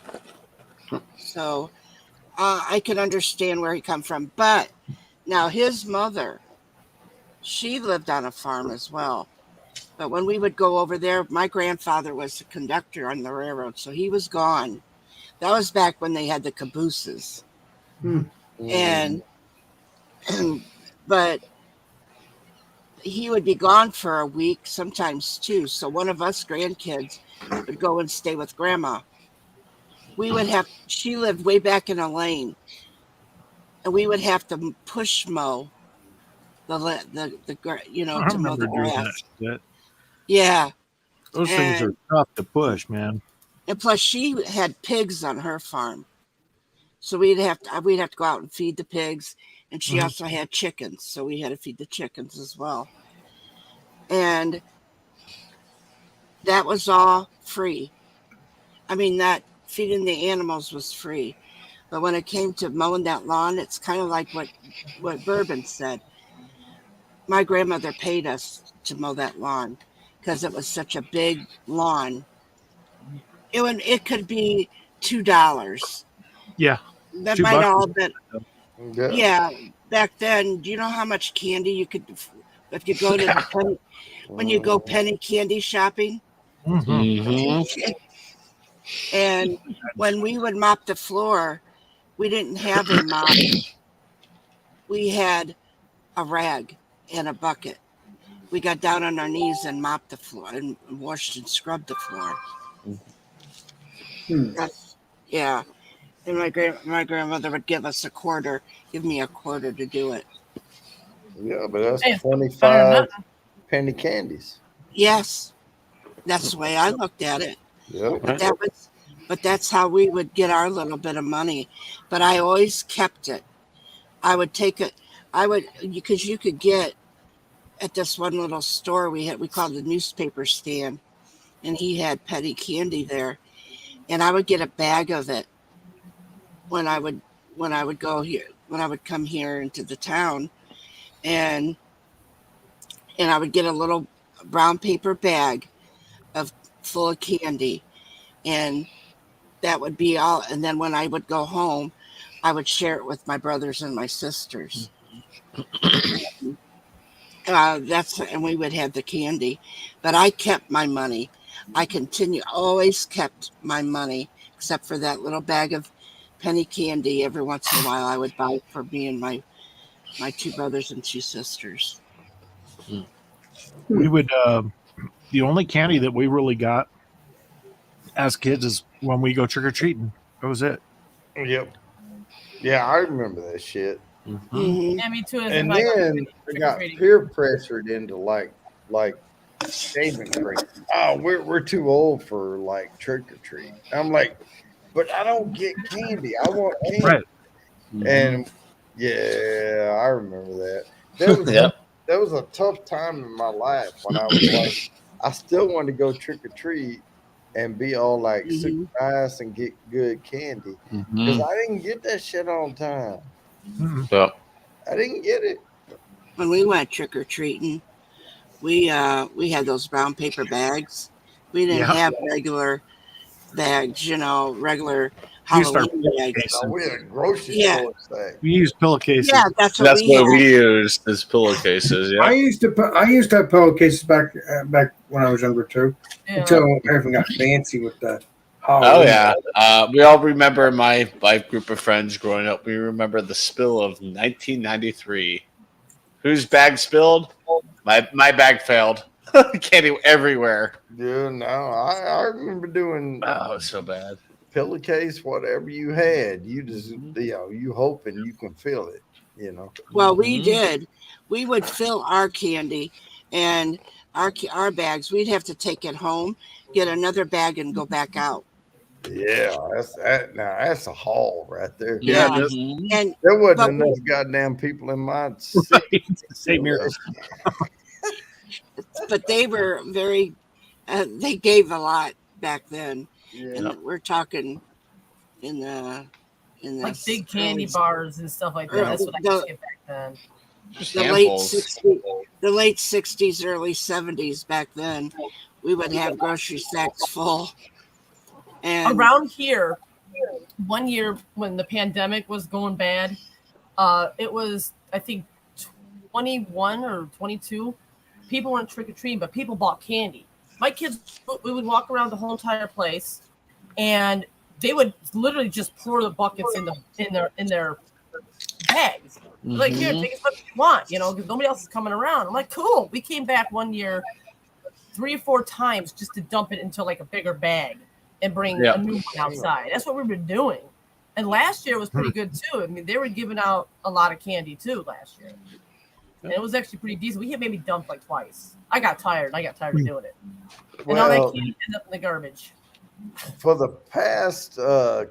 So I can understand where he come from. But now his mother, she lived on a farm as well. But when we would go over there, my grandfather was a conductor on the railroad, so he was gone. That was back when they had the cabooses. And but he would be gone for a week, sometimes 2. So one of us grandkids would go and stay with grandma. We would have, she lived way back in a lane, and we would have to push mow the you know, I to mow remember the doing that grass. shit. Yeah. Those things are tough to push, man. And plus she had pigs on her farm. So we'd have to go out and feed the pigs, and she also had chickens, so we had to feed the chickens as well. And that was all free. I mean, that feeding the animals was free. But when it came to mowing that lawn, it's kind of like what Bourbon said. My grandmother paid us to mow that lawn because it was such a big lawn. It could be $2. Yeah. That $2 might all been. Yeah. Yeah, back then, do you know how much candy you could, if you go to the penny, when you go penny candy shopping? And when we would mop the floor, we didn't have a mop. We had a rag and a bucket. We got down on our knees and mopped the floor and washed and scrubbed the floor. Yeah. And my grandmother would give me a quarter to do it. Yeah, but that's 25 penny candies. Yes. That's the way I looked at it. Yep. But that's how we would get our little bit of money. But I always kept it. I would take it. Because you could get at this one little store we called the newspaper stand, and he had penny candy there, and I would get a bag of it when I would come here into the town, and I would get a little brown paper bag full of candy, and that would be all. And then when I would go home, I would share it with my brothers and my sisters. And we would have the candy, but I kept my money. I always kept my money, except for that little bag of penny candy. Every once in a while I would buy for me and my 2 brothers and 2 sisters. We would, the only candy that we really got as kids is when we go trick-or-treating. That was it. Yep. Yeah, I remember that shit. Yeah, me too. And then I got peer pressured into like shaving cream. Oh, we're too old for like trick or treat. I'm like, but I don't get candy. I want candy. Right. And yeah, I remember that. That was a tough time in my life when I was like, I still wanted to go trick or treat and be all like super nice and get good candy because I didn't get that shit on time. I didn't get it. When we went trick or treating, we had those brown paper bags. We didn't have regular bags, regular Halloween bags. We had a grocery store bag. We used pillowcases. Yeah, that's what we used as pillowcases. Yeah, I used to have pillowcases back when I was younger too. Yeah. Until everything got fancy with the Halloween. Oh yeah, we all remember my group of friends growing up. We remember the spill of 1993. Whose bag spilled? My bag failed. Candy everywhere. Yeah, no, I remember doing. Oh, it was so bad. Pillowcase, whatever you had, you just you hoping you can feel it. you know. Well, we did. We would fill our candy and our bags. We'd have to take it home, get another bag, and go back out. Yeah, that's a haul right there. Yeah, Yeah. And There wasn't but enough goddamn people in my city. Same here. but they were very. They gave a lot back then, and we're talking in the like big candy early- bars and stuff like that. That's what I used to get back then. Just the late 60s, early 70s back then. We would have grocery sacks full. And around here, one year when the pandemic was going bad, it was, I think, 21 or 22. People weren't trick-or-treating, but people bought candy. My kids, we would walk around the whole entire place, and they would literally just pour the buckets in their bags. Like, here, take as much as you want, because nobody else is coming around. I'm like, cool. We came back one year 3 or 4 times just to dump it into like a bigger bag and bring a new one outside. That's what we've been doing. And last year was pretty good too. I mean, they were giving out a lot of candy too last year. And it was actually pretty decent. We had maybe dumped like twice. I got tired of doing it. And all that candy ended up in the garbage. For the past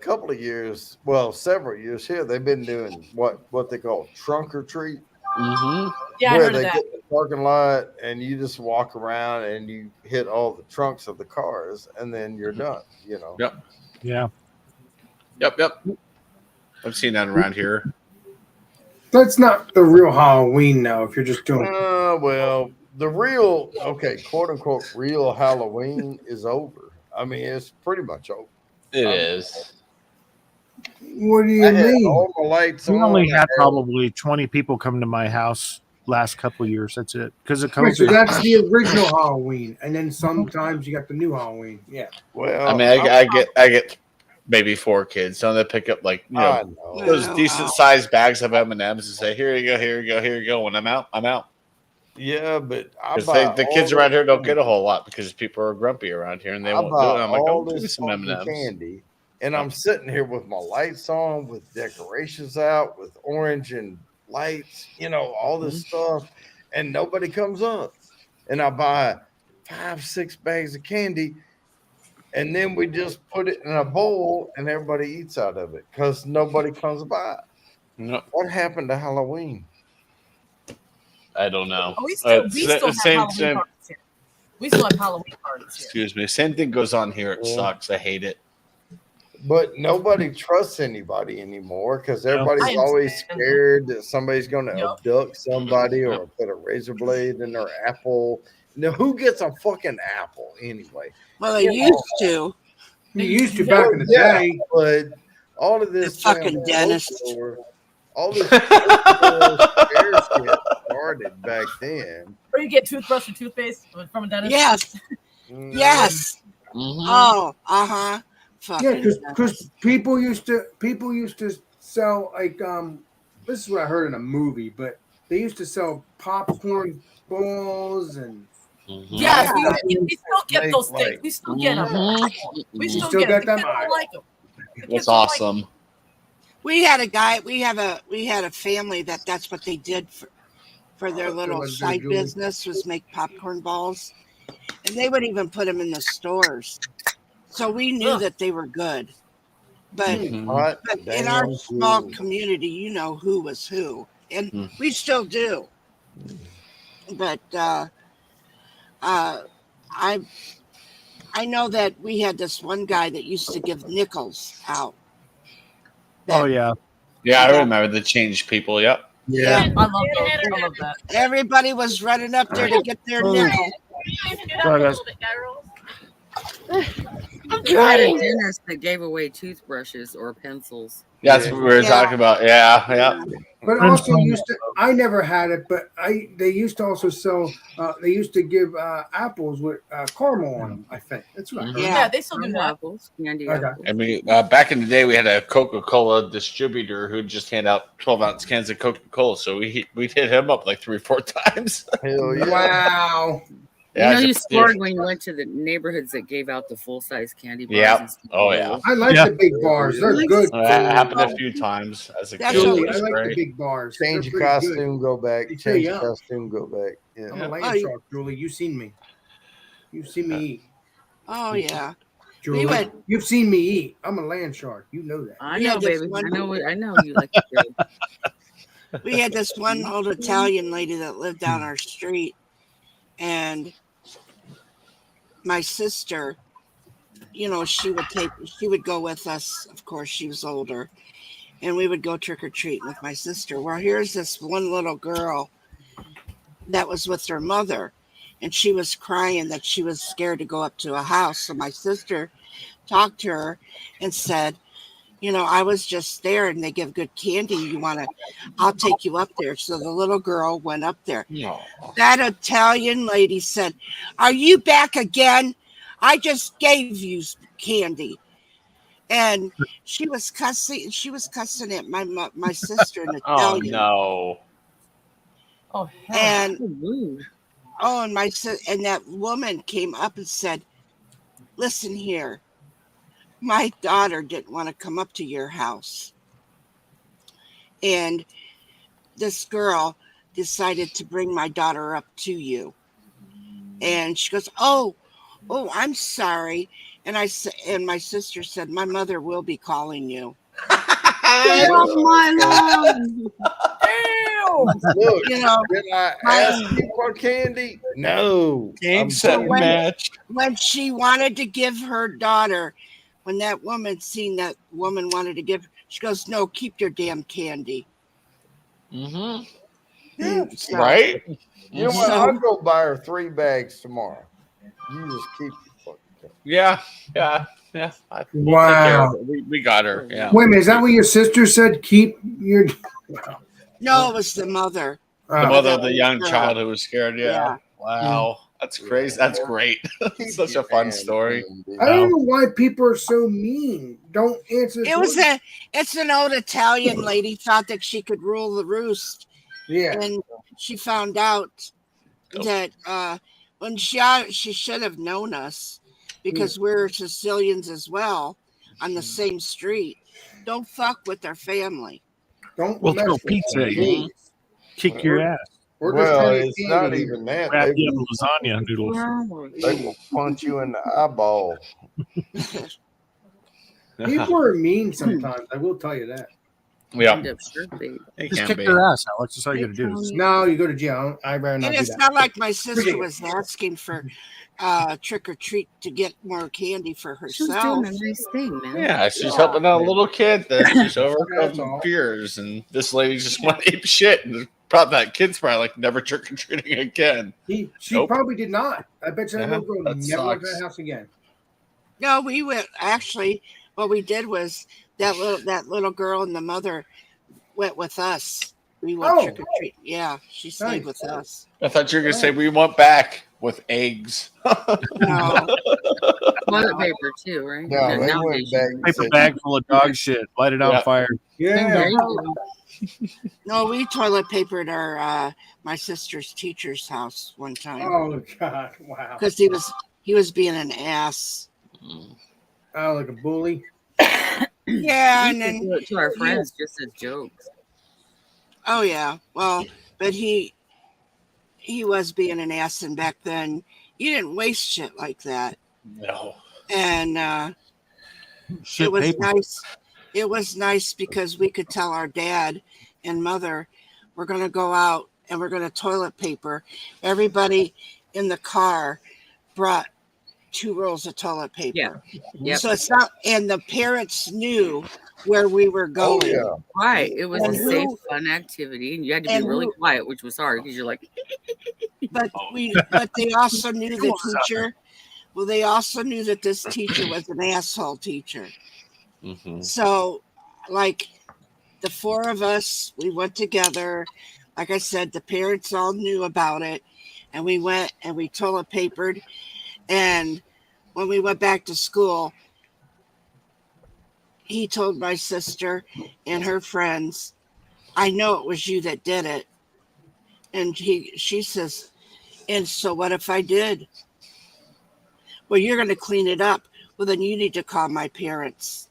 couple of years, well, several years here, they've been doing what they call trunk or treat. Yeah, I where heard they of that. get in the parking lot and you just walk around and you hit all the trunks of the cars and then you're done. Yep. Yeah. Yep. I've seen that around here. That's not the real Halloween now. If you're just doing, Well, the real, quote unquote, real Halloween is over. I mean, it's pretty much over. It is. what do you I had mean? all the lights We on. only had probably 20 people come to my house last couple of years. That's it. Because of Right, so COVID. that's the original Halloween, and then sometimes you got the new Halloween. Yeah. Well, I mean, I get maybe 4 kids. So they pick up like I know. those decent sized bags of M&Ms and say, "Here you go." When I'm out, I'm out. Yeah, but Because the kids around here don't get a whole lot because people are grumpy around here and they won't do it. I'm like, all give me this some M&Ms. candy, and I'm sitting here with my lights on, with decorations out, with orange and lights, all this stuff, and nobody comes up. And I buy 5-6 bags of candy, and then we just put it in a bowl, and everybody eats out of it because nobody comes by. No, What happened to Halloween? I don't know. We still have Halloween parties here. We still have Halloween parties here. Excuse me. Same thing goes on here. It sucks. I hate it. But nobody trusts anybody anymore because everybody's I always understand. scared that somebody's going to abduct somebody or put a razor blade in their apple. Now, who gets a fucking apple anyway? well, they used to. You used to back in the day. But all of this The fucking dentist. all this scare shit started back then. Or you get toothbrush and toothpaste from a dentist. Yes. Yes. Oh, Yeah, fucking because people used to sell like this is what I heard in a movie, but they used to sell popcorn balls and Yes, we still get those things. We still get them. We still get them. I like them. That's awesome. We had a guy. We had a family that's what they did for their little side business was make popcorn balls, and they would even put them in the stores. So we knew that they were good, but in our small community, you know who was who, and we still do. But I know that we had this one guy that used to give nickels out. Oh yeah. Yeah, I remember the change people. Yep. Yeah, I love those. I love that. Everybody was running up there to get their nickel. Sorry, guys. We had a dentist that gave away toothbrushes or pencils. Yeah, that's what we were talking about. Yeah. But also I never had it, but they used to also sell. They used to give apples with caramel on them. I think that's what I heard. Yeah, they still do that. Apples, candy Okay. apples. I mean, back in the day, we had a Coca-Cola distributor who'd just hand out 12-ounce cans of Coca-Cola. So we'd hit him up like 3 or 4 times. Hell yeah. Wow. Yeah, you just- scored when you went to the neighborhoods that gave out the full size candy bars. Yep. And stuff. Oh, yeah. I like the big bars. They're good. That happened a few times as a kid. Julie, It I was like the great. big bars. Change They're your pretty good. costume, go back. They stay Change your young. costume, go back. Yeah. I'm a land shark, Julie. You've seen me. You've seen me eat. Oh yeah. Julie, went- you've seen me eat. I'm a land shark. You know that. I We know, had this baby. one- I know you like to do. We had this one old Italian lady that lived down our street, and my sister, she would go with us. Of course, she was older, and we would go trick or treating with my sister. Well, here's this one little girl that was with her mother, and she was crying that she was scared to go up to a house. So my sister talked to her and said, I was just there and they give good candy. I'll take you up there. So the little girl went up there. No. That Italian lady said, "Are you back again? I just gave you candy." And she was cussing at my sister in Oh, Italian. no. Oh, hell. And Rude. and that woman came up and said, "Listen here. My daughter didn't want to come up to your house. And this girl decided to bring my daughter up to you." And she goes, "Oh, I'm sorry." And and my sister said, "My mother will be calling you." Oh my Lord. Look, You know, did I ask you for candy? No. Game, I'm set, telling you. match. when she wanted to give her daughter, when that woman wanted to give, she goes, "No, keep your damn candy." Mm-hmm. Yeah. So- Right? You know what? I'll go buy her 3 bags tomorrow. You just keep your fucking candy. Yeah. We'll Wow. take care of it. We got her. Yeah. Wait a minute, is that what your sister said? Keep your. No, it was the mother. The mother of the that young girl. child who was scared. Yeah. Yeah. Wow. That's crazy. That's great. Such a fun story. I don't know why people are so mean. Don't answer. It's an old Italian lady thought that she could rule the roost. Yeah. And she found out that when she should have known us because we're Sicilians as well on the same street. Don't fuck with our family. Don't We'll mess throw with pizza at me. you. Kick your ass. We're just Well, trying to it's get not candy. even that. Wrap They you will, up lasagna noodles. they will punch you in the eyeball. People are mean sometimes. I will tell you that. Yeah. End up should be. It Just can kick be. their ass, Alex. That's all you got to do. No, you go to jail. I'd rather not And do it's that. not like my sister Ridiculous. was asking for trick or treat to get more candy for She was herself. doing a nice thing, man. Yeah, she's helping out a little kid that she's That's overcome all. fears, and this lady just went ape shit, and probably that kid's probably like never trick or treating again. She Nope. probably did not. I bet you that little girl That never went to sucks. that house again. No, we went. Actually, what we did was that little girl and the mother went with us. We went Oh. trick or treat. Yeah, she stayed Nice. with us. I thought you were gonna say we went back with eggs. No, Toilet paper too, right? No, they Nowadays went you- back and Paper said, bag full of dog shit. Light it on Yeah. fire. Yeah. There you go. no, we toilet papered our my sister's teacher's house one time Oh God! Wow. because he was being an ass. Oh, like a bully. Yeah, We and used to then do it to our friends just as jokes. oh yeah, well, but he was being an ass, and back then you didn't waste shit like that. No. And Shit it was paper. nice. It was nice because we could tell our dad and mother we're going to go out and we're going to toilet paper. Everybody in the car brought 2 rolls of toilet paper. Yeah. Yep. So it's not, and the parents knew where we were "Oh going. yeah, Right. It was And a safe, who- fun activity, and you had to be and really who- quiet, which was hard because you're like, But they also knew the teacher. Well, they also knew that this teacher was an asshole teacher. Mm-hmm. So, like, the 4 of us, we went together. Like I said, the parents all knew about it. And we went and we toilet papered. And when we went back to school, he told my sister and her friends, "I know it was you that did it." And she says, And so what if I did? Well, you're going to clean it up. Well, then you need to call my parents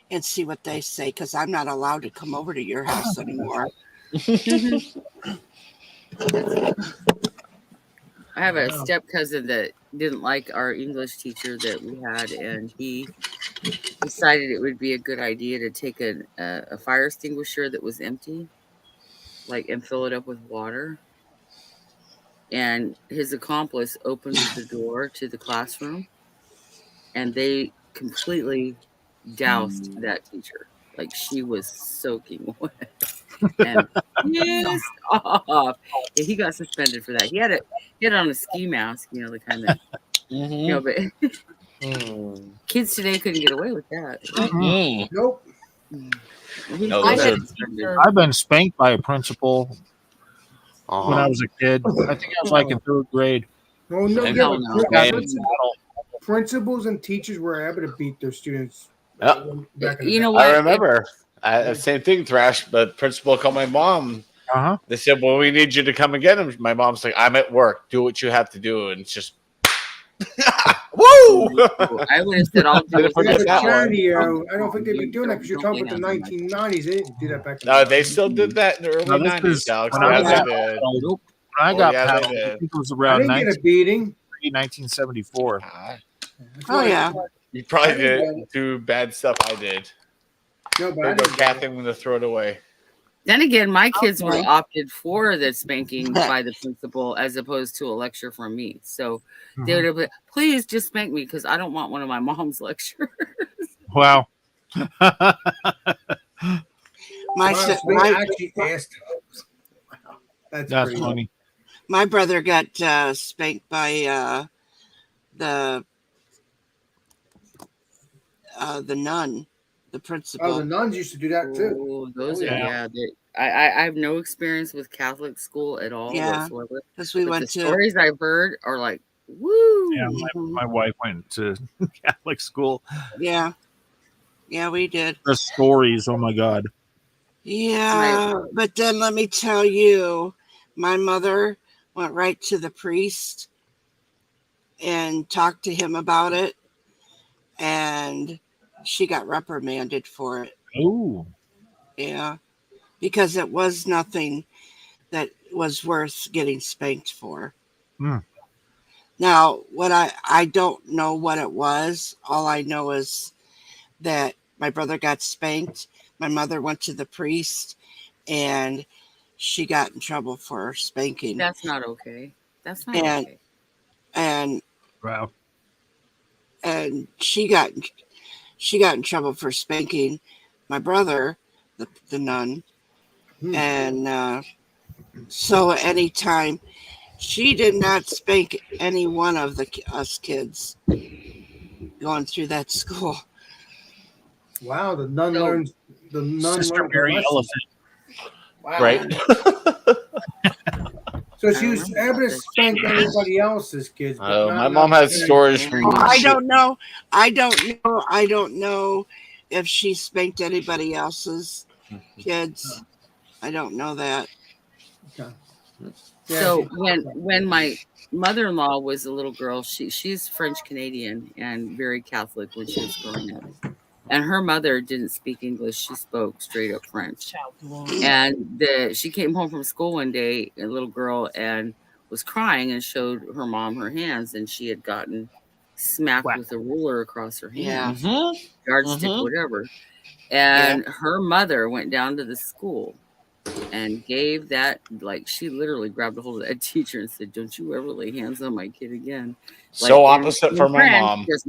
and see what they say, because I'm not allowed to come over to your house anymore. I have a step cousin that didn't like our English teacher that we had, and he decided it would be a good idea to take a fire extinguisher that was empty, and fill it up with water. And his accomplice opened the door to the classroom, and they completely doused that teacher. Like, she was soaking wet and pissed off. Yeah, he got suspended for that. He had on a ski mask, the kind that, but kids today couldn't get away with that. Nope. I've been spanked by a principal when I was a kid. I think I was like in 3rd grade. Oh no, Yeah, principals and teachers were able to beat their students. Yep. Back in the day. I remember. Same thing, Thrash. But principal called my mom. They said, "Well, we need you to come and get him." My mom's like, "I'm at work. Do what you have to do." And it's just, woo! I would have said, "I'll do it." Chadeo, I don't think they've been doing that because you're talking about the 1990s. They didn't do that back then. No, they still did that in the early 90s, Alex. When I got yeah, passed, they did. I think it was I around didn't get a beating. 1974. Oh, yeah. You probably didn't do bad stuff I did. No, but There I you go, didn't. Kathy. I'm going to throw it away. Then again, my kids were opted for the spanking by the principal as opposed to a lecture from me. So they would have been, please just spank me because I don't want one of my mom's lectures. Wow. I actually asked. Wow. That's funny. My brother got spanked by the nun, the principal. Oh, the nuns used to do that too. Oh, those are I have no experience with Catholic school at all whatsoever. Because we went the stories I've heard are like, woo. Yeah, my wife went to Catholic school. Yeah, we did. The stories, oh my God. Yeah, but then let me tell you, my mother went right to the priest and talked to him about it, and she got reprimanded for it. Oh. Yeah, because it was nothing that was worth getting spanked for. Now, what I don't know what it was. All I know is that my brother got spanked. My mother went to the priest, and she got in trouble for spanking. That's not okay. That's not okay. And wow. And she got in trouble for spanking my brother, the nun. And so anytime she did not spank any one of us kids going through that school. Wow, the nun learns. The nun Sister learned Mary a lesson. Elephant. Wow. Right. So she was able to spank everybody else's kids. But My mom has stories from. I don't know if she spanked anybody else's kids. I don't know that. Okay. So when my mother-in-law was a little girl, she's French Canadian and very Catholic when she was growing up. And her mother didn't speak English; she spoke straight up French. And she came home from school one day, a little girl, and was crying and showed her mom her hands, and she had gotten smacked with a ruler across her hand, yardstick, whatever. And her mother went down to the school and gave that, she literally grabbed a hold of that teacher and said, "Don't you ever lay hands on my kid again." So opposite for my mom. Just,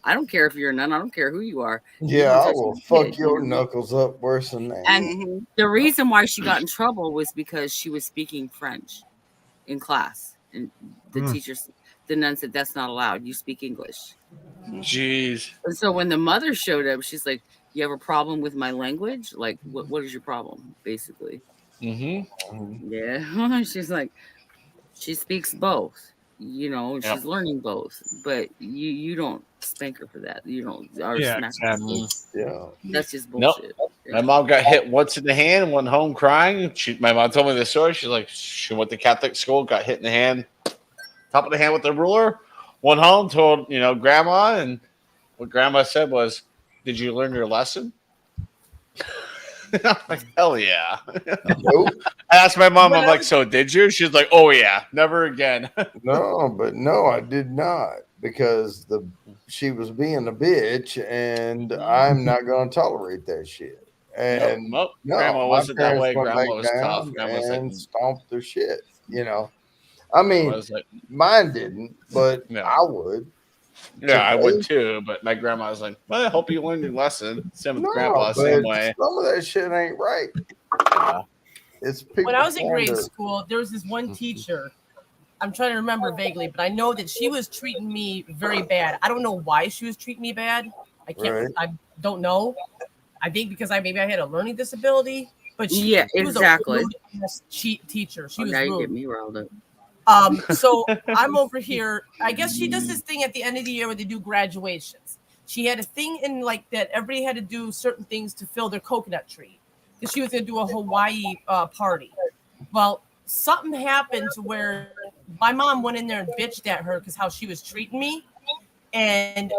I don't care if you're a nun. I don't care who you are. Yeah, I will fuck your knuckles up worse than that. And the reason why she got in trouble was because she was speaking French in class. And the the nun said, "That's not allowed. You speak English." Jeez. And so when the mother showed up, she's like, "You have a problem with my language? Like, what is your problem?" Basically. Yeah. She's like, she speaks both. She's learning both, but you don't spank her for that. You don't. Or smack her. Yeah. That's just bullshit. My mom got hit once in the hand, went home crying. My mom told me the story. She's like, she went to Catholic school, got hit in the hand, top of the hand with a ruler, went home, told, grandma, and what grandma said was, "Did you learn your lesson?" I'm like, hell yeah. Nope. I asked my mom, When I'm I like, was- so did you? She's like, oh yeah, never again. No, I did not, because she was being a bitch, and I'm not going to tolerate that shit. And Nope. no, Grandma my wasn't that parents way. went back Grandma was tough. down Grandma's like, and stomped their shit. I mean, was like, mine didn't, but yeah. I would. Yeah, I would Today? too. But my grandma was like, well, I hope you learned your lesson. Same with No, grandpa, but same way. some of that shit ain't right. Yeah. It's people When I was in trying grade to- school, there was this one teacher. I'm trying to remember vaguely, but I know that she was treating me very bad. I don't know why she was treating me bad. Right. I don't know. I think because maybe I had a learning disability, but she was exactly. a rude ass cheat teacher. She was now you rude. get me riled up. So I'm over here. I guess she does this thing at the end of the year where they do graduations. She had a thing in like that. Everybody had to do certain things to fill their coconut tree because she was going to do a Hawaii party. Well, something happened to where my mom went in there and bitched at her because how she was treating me, and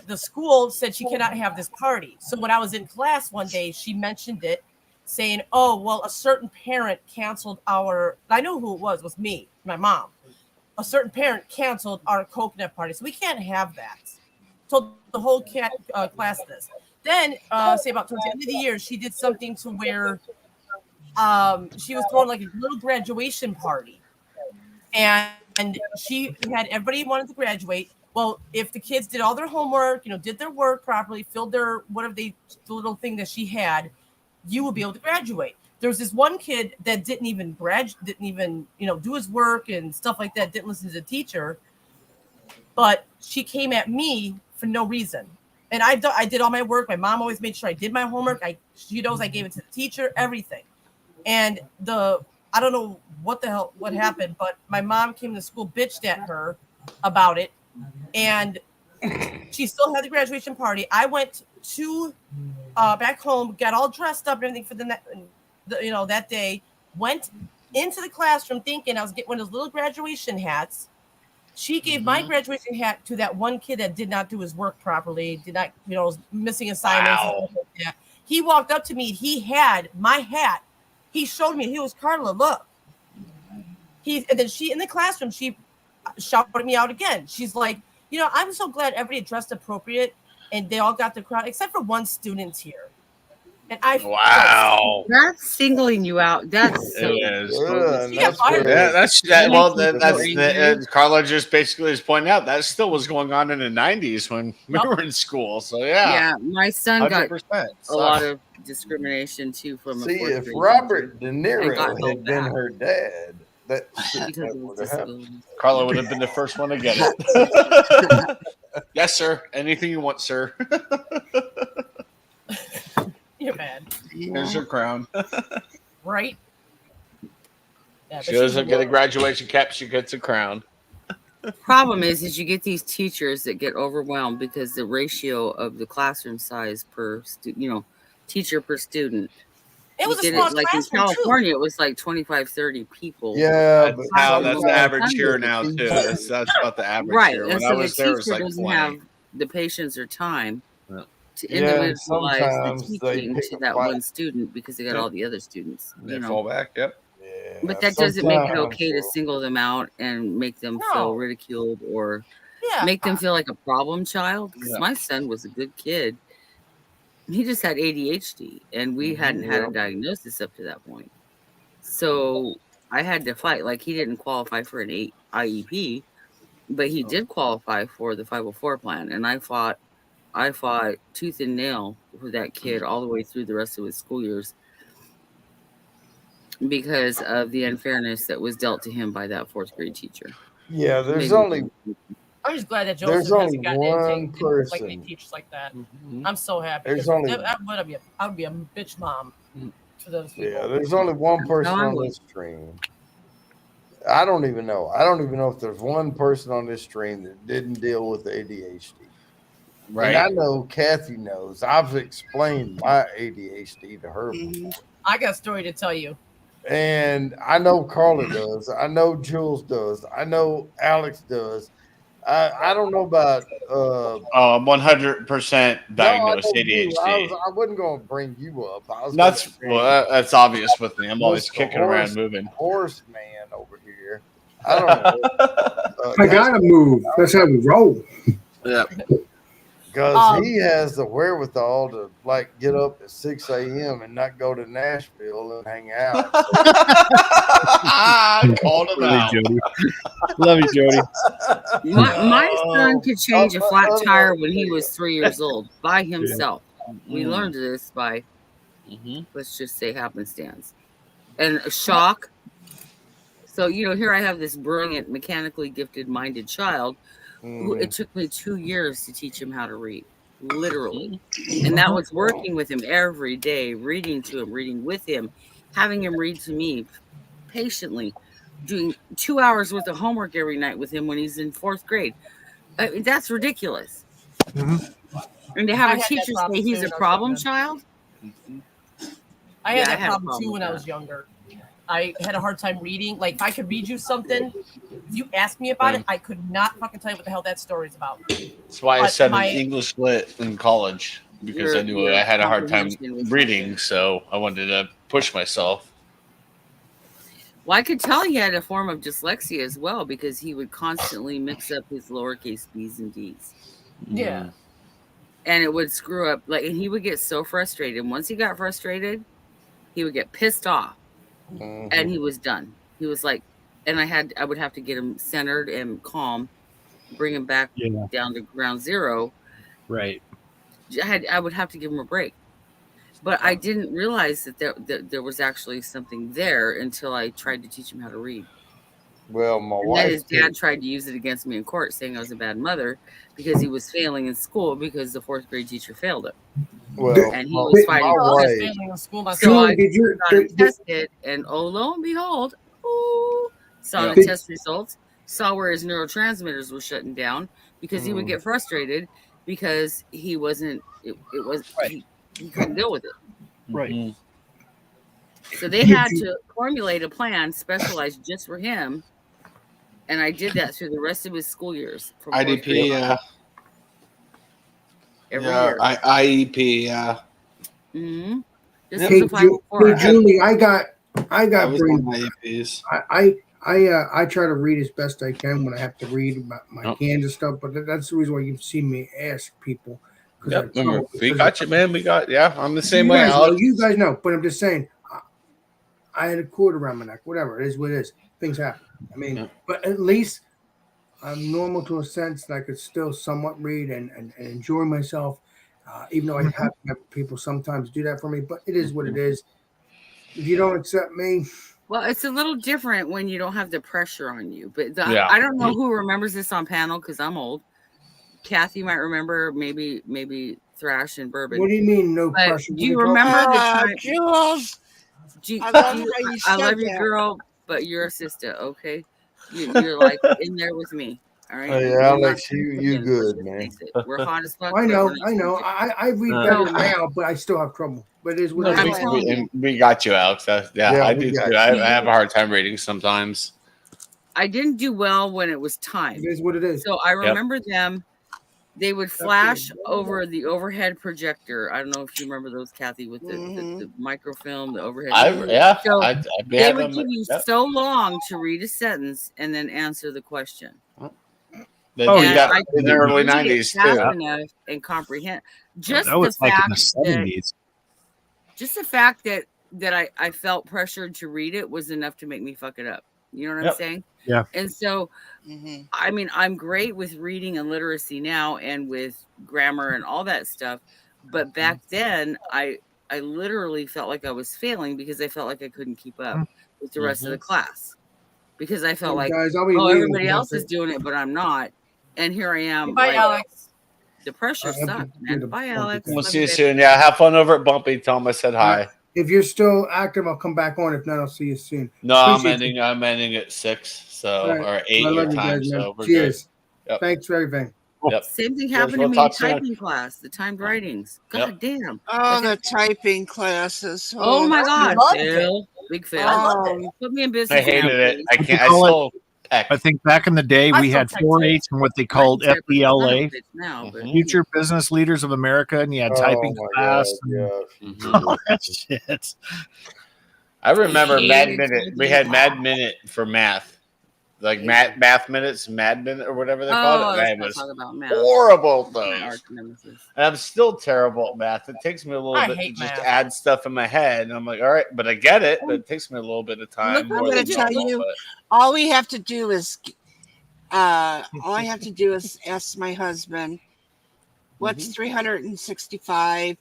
the school said she cannot have this party. So when I was in class one day, she mentioned it, saying, "Oh, well, a certain parent canceled our." I know who it was me, my mom. A certain parent canceled our coconut party, so we can't have that. Told the whole class this. Then, say about towards the end of the year, she did something to where she was throwing like a little graduation party, and she had everybody wanted to graduate. Well, if the kids did all their homework, did their work properly, filled their the little thing that she had, you will be able to graduate. There was this one kid that didn't even do his work and stuff like that, didn't listen to the teacher, but she came at me for no reason. And I did all my work. My mom always made sure I did my homework. She knows I gave it to the teacher, everything. And I don't know what happened, but my mom came to school, bitched at her about it, and she still had the graduation party. I went to back home, got all dressed up and everything for that day. Went into the classroom thinking I was getting one of those little graduation hats. She gave my graduation hat to that one kid that did not do his work properly, did not, was missing assignments. Wow. And stuff like that. He walked up to me. He had my hat. He showed me. He was Carla. Look. And then she in the classroom. She shouted me out again. She's like, I'm so glad everybody dressed appropriate, and they all got the crowd except for one student here. And Wow. That's singling you out. That's so. It is. Carla just basically is pointing out that still was going on in the 90s when we were in school. So Yeah, my son got 100%. a lot of discrimination too from a See, fourth if grade Robert teacher. De Niro And got had held been back her dad, that because of would his have happened. disabilities. Carla would have been the first one to get it. Yes, sir. Anything you want, sir. You're bad. Here's your crown. Right? Yeah, She doesn't get a graduation cap. She gets a crown. Problem is you get these teachers that get overwhelmed because the ratio of the classroom size per teacher per student. It was You a get small like in classroom California, it was like 25, 30 people. Yeah, That's the average here now too. That's about the average Right. here. And When so I was there, it was teacher like doesn't 20. have the patience or time to Yeah, individualize the sometimes they teaching pick to a that fight. one student because they got all the other students. They fall back. Yep. Yeah, But that doesn't make it sometimes okay to single them out and make them feel ridiculed or Yeah. make them feel like a problem child. Because Yeah. my son was a good kid. He just had ADHD, and we hadn't had a diagnosis up to that point. So I had to fight. Like, he didn't qualify for an IEP, but he did qualify for the 504 plan. And I fought tooth and nail for that kid all the way through the rest of his school years because of the unfairness that was dealt to him by that fourth grade teacher. Yeah, I'm just glad that Joseph hasn't gotten anything like any teachers like that. I'm so happy. I would be a bitch mom to those people. Yeah, there's only one person on this stream. I don't even know. I don't even know if there's one person on this stream that didn't deal with ADHD. Right. And I know Kathy knows. I've explained my ADHD to her before. I got a story to tell you. And I know Carla does. I know Jules does. I know Alex does. I don't know about I'm 100% no, I diagnosed know you. ADHD. I wasn't going to bring you up. I was gonna bring That's obvious with me. I'm always Mr. kicking around, moving. Horse man over here. I don't know. I gotta move. That's how we roll. Yeah. Because he has the wherewithal to like get up at 6 a.m. and not go to Nashville and hang out. Called him Love out. you, Jody. Love you, Jody. My son could change a flat tire when he was 3 years old by himself. We learned this by, let's just say, happenstance. And a shock. So, here I have this brilliant, mechanically gifted minded child who it took me 2 years to teach him how to read, literally. And that was working with him every day, reading to him, reading with him, having him read to me patiently, doing 2 hours worth of homework every night with him when he's in 4th grade. I mean, that's ridiculous. And to have a teacher say he's a problem child. I had that problem too when I was younger. I had a hard time reading. Like, if I could read you something, if you asked me about it, I could not fucking tell you what the hell that story's about. That's why I said English lit in college, because I knew I had a hard time reading, so I wanted to push myself. Well, I could tell he had a form of dyslexia as well, because he would constantly mix up his lowercase b's and d's. Yeah. And it would screw up. And he would get so frustrated. And once he got frustrated, he would get pissed off. And he was done. He was like, and I would have to get him centered and calm, bring him back down to ground zero. Right. I would have to give him a break. But I didn't realize that there was actually something there until I tried to teach him how to read. Well, my wife. His dad tried to use it against me in court, saying I was a bad mother because he was failing in school because the 4th grade teacher failed him. Well, and he was fighting for it. Failing in school. So I got him tested, and lo and behold, saw the test results, saw where his neurotransmitters were shutting down because he would get frustrated because he wasn't. He couldn't deal with it. Right. So they had to formulate a plan specialized just for him, and I did that through the rest of his school years. IDP, every year. IEP, This is a 504. Hey, Julie, I got brain. IEPs. I try to read as best I can when I have to read my cans and stuff, but that's the reason why you've seen me ask people. Yep, we got you, man. I'm the same way. You guys know, but I'm just saying, I had a cord around my neck. Whatever, it is what it is. Things happen. I mean, but at least I'm normal to a sense that I could still somewhat read and enjoy myself, even though I have people sometimes do that for me. But it is what it is. If you don't accept me, well, it's a little different when you don't have the pressure on you. But I don't know who remembers this on panel because I'm old. Kathy might remember, maybe Thrash and Bourbon. What do you mean no pressure? Do you remember the time? I love you, girl, but you're a sister, okay? You're like in there with me, all right? Hey, Alex, you good, man. We're hot as fuck. I know. I read better now, but I still have trouble. But it is what it is. We got you, Alex. I do too. I have a hard time reading sometimes. I didn't do well when it was time. It is what it is. So I remember them. They would flash over the overhead projector. I don't know if you remember those, Kathy, with the microfilm, the overhead. So they would give you so long to read a sentence and then answer the question. In the early 90s too. Enough and comprehend. Just that was the fact like in the 70s. Just the fact that I felt pressured to read it was enough to make me fuck it up. You know what I'm saying? Yeah. And so, I mean, I'm great with reading and literacy now and with grammar and all that stuff. But back then, I literally felt like I was failing because I felt like I couldn't keep up with the rest of the class. Because I felt everybody else is doing it, but I'm not. And here I am. Bye, Alex. The pressure sucked, man. Bye, Alex. We'll see you soon. Yeah, have fun over at Bumpy. Tell him I said hi. If you're still active, I'll come back on. If not, I'll see you soon. No, I'm ending at 6, so or 8 your time. So we're cheers. Good. Yep. Thanks for everything. Yep. Same thing Cheers, happened we'll to me in talk soon. typing class, the timed writings. God damn. Oh, the typing classes. Oh my God. loved it. Fail. Big fail. I loved it. Put me in I business. hated now, it. please. I can't. I call it- still peck. I think back in the day I we still had tech too. 4-H and what they called Mine's separate. I don't FBLA, bitch now, but Future Business Leaders of America, and you had typing Oh my class God, and yeah. all that shit. I remember Mad hated Minute. We typing. had Mad Minute for math, like math minutes, Mad Minute, or whatever they called Oh, it. let's And not it was talk about math. horrible. My Those. arch nemesis. And I'm still terrible at math. It takes me a little I bit to hate just math. add stuff in my head. And I'm like, all right, but I get it. But it takes me a little bit of time. Look, more I'm going than to tell normal, you, but- all we have to do is, all I have to do is ask my husband, what's 365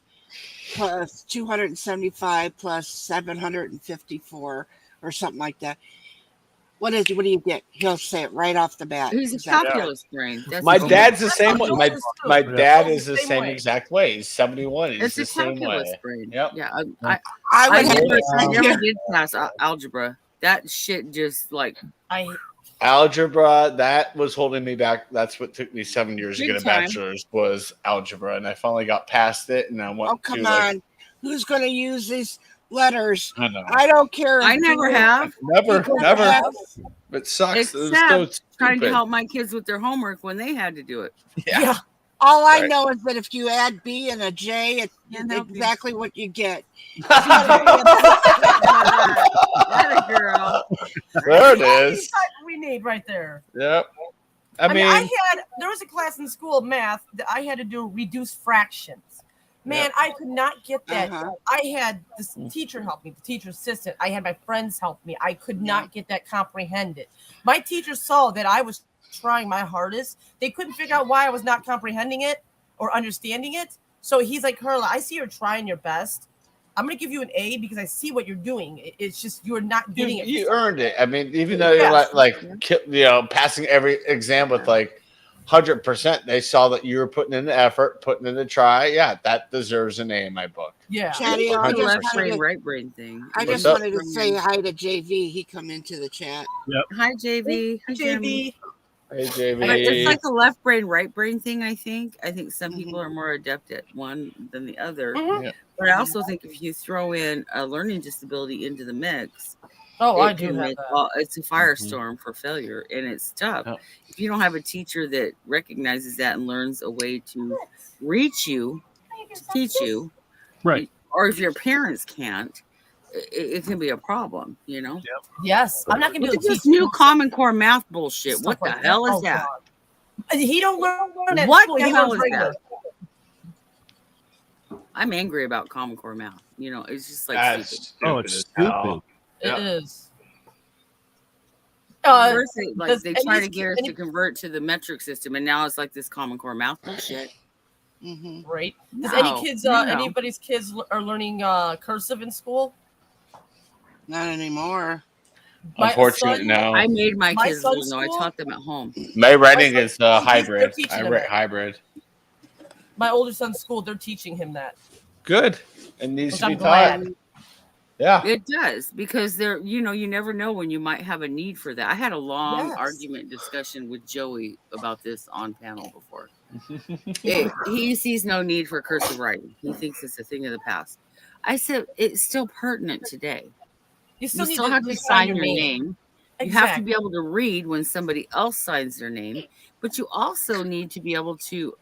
plus 275 plus 754 or something like that? What do you get? He'll say it right off the bat. He's a Exactly. calculus brain. That's My his dad's own- the same way. My dad is the Same same way. exact way. He's 71. He's It's the a same calculus way. brain. Yep. Yeah, I I would have never, I to never did pass algebra. That shit just like Algebra, that was holding me back. That's what took me 7 years to Big get a time. bachelor's was algebra, and I finally got past it. And I went Oh, come to like on. Who's going to use these letters? I know. I don't care. I if never you- have. never. have- It sucks. It was Except so trying to stupid. help my kids with their homework when they had to do it. Yeah. All I Right. know is that if you add B and a J, it's Can't help you. exactly what you get. That a girl. There it is. We need right there. Yep. I mean, there was a class in school of math that I had to do reduce fractions. Man, I could not get that. I had this teacher help me, the teacher assistant. I had my friends help me. I could not get that comprehended. My teacher saw that I was trying my hardest. They couldn't figure out why I was not comprehending it or understanding it. So he's like, Carla, I see you're trying your best. I'm going to give you an A because I see what you're doing. It's just you're not getting it. you earned it. I mean, even though you're like passing every exam with like 100%, they saw that you were putting in the effort, putting in the try. Yeah, that deserves an A in my book. Yeah. Chadeo, I The just left brain, wanted to- right brain thing. I just wanted to say hi to JV. He come into the chat. Yep. Hi, JV. Hi, JV. Hey, JV. It's like the left brain, right brain thing. I think some people are more adept at one than the other. Yeah. But I also think if you throw in a learning disability into the mix, I do have that. It's a firestorm for failure, and it's tough. Oh. If you don't have a teacher that recognizes that and learns a way to reach you, to teach you, Right. or if your parents can't, it can be a problem, you know? Yep. Yes. I'm not going to Look do at this new Common Core math bullshit. Stuff What the like that. hell is Oh, that? God. He don't learn at What school. the He hell learns is regular. that? I'm angry about Common Core math. You know, it's just like That's stupid. Oh, it's as hell. stupid. It is. First, they does try to any- get us any- to convert to the metric system, and now it's like this Common Core math bullshit. Right. Does No, any kids, no. anybody's kids are learning cursive in school? Not anymore. Unfortunately, no. I made my My kids son's learn, though. I school- taught them at home. My writing My is they're hybrid. teaching I them write that. hybrid. My older son's school, they're teaching him that. Good. It needs Which to be I'm glad. taught. Yeah. It does, because you never know when you might have a need for that. I had a long Yes. argument discussion with Joey about this on panel before. He sees no need for cursive writing. He thinks it's a thing of the past. I said it's still pertinent today. You still, need have to sign your name. You have to be able to read when somebody else signs their name, but you also need to be able to,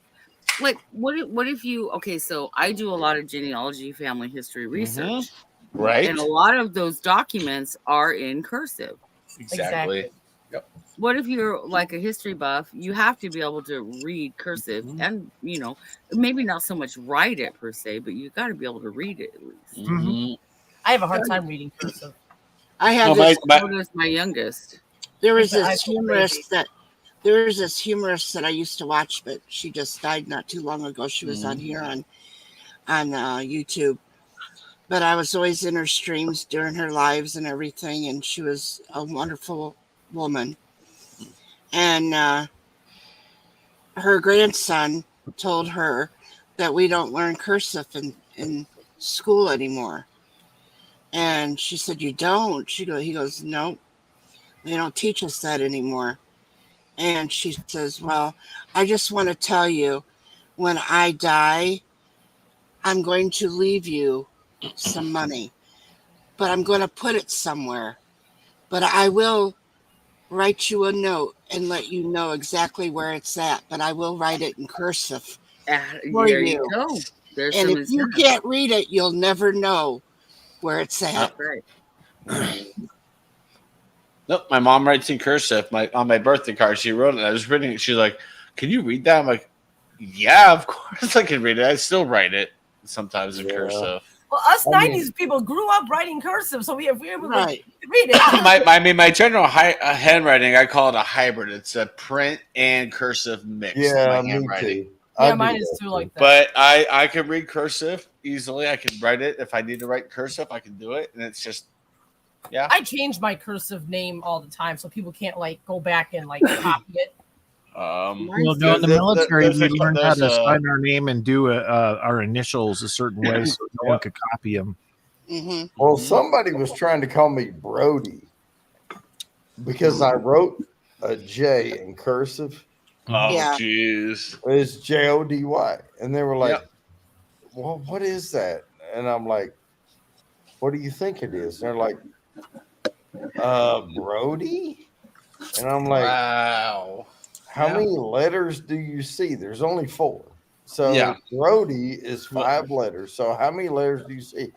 like, what if you, okay, so I do a lot of genealogy, family history research. Right. And a lot of those documents are in cursive. Exactly. Yep. What if you're like a history buff? You have to be able to read cursive and, maybe not so much write it per se, but you got to be able to read it at least. I have a hard time reading cursive. I had So this. does my youngest. There was I this feel humorist that I used to watch, but she just died not too long ago. She was on here on YouTube. But I was always in her streams during her lives and everything, and she was a wonderful woman. And her grandson told her that we don't learn cursive in school anymore. And she said, "You don't?" He goes, "No, they don't teach us that anymore." And she says, well, I just want to tell you, when I die, I'm going to leave you some money, but I'm going to put it somewhere. But I will write you a note and let you know exactly where it's at, but I will write it in cursive for There you you. go. There's And some if you incentive. can't read it, you'll never know where it's at. That's right. Nope, my mom writes in cursive. On my birthday card, she wrote it. I was reading it. She's like, "Can you read that?" I'm like, "Yeah, of course I can read it. I still write it sometimes in cursive." Well, us '90s people grew up writing cursive, so we're able to read it. my general handwriting, I call it a hybrid. It's a print and cursive mix. Yeah, my me handwriting. too. Yeah, mine is too like that. But I can read cursive easily. I can write it if I need to write cursive. I can do it, and it's just I change my cursive name all the time, so people can't like go back and like copy it. Well, no, in the military, we learned how to sign our name and do our initials a certain way so no one could copy them. Mm-hmm. Well, somebody was trying to call me Brody because I wrote a J in cursive. Oh, jeez. It's Jody, and they were like, "Well, what is that?" And I'm like, "What do you think it is?" And they're like, Brody. And I'm like, "Wow. How many letters do you see? There's only 4. So Brody is 5 letters. So how many letters do you see?"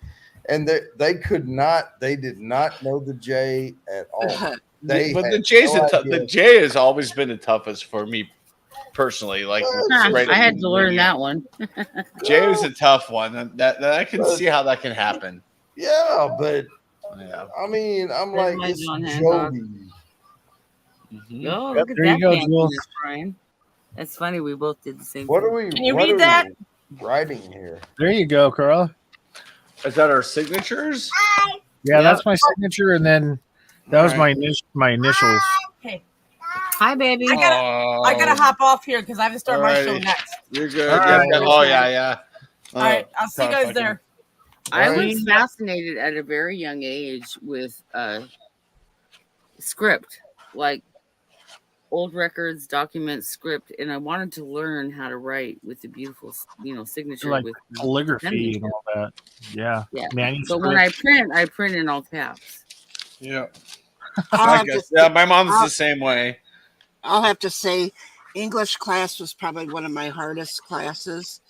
And they did not know the J at all. But the J's the J has always been the toughest for me personally. Like I had to learn that one. J is a tough one. That I can see how that can happen. Yeah, but I mean, I'm like, it's Jody. Mm-hmm. Oh, look at that man, Brian. That's funny. We both did the same. What thing. are we? Can you read that? Writing here. There you go, Carl. Is that our signatures? Yeah, that's my signature, and then that was my initials. Okay. Hi, baby. I gotta hop off here because I have to start my show next. You're good. All right. Oh yeah. All right, I'll see you guys there. I was fascinated at a very young age with script, like old records, documents, script, and I wanted to learn how to write with the beautiful, signature, like with calligraphy and all that. Yeah. But when I print in all caps. Yeah. My mom's the same way. I'll have to say, English class was probably one of my hardest classes.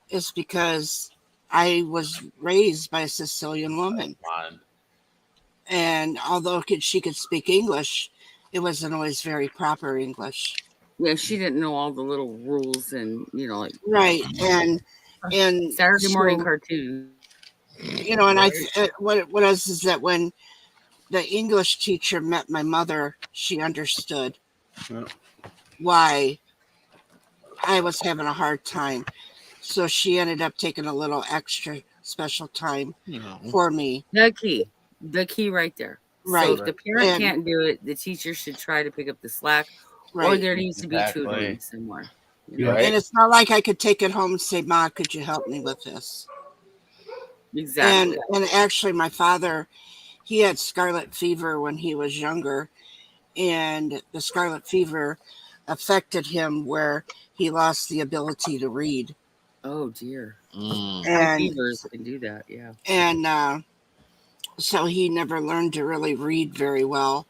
It's because I was raised by a Sicilian woman. And although she could speak English, it wasn't always very proper English. Yeah, she didn't know all the little rules and, like. Right. And Saturday morning cartoon. And what it was is that when the English teacher met my mother, she understood why I was having a hard time. So she ended up taking a little extra special time for me. The key right there. Right. So if the parent can't do it, the teacher should try to pick up the slack, or there needs to be tutoring somewhere. And it's not like I could take it home and say, "Ma, could you help me with this?" Exactly. And actually, my father, he had scarlet fever when he was younger, and the scarlet fever affected him where he lost the ability to read. Oh dear. And fevers can do that, yeah. And so he never learned to really read very well.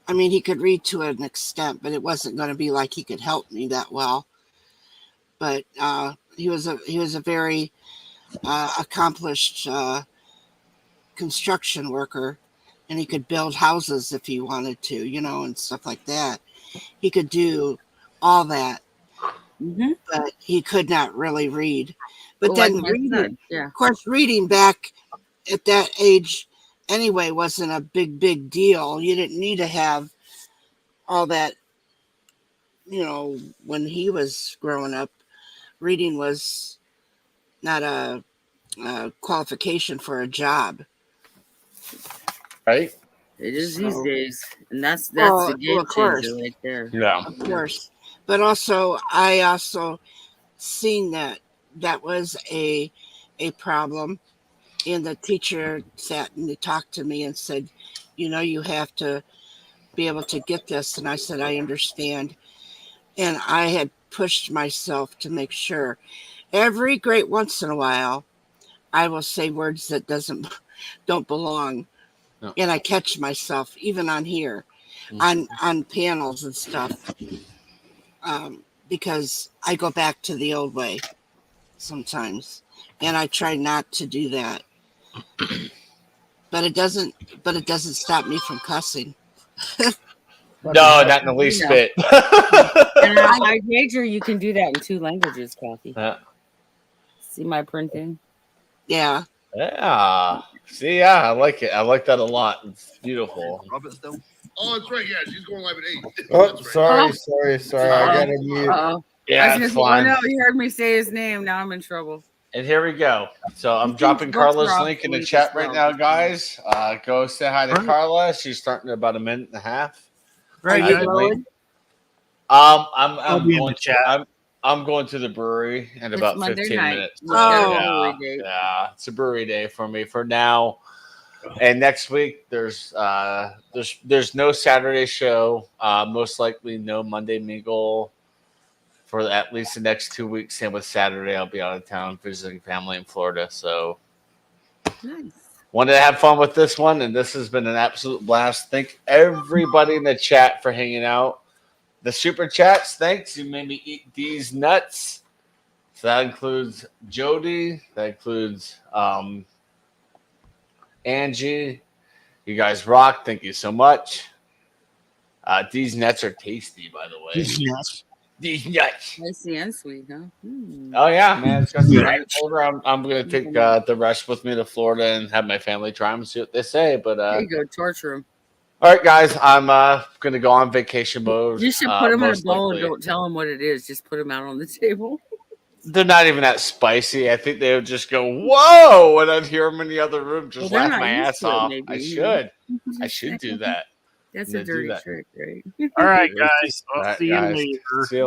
I mean, he could read to an extent, but it wasn't going to be like he could help me that well. But he was a very accomplished construction worker, and he could build houses if he wanted to, and stuff like that. He could do all that, but he could not really read. But then reading, of course, reading back at that age anyway wasn't a big deal. You didn't need to have all that, when he was growing up. Reading was not a qualification for a job. Right? It is these days. And that's the game changer right there. Yeah. Of course. But also, I seen that was a problem. And the teacher sat and talked to me and said, you have to be able to get this. And I said, I understand. And I had pushed myself to make sure every great once in a while, I will say words that don't belong. No. And I catch myself even on here, on panels and stuff, because I go back to the old way sometimes, and I try not to do that. But it doesn't stop me from cussing. No, not in the least bit. And I wager you can do that in 2 languages, Kathy. Yeah. See my printing? Yeah. Yeah. See, yeah, I like it. I like that a lot. It's beautiful. Robert still? Oh, that's right. Yeah, she's going live at 8. Oh, sorry. I got to mute. Uh-oh. Yeah, I was it's gonna say, fine. oh no, you heard me say his name. Now I'm in trouble. And here we go. So I'm These dropping books Carla's are link in the obsolete chat as right well. now, guys. Go say hi to Carla. She's starting in about a minute and a half. Right, Are you guys. loaded? I'm be in going the chat. I'm going to the brewery in It's about Monday 15 night. minutes. Look at a Oh. brewery date. Yeah, it's a brewery day for me for now. And next week there's no Saturday show. Most likely no Monday Mingle for at least the next 2 weeks. Same with Saturday. I'll be out of town visiting family in Florida. So Nice. wanted to have fun with this one, and this has been an absolute blast. Thank everybody in the chat for hanging out. The super chats, thanks. You made me eat these nuts. So that includes Jody. That includes Angie. You guys rock. Thank you so much. These nuts are tasty, by the way. These nuts. These nuts. Spicy and sweet, huh? Mm. Oh yeah, man. It's got some Yeah. flavor. I'm gonna take the rest with me to Florida and have my family try them and see what they say. But There you go, torture them. all right, guys, I'm gonna go on vacation mode. You should put them in a most bowl likely. and don't tell them what it is. Just put them out on the table. They're not even that spicy. I think they would just go, "Whoa!" and I'd hear them in the other room just Well, they're laugh not my used ass to it, off. maybe, I you know. should. I should do that. That's I'm a gonna do dirty that. trick, right? All right, guys. All I'll right, see you guys. later. See you